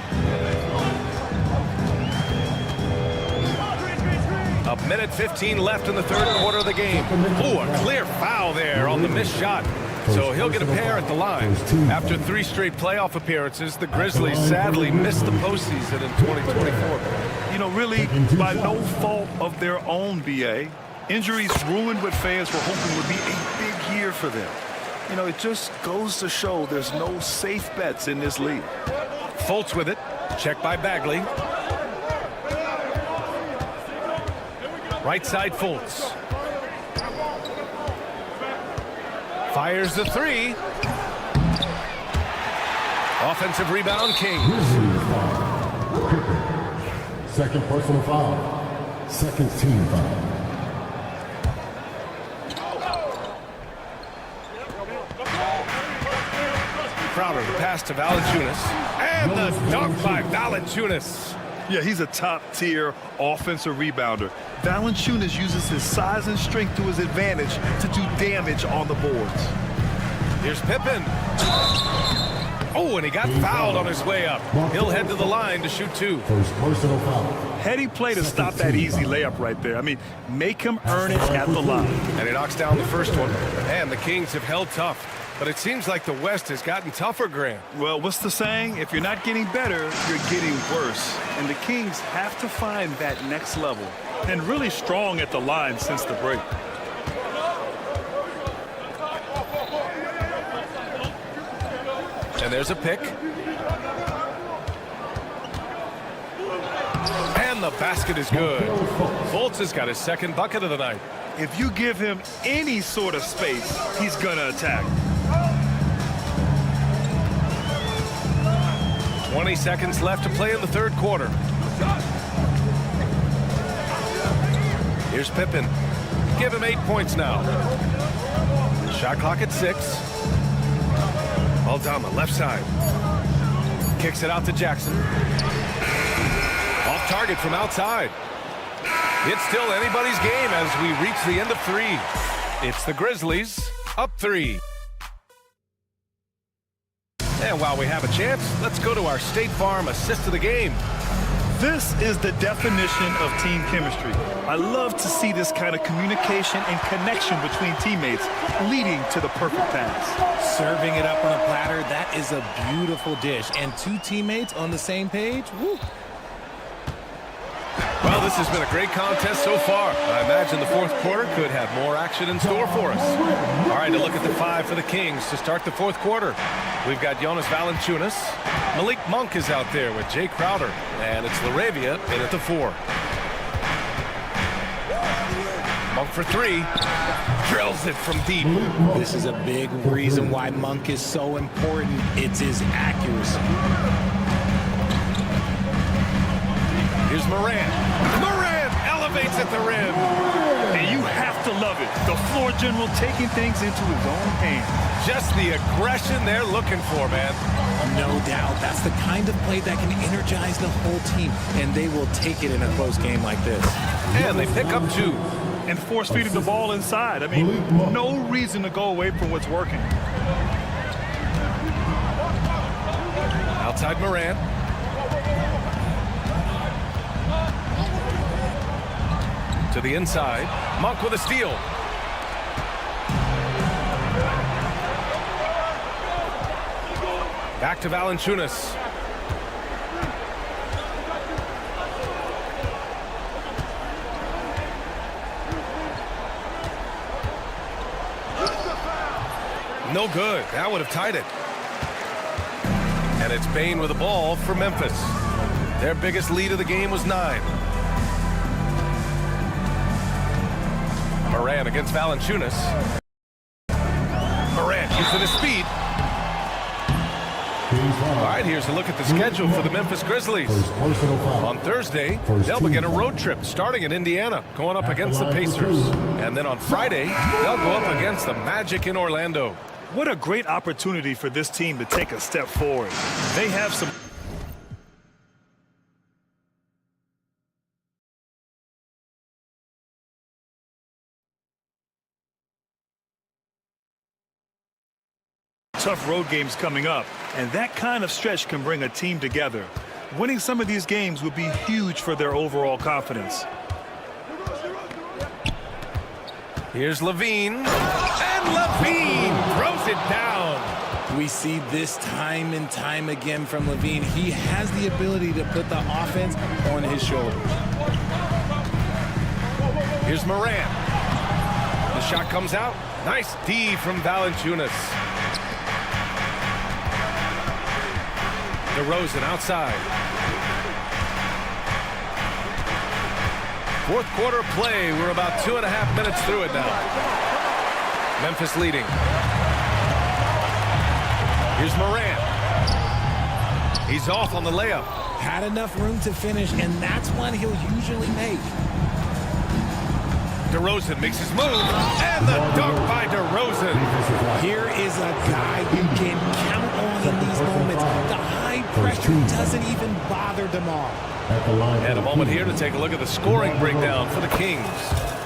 B: A minute 15 left in the third quarter of the game. Oh, a clear foul there on the missed shot. So he'll get a pair at the line. After 3 straight playoff appearances, the Grizzlies sadly missed the postseason in 2024.
A: You know, really, by no fault of their own, BA. Injuries ruined what fans were hoping would be a big year for them. You know, it just goes to show there's no safe bets in this league.
B: Fultz with it. Checked by Bagley. Right side Fultz. Fires the 3. Offensive rebound, Kings.
H: Second personal foul. Second team foul.
B: Crowder, the pass to Valanciunas. And the dunk by Valanciunas.
A: Yeah, he's a top-tier offensive rebounder. Valanciunas uses his size and strength to his advantage to do damage on the boards.
B: Here's Pippen. Oh, and he got fouled on his way up. He'll head to the line to shoot 2.
H: First personal foul.
A: Heady play to stop that easy layup right there. I mean, make him earn it at the line.
B: And he knocks down the first one. And the Kings have held tough. But it seems like the West has gotten tougher, Grant.
A: Well, what's the saying? If you're not getting better, you're getting worse. And the Kings have to find that next level. And really strong at the line since the break.
B: And there's a pick. And the basket is good. Fultz has got his second bucket of the night.
A: If you give him any sort of space, he's going to attack.
B: 20 seconds left to play in the third quarter. Here's Pippen. Give him 8 points now. Shot clock at 6. Aldama, left side. Kicks it out to Jackson. Off target from outside. It's still anybody's game as we reach the end of 3. It's the Grizzlies up 3. And while we have a chance, let's go to our State Farm assist of the game.
A: This is the definition of team chemistry. I love to see this kind of communication and connection between teammates leading to the perfect pass.
K: Serving it up on a platter, that is a beautiful dish. And 2 teammates on the same page, woo.
B: Well, this has been a great contest so far. I imagine the fourth quarter could have more action in store for us. All right, to look at the 5 for the Kings to start the fourth quarter. We've got Jonas Valanciunas. Malik Monk is out there with Jay Crowder. And it's Laravia in at the 4. Monk for 3. Drills it from deep.
K: This is a big reason why Monk is so important. It's his accuracy.
B: Here's Morant. Morant elevates at the rim.
A: And you have to love it. The floor general taking things into his own hands.
B: Just the aggression they're looking for, man.
K: No doubt. That's the kind of play that can energize the whole team, and they will take it in a close game like this.
B: And they pick up 2.
A: And force-feeding the ball inside. I mean, no reason to go away from what's working.
B: Outside Morant. To the inside. Monk with a steal. Back to Valanciunas. No good. That would have tied it. And it's Bane with the ball for Memphis. Their biggest lead of the game was 9. Morant against Valanciunas. Morant using his speed. All right, here's a look at the schedule for the Memphis Grizzlies. On Thursday, they'll begin a road trip starting in Indiana, going up against the Pacers. And then on Friday, they'll go up against the Magic in Orlando.
A: What a great opportunity for this team to take a step forward. They have some tough road games coming up, and that kind of stretch can bring a team together. Winning some of these games would be huge for their overall confidence.
B: Here's Levine, and Levine throws it down.
K: We see this time and time again from Levine. He has the ability to put the offense on his shoulders.
B: Here's Morant. The shot comes out. Nice D from Valanciunas. DeRozan outside. Fourth quarter play. We're about 2.5 minutes through it now. Memphis leading. Here's Morant. He's off on the layup.
K: Had enough room to finish, and that's one he'll usually make.
B: DeRozan makes his move, and the dunk by DeRozan.
K: Here is a guy you can count on in these moments. The high pressure doesn't even bother DeMar.
B: And a moment here to take a look at the scoring breakdown for the Kings.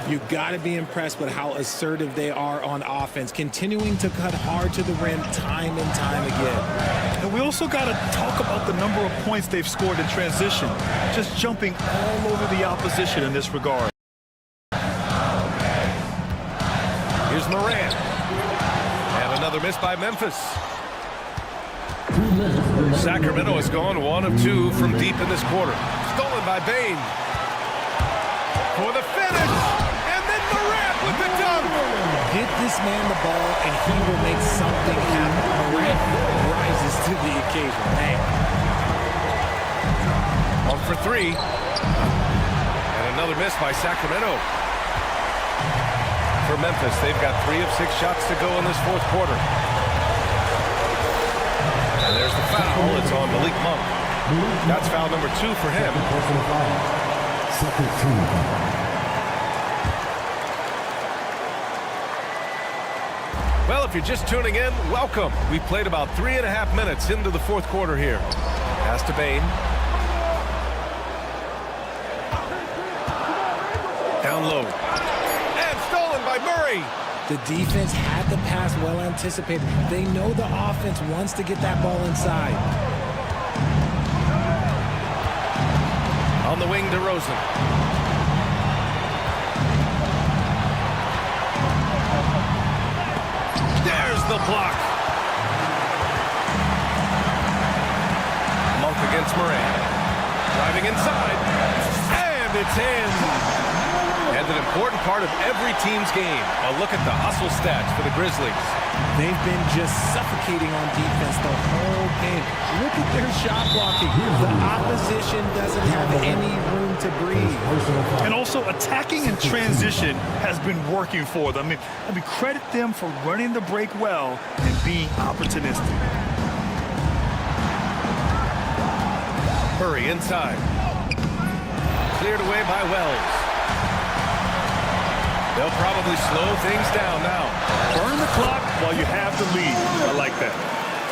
K: You've got to be impressed with how assertive they are on offense, continuing to cut hard to the rim time and time again.
A: And we also got to talk about the number of points they've scored in transition, just jumping all over the opposition in this regard.
B: Here's Morant. And another miss by Memphis. Sacramento has gone 1 of 2 from deep in this quarter. Stolen by Bane. For the finish. And then Morant with the dunk.
K: Get this man the ball and he will make something happen. Morant rises to the occasion. Man.
B: 1 for 3. And another miss by Sacramento. For Memphis, they've got 3 of 6 shots to go in this fourth quarter. And there's the foul. It's on Malik Monk. That's foul number 2 for him. Well, if you're just tuning in, welcome. We played about 3.5 minutes into the fourth quarter here. Pass to Bane. Down low. And stolen by Murray.
K: The defense had the pass well anticipated. They know the offense wants to get that ball inside.
B: On the wing, DeRozan. There's the block. Monk against Morant. Driving inside. And it's in. And an important part of every team's game. A look at the hustle stats for the Grizzlies.
K: They've been just suffocating on defense the whole game. Look at their shot blocking. The opposition doesn't have any room to breathe.
A: And also attacking in transition has been working for them. I mean, credit them for running the break well and being opportunistic.
B: Murray inside. Cleared away by Wells. They'll probably slow things down now.
A: Burn the clock while you have the lead. I like that.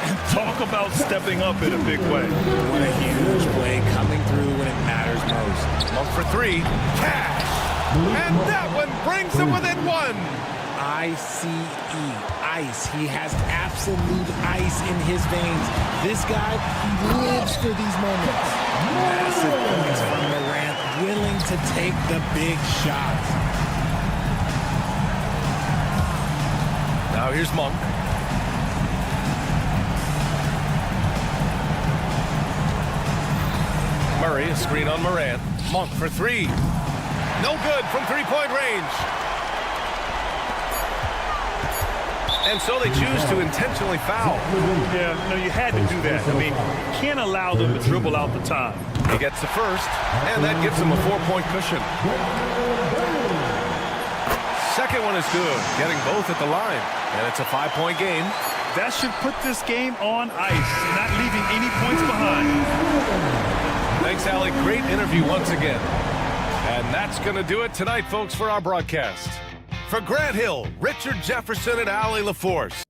A: And talk about stepping up in a big way.
K: What a huge play coming through when it matters most.
B: Monk for three. Cash. And that one brings them within one.
K: I-C-E. Ice. He has absolute ice in his veins. This guy, he lives for these moments. Massive points from Morant, willing to take the big shots.
B: Now here's Monk. Murray, a screen on Morant. Monk for three. No good from three-point range. And so they choose to intentionally foul.
A: Yeah, no, you had to do that. I mean, you can't allow them to dribble out the time.
B: He gets the first, and that gives him a 4-point cushion. Second one is good, getting both at the line. And it's a 5-point game.
A: That should put this game on ice, not leaving any points behind.
B: Thanks, Allie. Great interview once again. And that's going to do it tonight, folks, for our broadcast. For Grant Hill, Richard Jefferson, and Allie LaForce.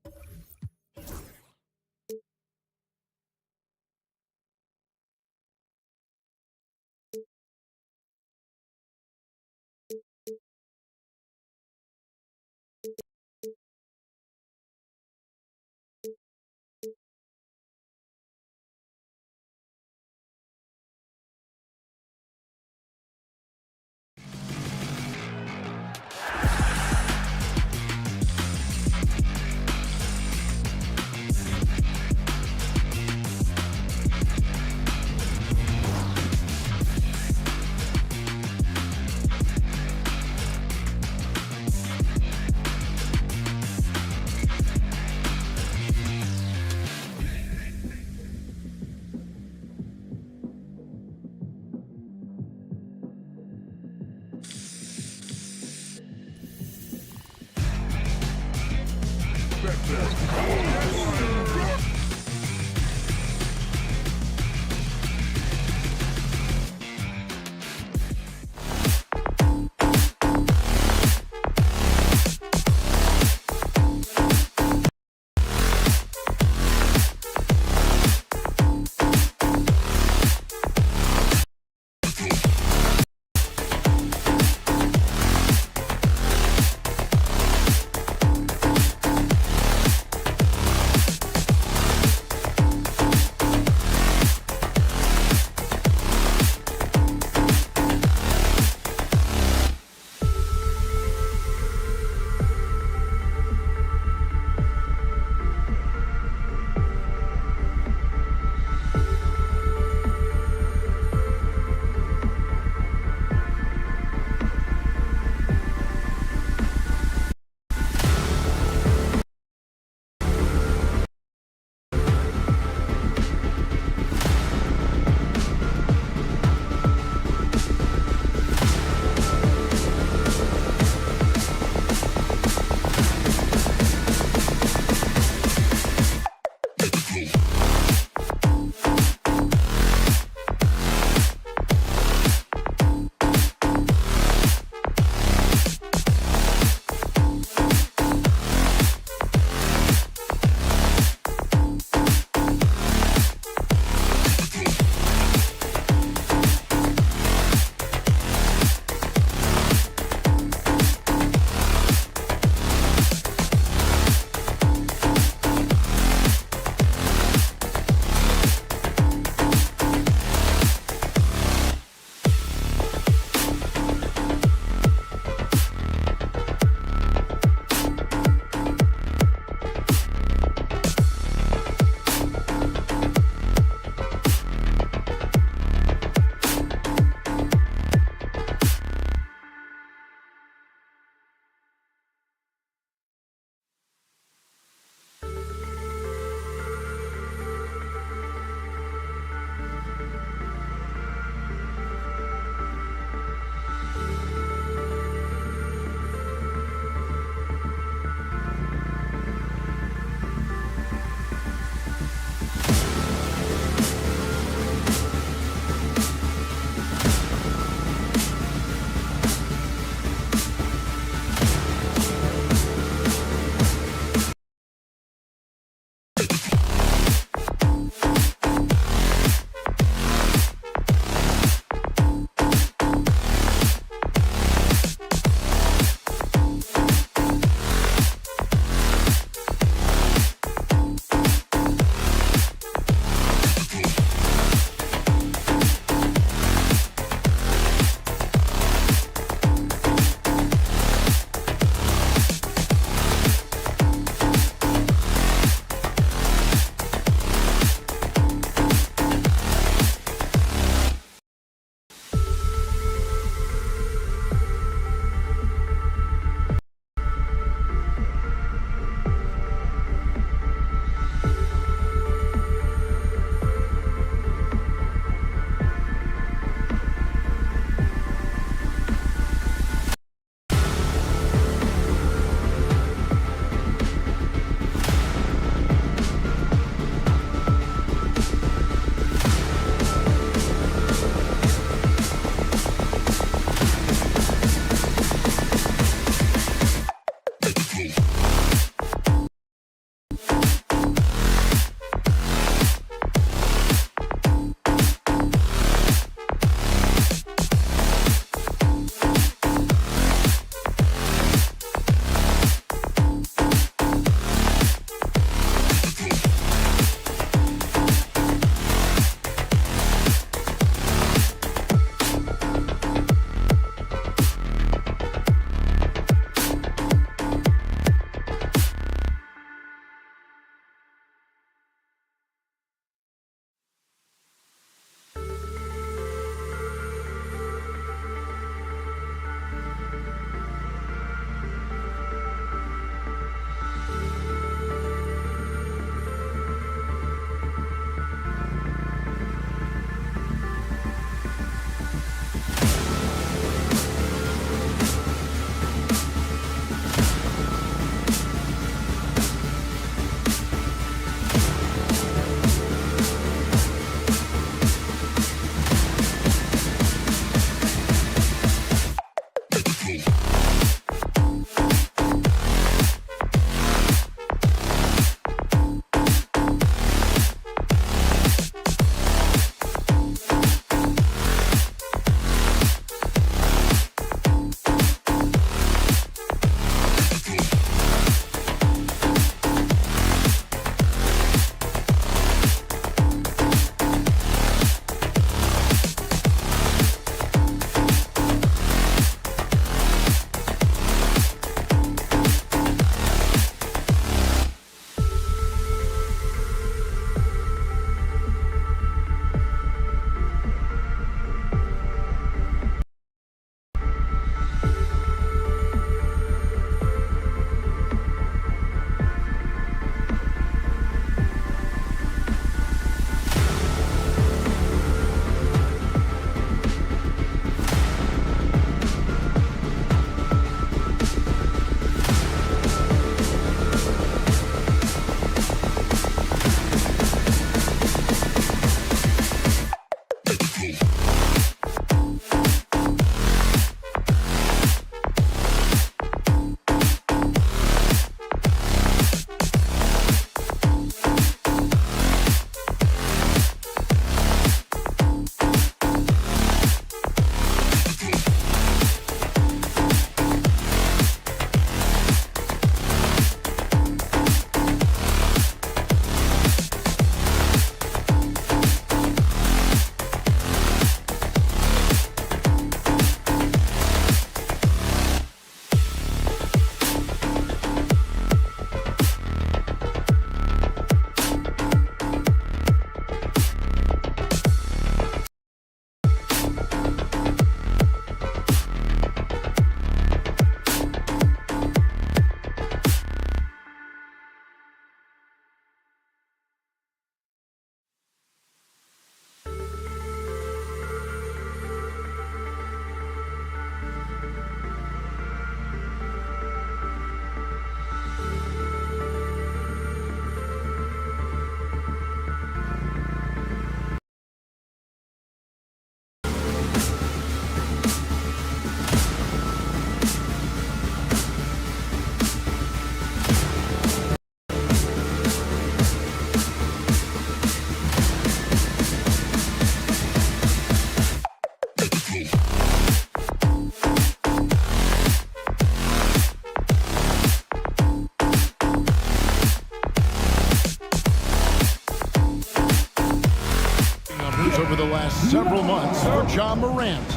I: several months for John Morant.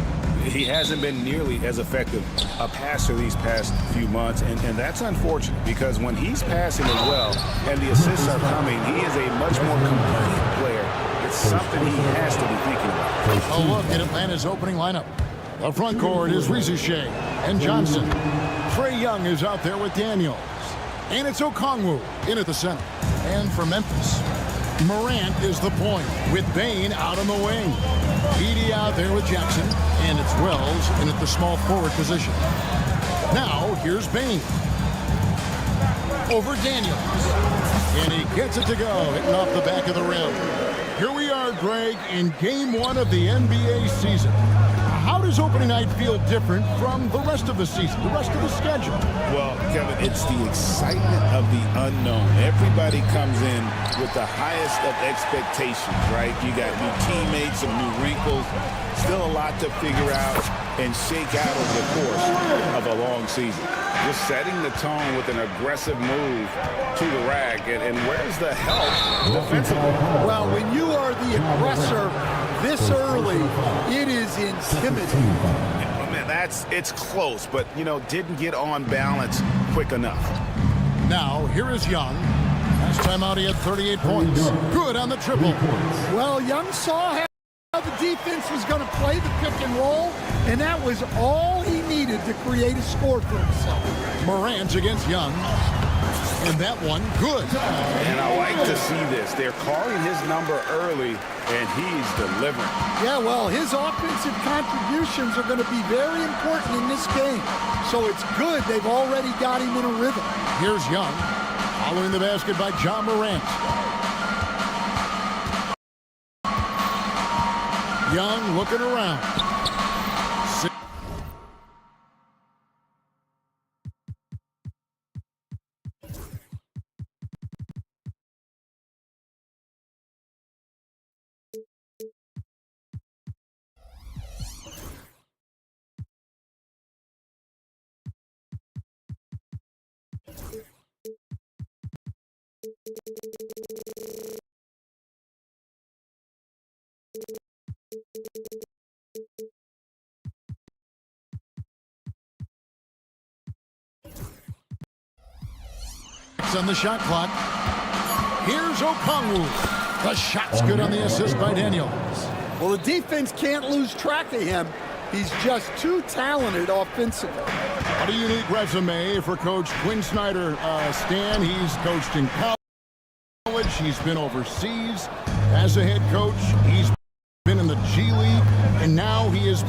N: He hasn't been nearly as effective a passer these past few months, and that's unfortunate because when he's passing as well and the assists are coming, he is a much more complete player. It's something he has to be thinking about.
I: A look at Atlanta's opening lineup. The front court is Rizushea and Johnson. Trae Young is out there with Daniels. And it's Okongwu in at the center. And for Memphis, Morant is the point with Bane out on the wing. Edey out there with Jackson, and it's Wells in at the small forward position. Now, here's Bane. Over Daniels. And he gets it to go, hitting off the back of the rim. Here we are, Greg, in Game 1 of the NBA season. How does opening night feel different from the rest of the season, the rest of the schedule?
J: Well, Kevin, it's the excitement of the unknown. Everybody comes in with the highest of expectations, right? You got new teammates, some new wrinkles, still a lot to figure out and shake out over the course of a long season. Just setting the tone with an aggressive move to the rack, and where's the help defensively?
M: Well, when you are the aggressor this early, it is intimidating.
N: Oh, man, it's close, but, didn't get on balance quick enough.
I: Now, here is Young. Last time out, he had 38 points. Good on the triple.
M: Well, Young saw how the defense was going to play the pick and roll, and that was all he needed to create a score for himself.
I: Morant against Young. And that one, good.
N: And I like to see this. They're calling his number early, and he's delivering.
M: Yeah, well, his offensive contributions are going to be very important in this game. So it's good they've already got him in a rhythm.
I: Here's Young, following the basket by John Morant. Young looking around. On the shot clock. Here's Okongwu. The shot's good on the assist by Daniels.
M: Well, the defense can't lose track of him. He's just too talented offensively.
I: What a unique resume for Coach Quinn Snyder. Stan, he's coached in college. He's been overseas as a head coach. He's been in the G League, and now he is